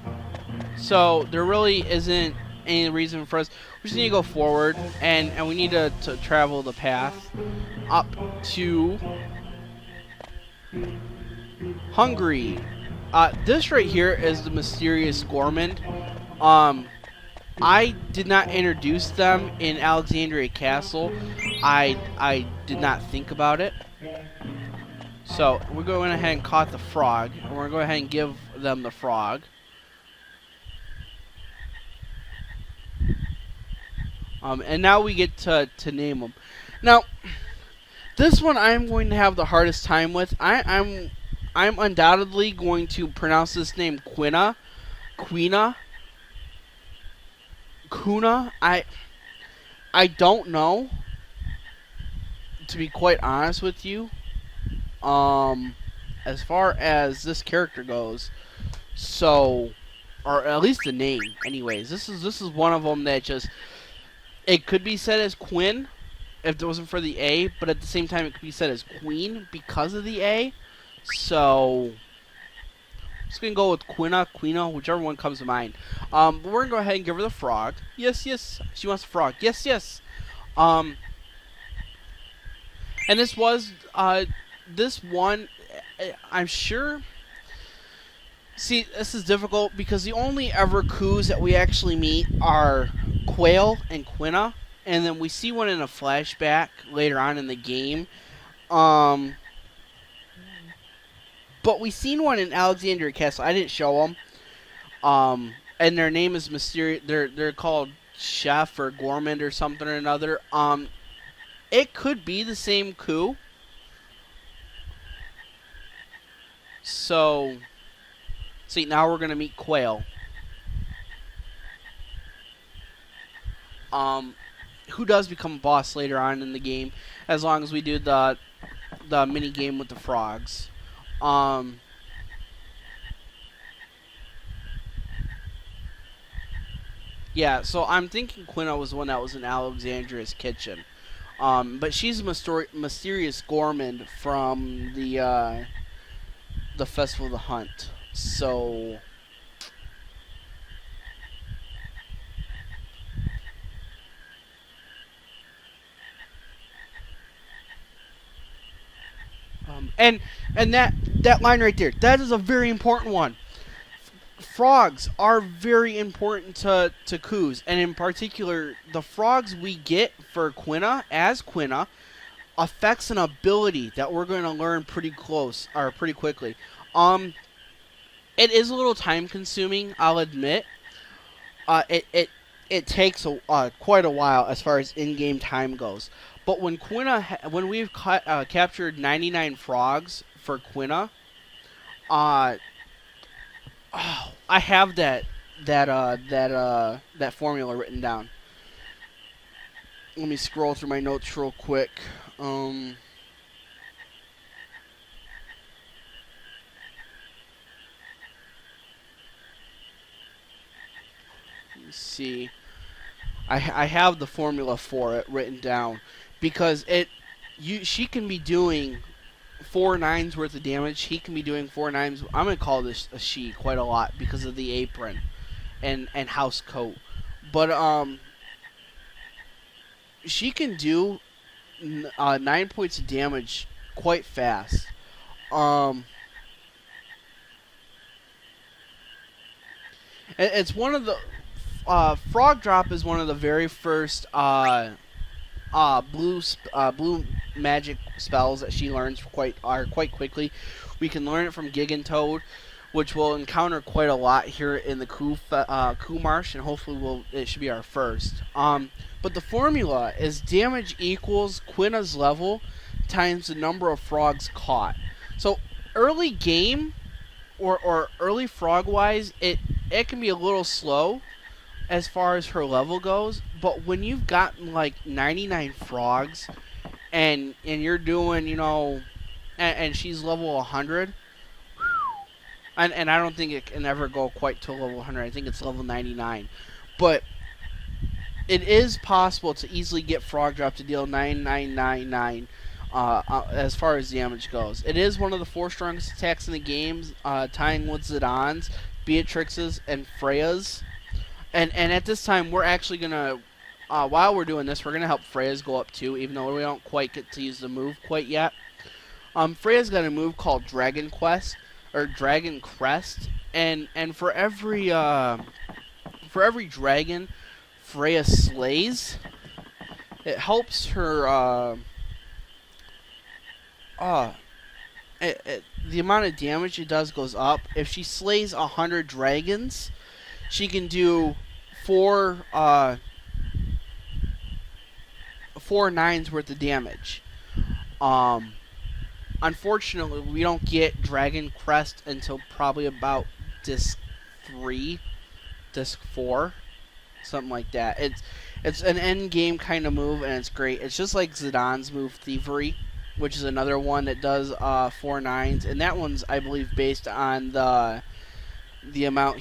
S1: so there really isn't any reason for us. We just need to go forward, and we need to travel the path up to Hungary. This right here is the mysterious Gourmand. I did not introduce them in Alexandria Castle. I did not think about it. So we're going ahead and caught the frog, and we're going to go ahead and give them the frog. And now we get to name them. Now, this one I'm going to have the hardest time with. I'm undoubtedly going to pronounce this name Kuna. Kuna. I don't know, to be quite honest with you. As far as this character goes, so, or at least the name. Anyways, this is one of them that just. It could be said as Quinn if it wasn't for the A, but at the same time it could be said as Queen because of the A. So, I'm just going to go with Quina, whichever one comes to mind. But we're going to go ahead and give her the frog. Yes, she wants the frog. Yes. And this was, this one, I'm sure. See, this is difficult because the only ever coups that we actually meet are Quail and Quina, and then we see one in a flashback later on in the game. But we seen one in Alexandria Castle. I didn't show them. And their name is mysterious. They're called Chef or Gourmand or something or another. It could be the same coup. So, see, now we're gonna meet Quail. Who does become a boss later on in the game, as long as we do the mini game with the frogs. Yeah, so I'm thinking Quina was the one that was in Alexandria's kitchen. But she's a mysterious Gourmand from the Festival of the Hunt. So, and that line right there, that is a very important one. Frogs are very important to coups, and in particular, the frogs we get for Quina as Quina affects an ability that we're going to learn pretty quickly. It is a little time consuming, I'll admit. It takes quite a while as far as in-game time goes. But when when we've captured 99 frogs for Quina, I have that formula written down. Let me scroll through my notes real quick. Let's see. I have the formula for it written down because she can be doing 4 nines worth of damage. He can be doing 4 nines. I'm gonna call this a she quite a lot because of the apron and house coat. But she can do 9 points of damage quite fast. It's one of the Frog Drop is one of the very first blue magic spells that she learns quite quickly. We can learn it from Giganttoad, which we'll encounter quite a lot here in the Ku Marsh, and hopefully it should be our first. But the formula is damage equals Quina's level times the number of frogs caught. So early game or early frog wise, it can be a little slow as far as her level goes, but when you've gotten like 99 frogs and you're doing, and she's level 100, and I don't think it can ever go quite to level 100. I think it's level 99. But it is possible to easily get Frog Drop to deal 9999 as far as damage goes. It is one of the 4 strongest attacks in the game, tying with Zidane's, Beatrix's, and Freya's. And at this time, we're actually going to, while we're doing this, we're going to help Freya's go up too, even though we don't quite get to use the move quite yet. Freya's got a move called Dragon Crest, and for every dragon Freya slays, it helps her, the amount of damage it does goes up. If she slays 100 dragons, she can do 4 nines worth of damage. Unfortunately, we don't get Dragon Crest until probably about disc 4, something like that. It's an end game kind of move, and it's great. It's just like Zidane's move, Thievery, which is another one that does 4 nines, and that one's, I believe, based on the amount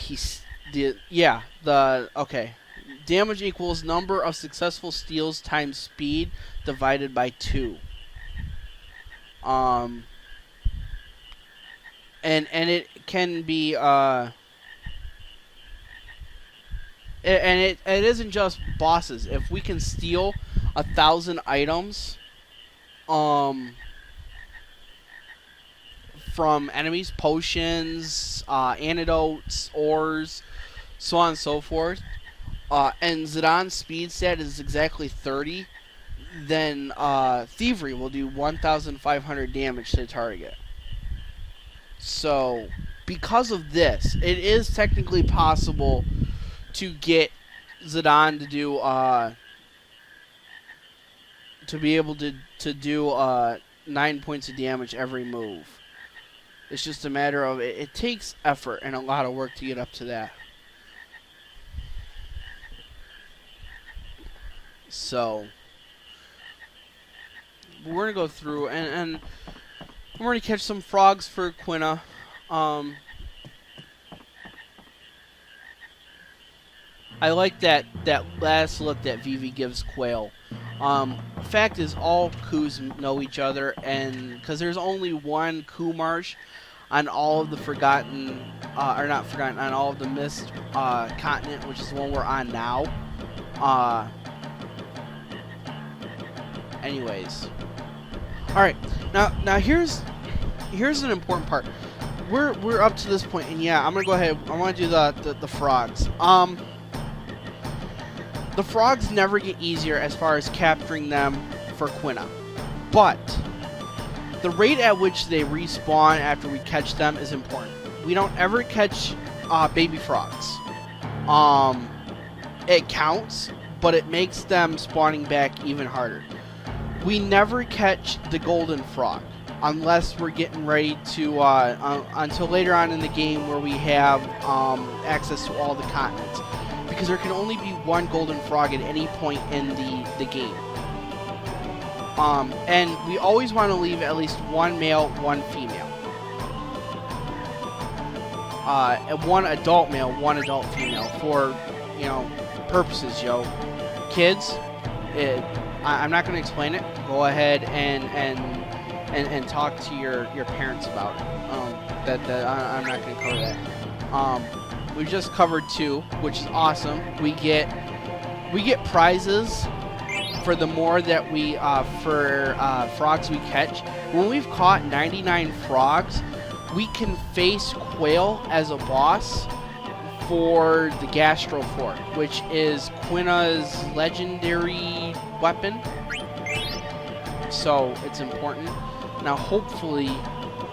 S1: okay. Damage equals number of successful steals times speed divided by 2. And it can be and it isn't just bosses. If we can steal 1,000 items from enemies, potions, antidotes, ores, so on and so forth, and Zidane's speed stat is exactly 30, then Thievery will do 1,500 damage to the target. So, because of this, it is technically possible to get Zidane to do to be able to do 9 points of damage every move. It's just a matter of it takes effort and a lot of work to get up to that. So we're gonna go through and we're gonna catch some frogs for Quina. I like that last look that Vivi gives Quail. Fact is, all Kus know each other, and because there's only one Ku Marsh on all of the forgotten, or not forgotten, on all of the missed continent, which is the one we're on now. Anyways, all right. Now here's an important part. We're up to this point, and yeah, I'm gonna go ahead. I want to do the frogs. The frogs never get easier as far as capturing them for Quina, but the rate at which they respawn after we catch them is important. We don't ever catch baby frogs. It counts, but it makes them spawning back even harder. We never catch the golden frog unless we're getting ready to until later on in the game where we have access to all the continents, because there can only be one golden frog at any point in the game. And we always want to leave at least one male, one female. And one adult male, one adult female for, purposes, Kids, I'm not going to explain it. Go ahead and talk to your parents about it. I'm not going to cover that. We've just covered 2, which is awesome. We get prizes for the more that we frogs we catch. When we've caught 99 frogs, we can face Quail as a boss for the Gastro Fork, which is Quina's legendary weapon. So it's important. Now hopefully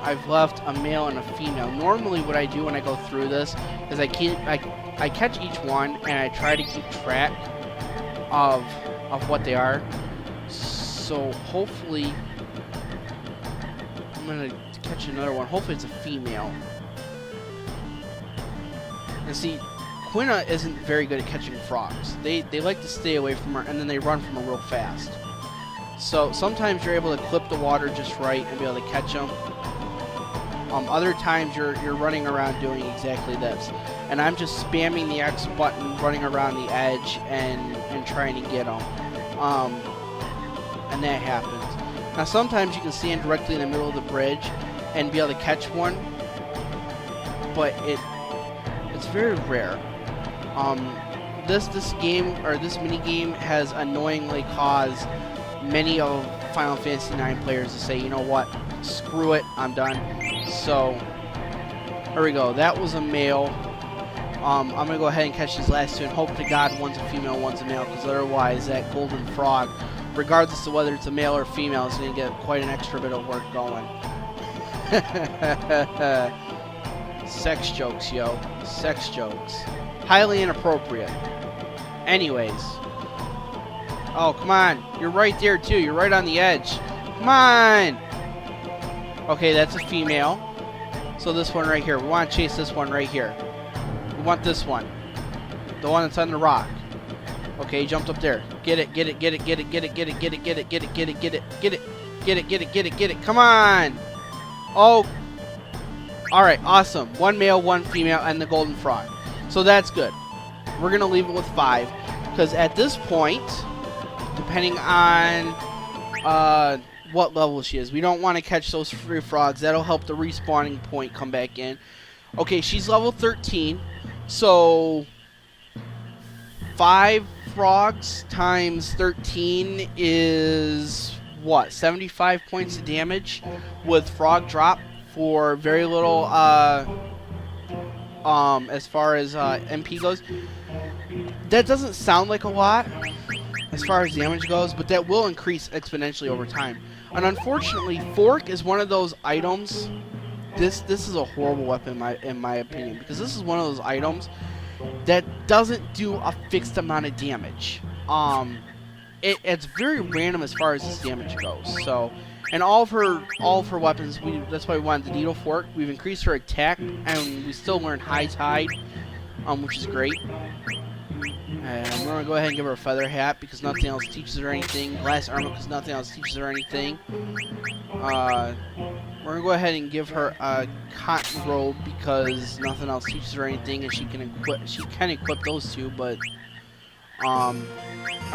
S1: I've left a male and a female. Normally what I do when I go through this is I catch each one and I try to keep track of what they are. So hopefully I'm gonna catch another one. Hopefully it's a female. And see, Quina isn't very good at catching frogs. They like to stay away from her, and then they run from her real fast. So sometimes you're able to clip the water just right and be able to catch them. Other times you're running around doing exactly this. And I'm just spamming the X button, running around the edge and trying to get them. And that happens. Now sometimes you can stand directly in the middle of the bridge and be able to catch one, but it's very rare. This game, or this mini game, has annoyingly caused many of Final Fantasy IX players to say, you know what, screw it, I'm done. So there we go. That was a male. I'm gonna go ahead and catch these last two and hope to God one's a female, one's a male, because otherwise that golden frog, regardless of whether it's a male or female, is gonna get quite an extra bit of work going. Sex jokes, yo. Sex jokes. Highly inappropriate. Anyways. Oh, come on. You're right there, too. You're right on the edge. Come on! Okay, that's a female. So this one right here. We want to chase this one right here. We want this one. The one that's on the rock. Okay, he jumped up there. Get it, get it, get it, get it, get it, get it, get it, get it, get it, get it, get it, get it, get it, get it, get it, get it. Come on! Oh. Alright, awesome. One male, one female, and the golden frog. So that's good. We're going to leave it with 5. Because at this point, depending on what level she is, we don't want to catch those free frogs. That'll help the respawning point come back in. Okay, she's level 13. So 5 frogs times 13 is what? 75 points of damage with frog drop for very little as far as MP goes. That doesn't sound like a lot as far as damage goes, but that will increase exponentially over time. And unfortunately, Fork is one of those items. This is a horrible weapon in my opinion, because this is one of those items that doesn't do a fixed amount of damage. It's very random as far as this damage goes. So, and all of her weapons, that's why we wanted the Needle Fork. We've increased her attack, and we still learn High Tide, which is great. And we're going to go ahead and give her a feather hat because nothing else teaches her anything. Glass armor because nothing else teaches her anything. We're going to go ahead and give her a cotton robe because nothing else teaches her anything, and she can equip those two, but and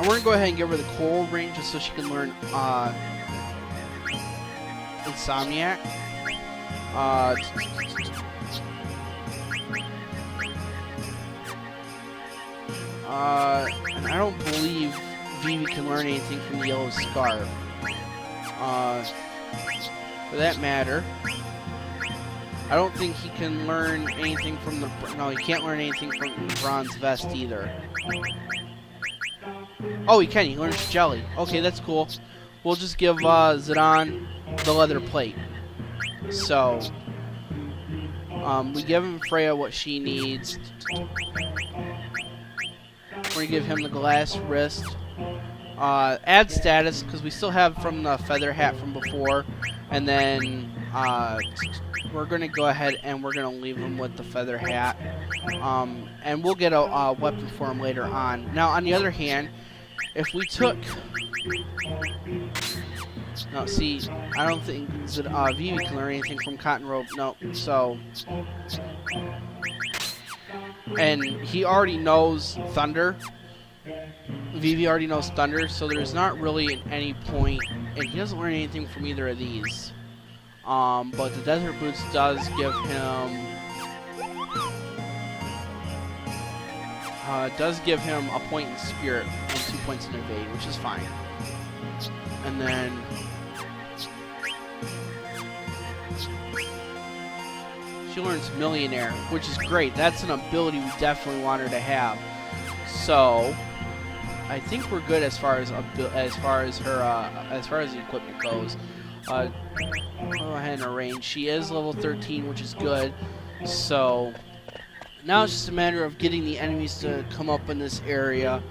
S1: we're going to go ahead and give her the coral ring just so she can learn Insomniac. And I don't believe Vivi can learn anything from the yellow scarf. For that matter, I don't think he can learn anything from the... No, he can't learn anything from the bronze vest either. Oh, he can. He learns jelly. Okay, that's cool. We'll just give Zidane the leather plate. So, we give him Freya what she needs. We're going to give him the glass wrist. Add status, because we still have from the feather hat from before. And then we're going to go ahead and we're going to leave him with the feather hat. And we'll get a weapon for him later on. Now, on the other hand, if we took... No, see, I don't think that Vivi can learn anything from Cotton Rope. No, so... And he already knows Thunder. Vivi already knows Thunder, so there's not really any point. And he doesn't learn anything from either of these. But the Desert Boots does give him... a point in Spirit and 2 points in Evade, which is fine. And then... She learns Millionaire, which is great. That's an ability we definitely want her to have. So I think we're good as far as the equipment goes. Go ahead and arrange. She is level 13, which is good. So now it's just a matter of getting the enemies to come up in this area.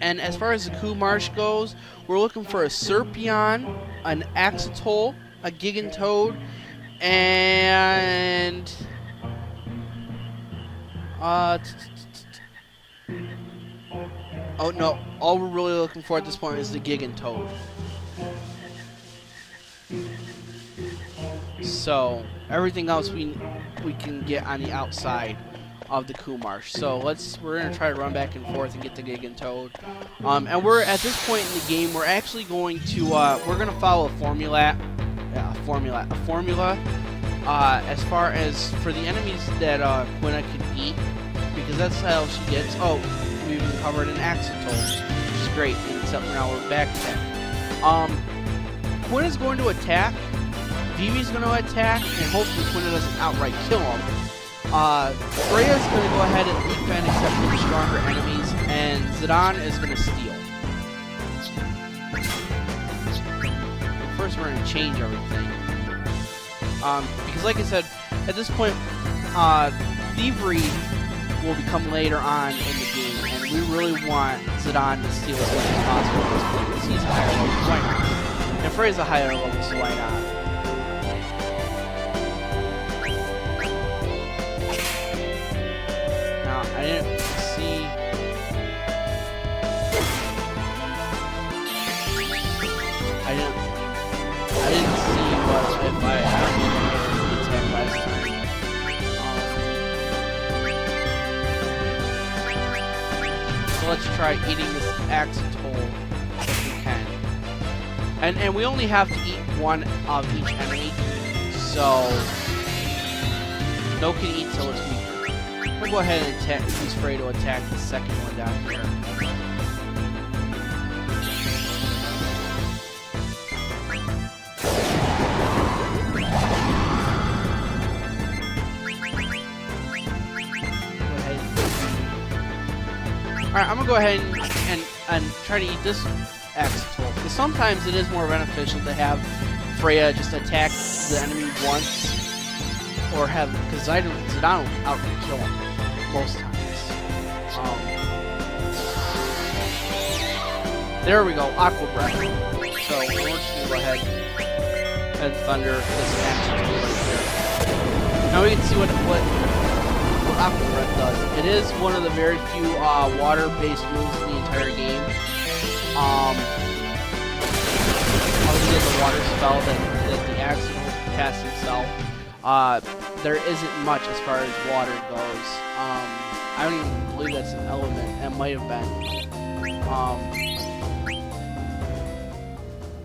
S1: And as far as the Coup Marsh goes, we're looking for a Serpion, an Axatol, a Gigantoad, and oh no, all we're really looking for at this point is the Gigantoad. So everything else we can get on the outside of the Coup Marsh. So we're gonna try to run back and forth and get the Gigantoad. And we're at this point in the game, we're actually going to we're gonna follow a formula. As far as for the enemies that Quina can eat, because that's how she gets. Oh, we even covered an Axatol, which is great. Except for now we're back attack. Quina's going to attack. Vivi's going to attack, and hopefully Quina doesn't outright kill him. Freya's going to go ahead and defend except for the stronger enemies, and Zidane is going to steal. First, we're going to change everything. Because like I said, at this point, Thievery will become later on in the game, and we really want Zidane to steal as much as possible at this point, because he's a higher level, so why not? And Freya's a higher level, so why not? Now, I didn't see... I didn't see what if I had the attack last time. So let's try eating this Axatol if we can. And we only have to eat one of each enemy, so no can eat till it's weaker. I'm gonna go ahead and use Frey to attack the second one down here. Alright, I'm gonna go ahead and try to eat this Axatol, because sometimes it is more beneficial to have Freya just attack the enemy once, or have, because Zidane will outright kill him most times. There we go, Aqua Breath. So we're just gonna go ahead and thunder this Axatol right there. Now we can see what Aqua Breath does. It is one of the very few water-based moves in the entire game. Other than the water spell that the Axatol casts himself, there isn't much as far as water goes. I don't even believe that's an element. It might have been.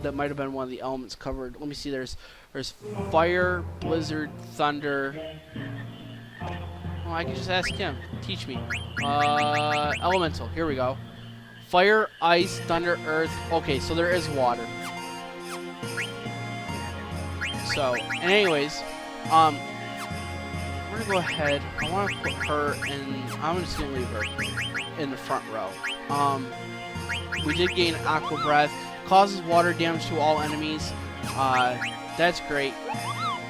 S1: That might have been one of the elements covered. Let me see. There's fire, blizzard, thunder. Oh, I can just ask him. Teach me. Elemental. Here we go. Fire, ice, thunder, earth. Okay, so there is water. So, and anyways, we're gonna go ahead. I want to put her in. I'm just gonna leave her in the front row. We did gain Aqua Breath. Causes water damage to all enemies. That's great.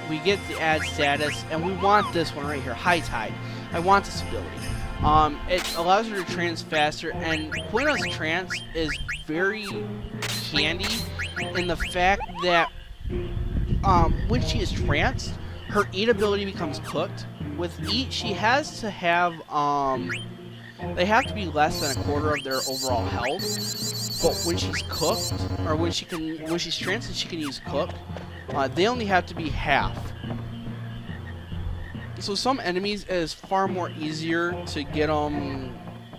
S1: We get the add status, and we want this one right here, High Tide. I want this ability. It allows her to trance faster, and Quina's trance is very handy in the fact that when she is tranced, her eat ability becomes cooked. With eat, she has to have they have to be less than a quarter of their overall health. But when she's cooked, or when she's tranced and she can use cook, they only have to be half. So some enemies, it is far more easier to get them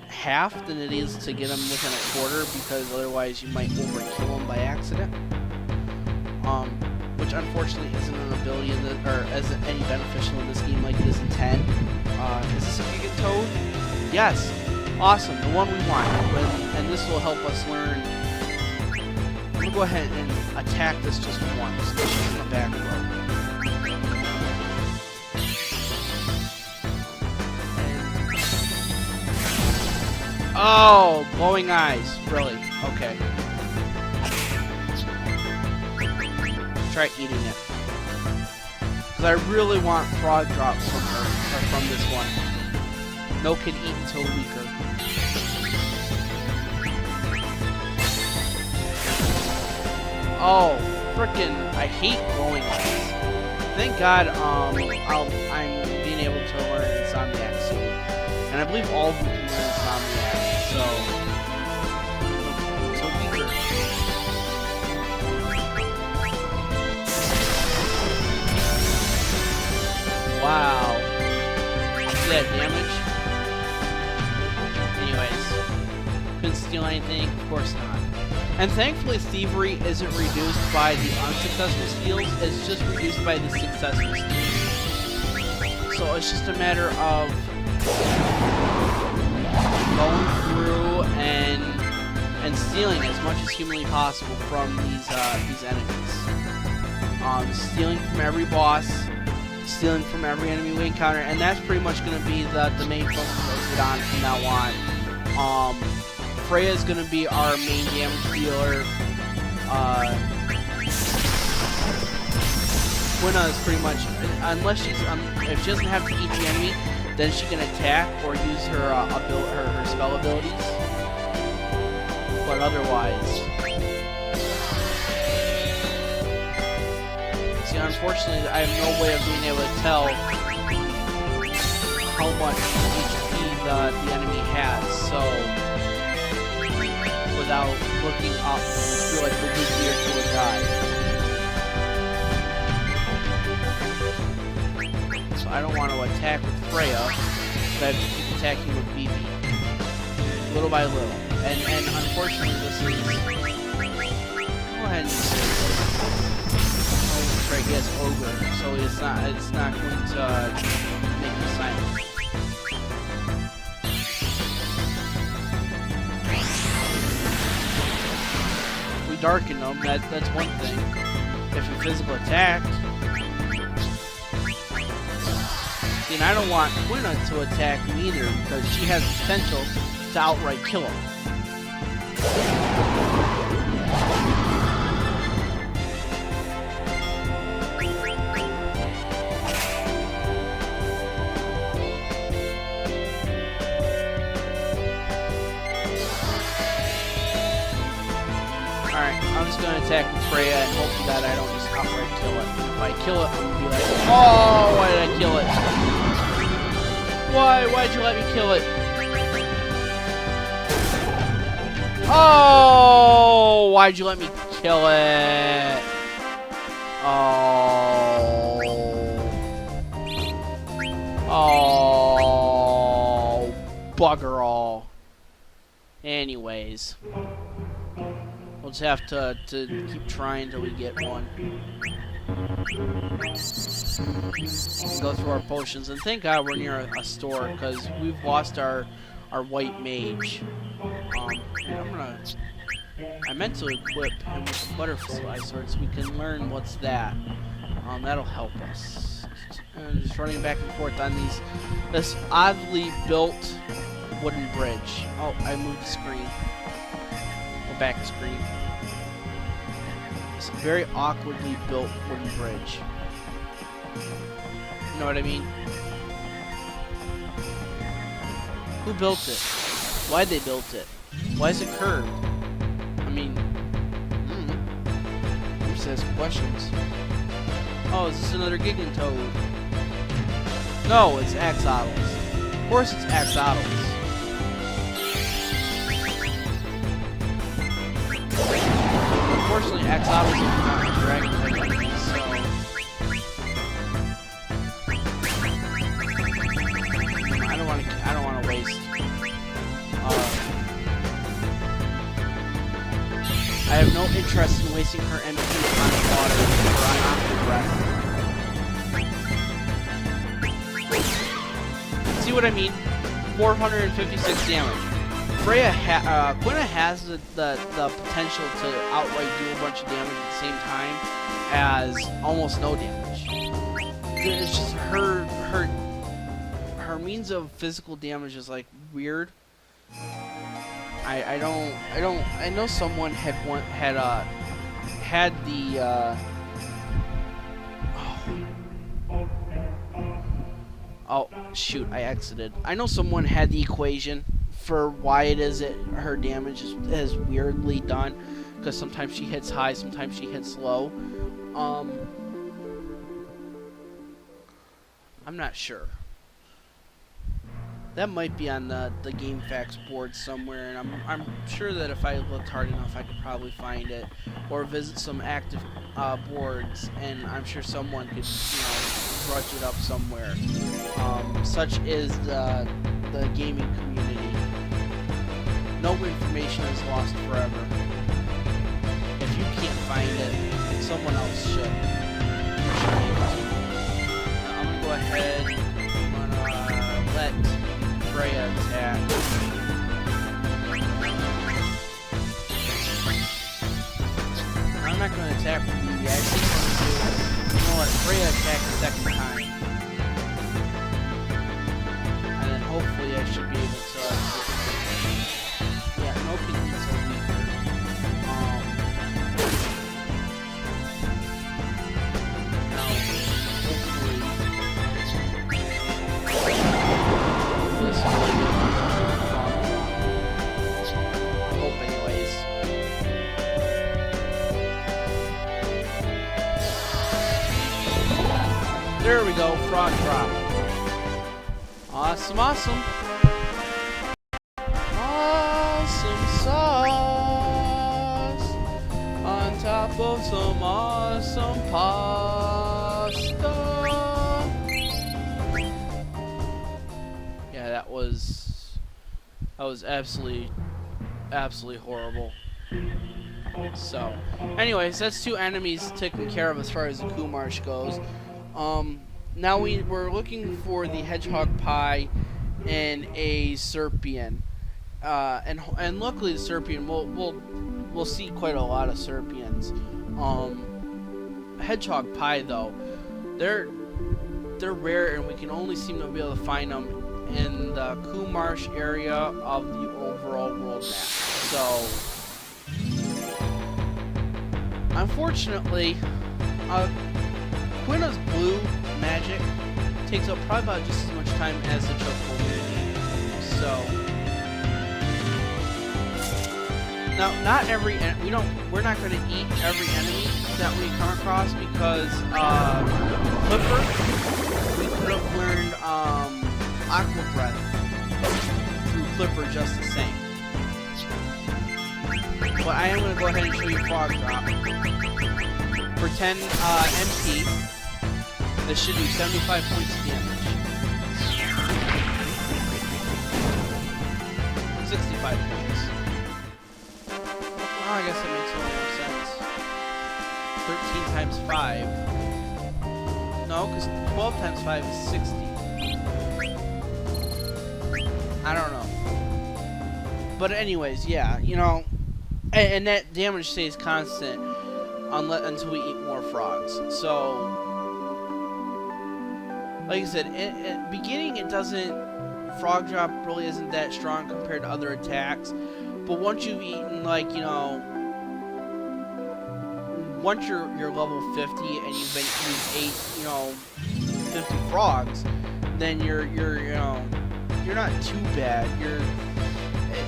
S1: half than it is to get them within a quarter, because otherwise you might overkill them by accident. Which unfortunately isn't an ability or isn't any beneficial in this game like it is in 10. Is this a Gigantoad? Yes. Awesome, the one we want. And this will help us learn gonna go ahead and attack this just once. She's in the back row. Oh, glowing eyes. Really? Okay. Try eating it. Because I really want frog drops from her, or from this one. No can eat until weaker. Oh, frickin', I hate glowing eyes. Thank God, I'm being able to learn Insomniac soon. And I believe all of you can learn Insomniac, so weaker. Wow. See that damage? Anyways. Couldn't steal anything? Of course not. And thankfully, thievery isn't reduced by the unsuccessful steals, it's just reduced by the successful steals. So it's just a matter of going through and stealing as much as humanly possible from these enemies. Stealing from every boss, stealing from every enemy we encounter, and that's pretty much going to be the main focus of it on from now on. Freya is going to be our main damage dealer. Quina is pretty much, unless she's if she doesn't have to eat the enemy, then she can attack or use her her spell abilities. But otherwise, see, unfortunately, I have no way of being able to tell how much HP the enemy has. So, without looking up, I feel like we'll just be here till it dies. So I don't want to attack with Freya, but I have to keep attacking with Vivi. Little by little. And unfortunately this is... Go ahead and use it. Oh, right, he has Ogre, so it's not going to make him silent. Darken them, that's one thing. If you physical attacked. See, and I don't want Quina to attack me either, because she has the potential to outright kill him. Alright, I'm just gonna attack with Freya and hope that I don't just outright kill it. If I kill it, I'm gonna be like, oh, why did I kill it? Why'd you let me kill it? Oh, why'd you let me kill it? Oh. Oh, bugger all. Anyways. We'll just have to keep trying until we get one. Go through our potions, and thank God we're near a store, because we've lost our white mage. I meant to equip him with the butterfly sword so we can learn what's that. That'll help us. And just running back and forth on this oddly built wooden bridge. Oh, I moved the screen. Back screen. It's a very awkwardly built wooden bridge. You know what I mean? Who built it? Why'd they build it? Why is it curved? I mean, who says questions? Oh, is this another Giggling Toad? No, it's Axolotls. Of course it's Axolotls. Unfortunately, Axolotls are not dragon type enemies, so I don't want to waste. I have no interest in wasting her MP on water or on Octo Breath. See what I mean? 456 damage. Quina has the potential to outright do a bunch of damage at the same time as almost no damage. It's just her means of physical damage is like weird. I know someone had the oh shoot, I exited. I know someone had the equation for why it is that her damage is weirdly done, because sometimes she hits high, sometimes she hits low. I'm not sure. That might be on the Game Facts board somewhere, and I'm sure that if I looked hard enough, I could probably find it, or visit some active boards, and I'm sure someone could, drudge it up somewhere. Such is the gaming community. No information is lost forever. If you can't find it, someone else should. I'm gonna go ahead. I'm gonna let Freya attack. I'm not gonna attack with BB. I think I'm gonna let Freya attack the second time. And then hopefully I should be able to. Yeah, no beats are weaker. Now, hopefully. This hope anyways. There we go, frog drop. Awesome, awesome. Awesome sauce on top of some awesome pasta. Yeah, that was absolutely horrible. So, anyways, that's 2 enemies taken care of as far as the Kumarsh goes. Now we're looking for the hedgehog pie and a serpian, and luckily the serpian we'll see quite a lot of serpians. Hedgehog pie though, they're rare, and we can only seem to be able to find them in the Kumarsh area of the overall world map. So unfortunately, Quina's blue magic takes up probably about just as much time as the chocobo. So now, not every we're not going to eat every enemy that we come across, because Clipper, we could have learned Aqua Breath through Clipper just the same. But I am going to go ahead and show you Frog Drop for 10 MP. This should do 75 points of damage. 65 points. Oh, I guess that makes a little more sense. 13 times 5. No, because 12 times 5 is 60. I don't know. But anyways, yeah, and that damage stays constant until we eat more frogs. So, like I said, at beginning Frog Drop really isn't that strong compared to other attacks. But once you've eaten, once you're level 50 and you've ate, 50 frogs, then you're not too bad.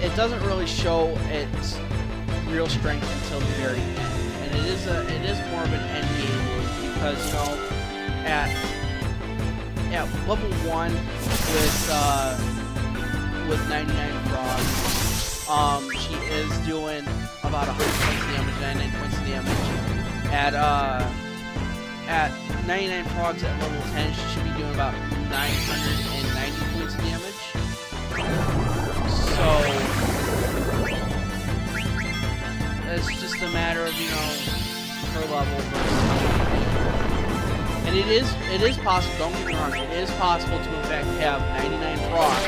S1: It doesn't really show its real strength until the very end, and it is more of an end game move, because at level 1 with 99 frogs, she is doing about 100 points of damage, 99 points of damage. At 99 frogs at level 10, she should be doing about 990 points of damage. So it's just a matter of her level. And it is possible. Don't get me wrong. It is possible to in fact have 99 frogs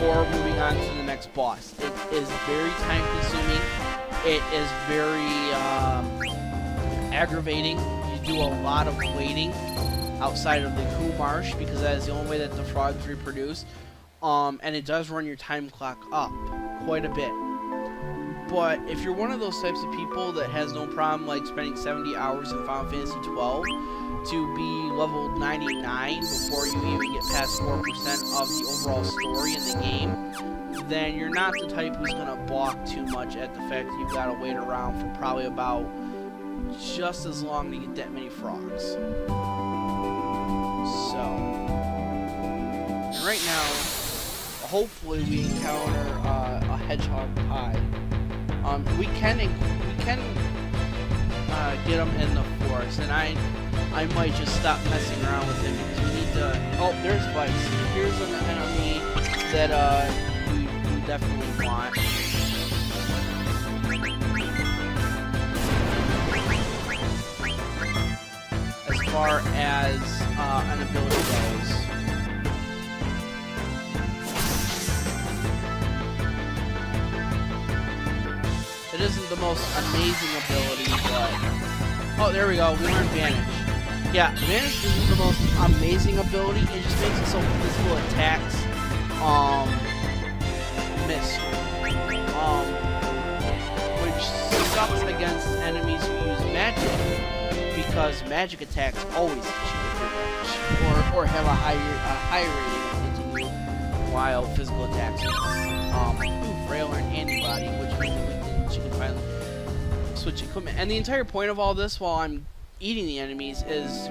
S1: before moving on to the next boss. It is very time consuming. It is very aggravating. You do a lot of waiting outside of the Coup Marsh because that is the only way that the frogs reproduce. And it does run your time clock up quite a bit. But if you're one of those types of people that has no problem like spending 70 hours in Final Fantasy 12 to be level 99 before you even get past 4% of the overall story in the game, then you're not the type who's going to balk too much at the fact that you've got to wait around for probably about just as long to get that many frogs. So, right now, hopefully we encounter a hedgehog pie. We can get them in the forest, and I might just stop messing around with him because we need to. Oh, there's Vice. Here's an enemy that you definitely want. As far as an ability goes. It isn't the most amazing ability, but... Oh, there we go. We learned Vanish. Yeah, Vanish isn't the most amazing ability. It just makes it so physical attacks miss. Which sucks against enemies who use magic, because magic attacks always hit you with your range, or have a high rating of hitting you, while physical attacks miss. Frail and antibody, which means that you can finally switch equipment. And the entire point of all this while I'm eating the enemies is,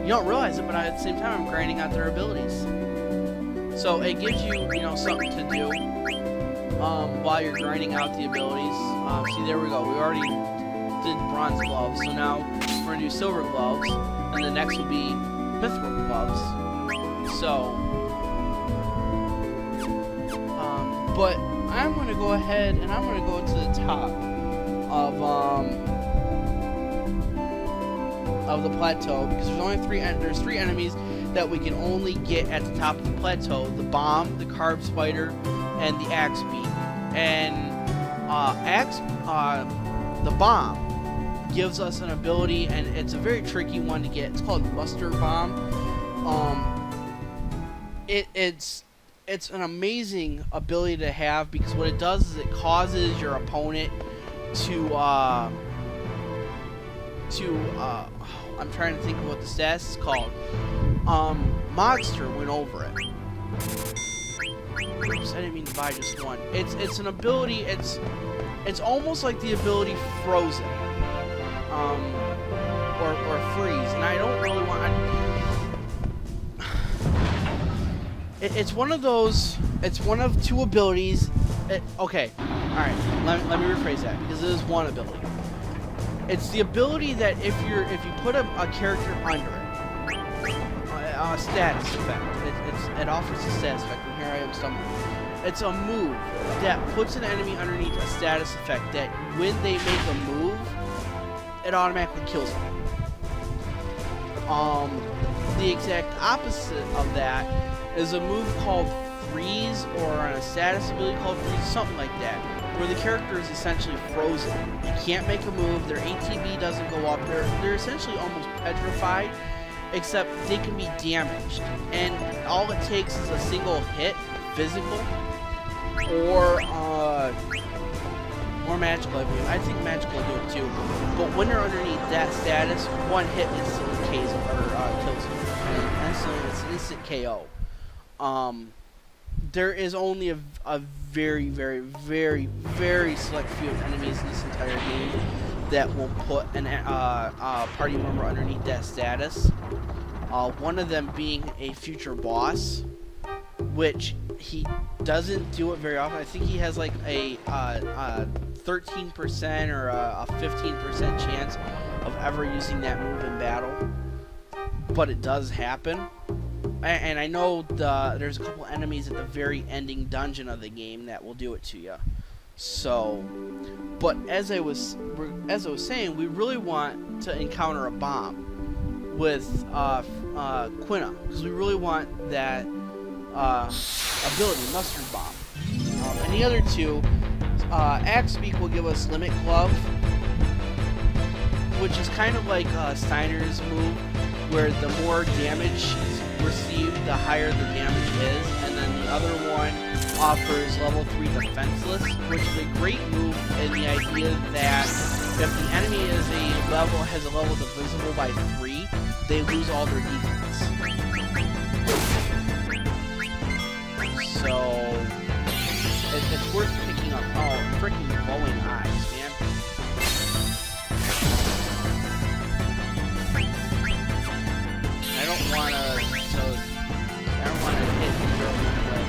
S1: you don't realize it, but at the same time I'm grinding out their abilities. So it gives you, something to do while you're grinding out the abilities. See, there we go. We already did bronze gloves, so now we're going to do silver gloves, and the next will be mithril gloves. So, but I'm going to go ahead and I'm going to go to the top of the plateau, because there's only three enemies that we can only get at the top of the plateau: the bomb, the carb spider, and the axe beak. And the bomb gives us an ability, and it's a very tricky one to get. It's called Muster Bomb. It's an amazing ability to have, because what it does is it causes your opponent to I'm trying to think of what the status is called. Monster went over it. Oops, I didn't mean to buy just one. It's an ability. It's almost like the ability Frozen, or Freeze, and I don't really want. It's one of those. It's one of two abilities. Okay, all right. Let me rephrase that, because it is one ability. It's the ability that if you put a character under it, a status effect. It offers a status effect. And here I am stumbling. It's a move that puts an enemy underneath a status effect that when they make a move, it automatically kills them. The exact opposite of that is a move called Freeze, or a status ability called Freeze, something like that, where the character is essentially frozen. You can't make a move, their ATB doesn't go up, they're essentially almost petrified, except they can be damaged. And all it takes is a single hit, physical, or magical, I believe. I think magical will do it too. But when they're underneath that status, one hit instantly kills them. And instantly, it's an instant KO. There is only a very, very, very, very select few of enemies in this entire game that will put a party member underneath that status. One of them being a future boss, which he doesn't do it very often. I think he has like a 13% or a 15% chance of ever using that move in battle, but it does happen. And I know there's a couple enemies at the very ending dungeon of the game that will do it to you. So, but as I was saying, we really want to encounter a bomb with Quina, because we really want that ability, Mustard Bomb. And the other two, Axe Beak will give us Limit Glove, which is kind of like Steiner's move, where the more damage received, the higher the damage is. And then the other one offers level 3 Defenseless, which is a great move in the idea that if the enemy has a level divisible by 3, they lose all their defense. So it's worth picking up. Oh, freaking glowing eyes, man. I don't want to hit Hero with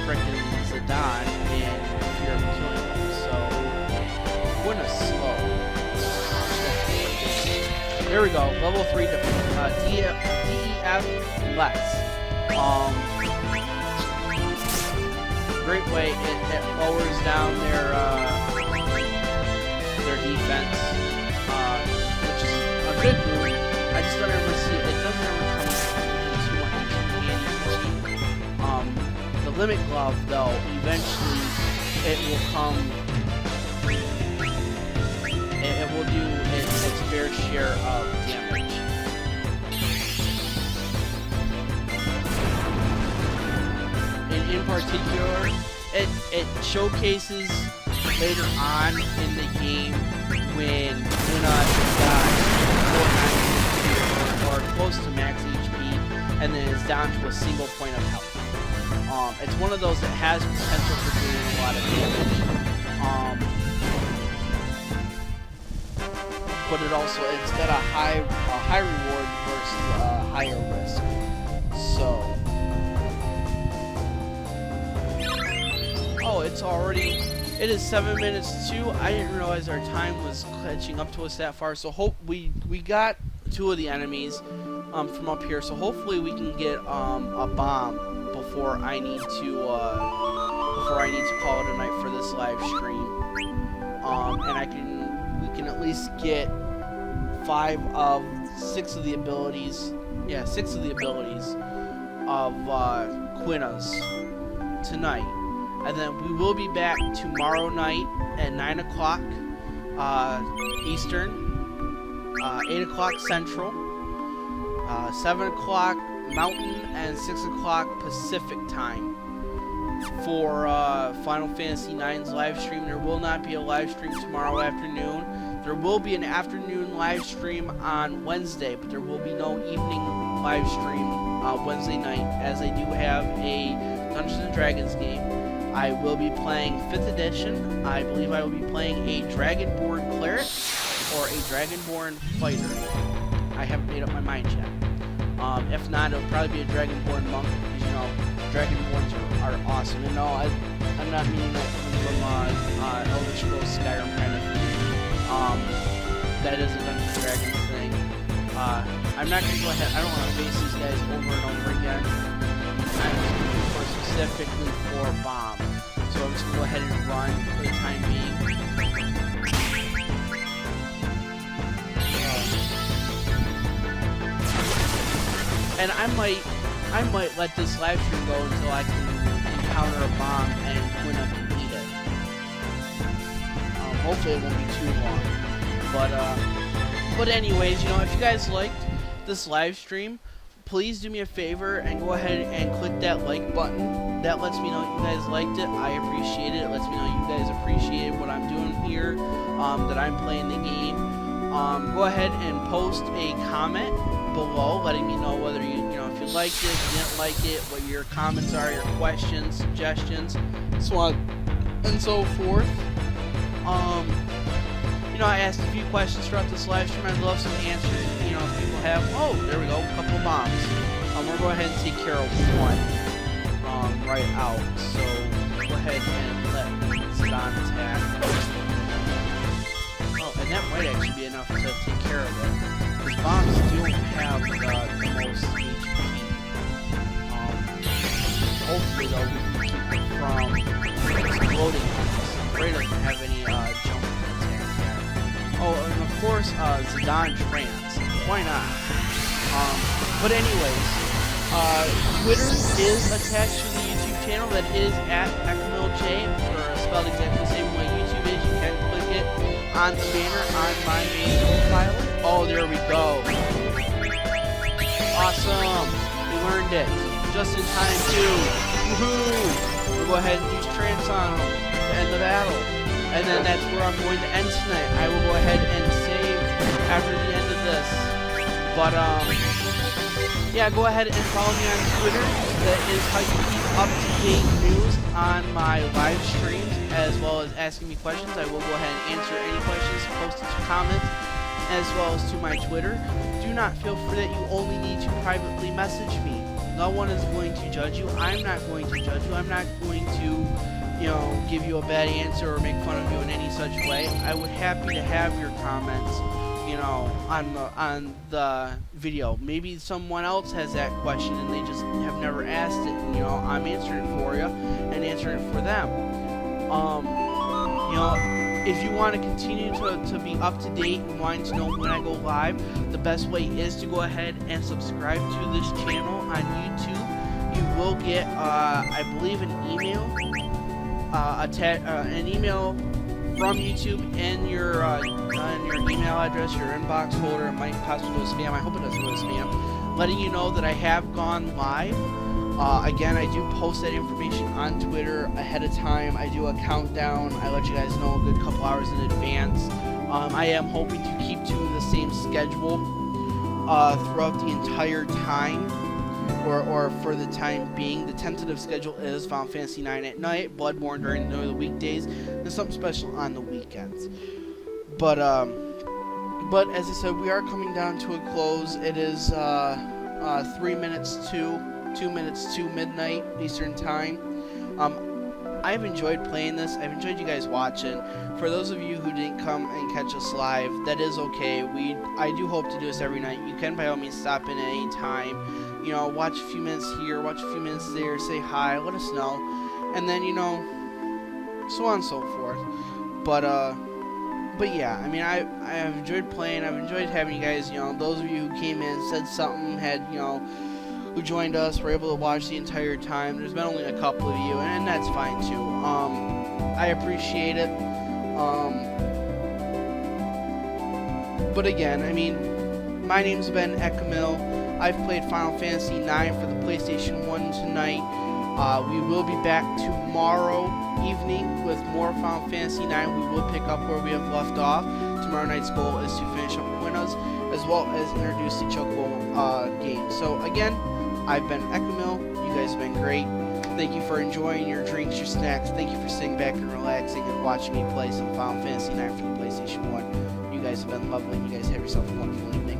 S1: freaking Zidane and fear of killing him. So we're gonna slow. There we go. Level 3 DEF less. Great way. It lowers down their defense, which is a good move. I just don't ever see it. It doesn't ever come into the Limit Glove, though. Eventually, it will come. It will do its fair share of damage. In particular, it showcases later on in the game when or close to max HP, and then it's down to a single point of health. It's one of those that has potential for doing a lot of damage. But it's got a high reward versus a higher risk. So. Oh, it is 7 minutes to. I didn't realize our time was catching up to us that far. So we got 2 of the enemies from up here. So hopefully we can get a bomb before I need to call it a night for this live stream. And we can at least get 6 of the abilities. Yeah, 6 of the abilities of Quina's tonight. And then we will be back tomorrow night at 9 o'clock Eastern, 8 o'clock Central, 7 o'clock Mountain, and 6 o'clock Pacific time for Final Fantasy IX's live stream. There will not be a live stream tomorrow afternoon. There will be an afternoon live stream on Wednesday, but there will be no evening live stream Wednesday night, as I do have a Dungeons & Dragons game. I will be playing 5th edition. I believe I will be playing a Dragonborn Cleric or a Dragonborn Fighter. I haven't made up my mind yet. If not, it'll probably be a Dragonborn Monk, because, you know, Dragonborns are awesome. And no, I'm not meaning that from Elder Scrolls Skyrim kind of thing. That is a Dungeons & Dragons thing. I'm not going to go ahead. I don't want to face these guys over and over again. I'm looking for specifically for a bomb. So I'm just going to go ahead and run for the time being. And I might let this live stream go until I can encounter a bomb and Quina can eat it. Hopefully it won't be too long. But anyways, you know, if you guys liked this live stream, please do me a favor and go ahead and click that like button. That lets me know you guys liked it. I appreciate it. It lets me know you guys appreciate what I'm doing here, that I'm playing the game. Go ahead and post a comment below letting me know whether you know, if you liked it, if you didn't like it, what your comments are, your questions, suggestions, so on and so forth. You know, I asked a few questions throughout this live stream. I'd love some answers. You know, if people have, oh, there we go, a couple of bombs. We'll go ahead and take care of one right out. So go ahead and let Zidane attack. Oh, and that might actually be enough to take care of it. Because bombs don't have the most HP. Hopefully, though, we can keep it from exploding. Ray doesn't have any jump attack yet. Oh, and of course, Zidane Trance. Why not? But anyways, Twitter is attached to the YouTube channel that is at Echamil J, or spelled exactly the same way YouTube is. You can click it on the banner on my main profile. Oh, there we go. Awesome. We learned it. Just in time too. Woohoo! We'll go ahead and use trance on them to end the battle. And then that's where I'm going to end tonight. I will go ahead and save after the end of this. But, yeah, go ahead and follow me on Twitter. That is how you keep up-to-date news on my live streams, as well as asking me questions. I will go ahead and answer any questions posted to comments, as well as to my Twitter. Do not feel free that you only need to privately message me. No one is going to judge you. I'm not going to judge you. I'm not going to, give you a bad answer or make fun of you in any such way. I would happy to have your comments, on the video. Maybe someone else has that question and they just have never asked it. And, I'm answering it for you and answering it for them. If you want to continue to be up to date and wanting to know when I go live, the best way is to go ahead and subscribe to this channel on YouTube. You will get, I believe, an email, an email from YouTube in your email address, your inbox folder. It might possibly go to spam. I hope it doesn't go to spam. Letting you know that I have gone live. Again, I do post that information on Twitter ahead of time. I do a countdown. I let you guys know a good couple hours in advance. I am hoping to keep to the same schedule throughout the entire time, or for the time being. The tentative schedule is Final Fantasy IX at night, Bloodborne during the weekdays, and something special on the weekends. But as I said, we are coming down to a close. It is 2 minutes to midnight Eastern Time. I've enjoyed playing this. I've enjoyed you guys watching. For those of you who didn't come and catch us live, that is okay. I do hope to do this every night. You can by all means stop in at any time. Watch a few minutes here, watch a few minutes there, say hi, let us know, and then so on and so forth. But yeah, I mean, I have enjoyed playing. I've enjoyed having you guys. Those of you who came in, said something, had who joined us, were able to watch the entire time. There's been only a couple of you, and that's fine too. I appreciate it. But again, I mean, my name's been Echamil. I've played Final Fantasy IX for the PlayStation 1 tonight. We will be back tomorrow evening with more Final Fantasy IX. We will pick up where we have left off. Tomorrow night's goal is to finish up Winners, as well as introduce the Chocobo game. So again, I've been Echamil. You guys have been great. Thank you for enjoying your drinks, your snacks. Thank you for sitting back and relaxing and watching me play some Final Fantasy IX for the PlayStation 1. You guys have been lovely. You guys have yourself a wonderful evening.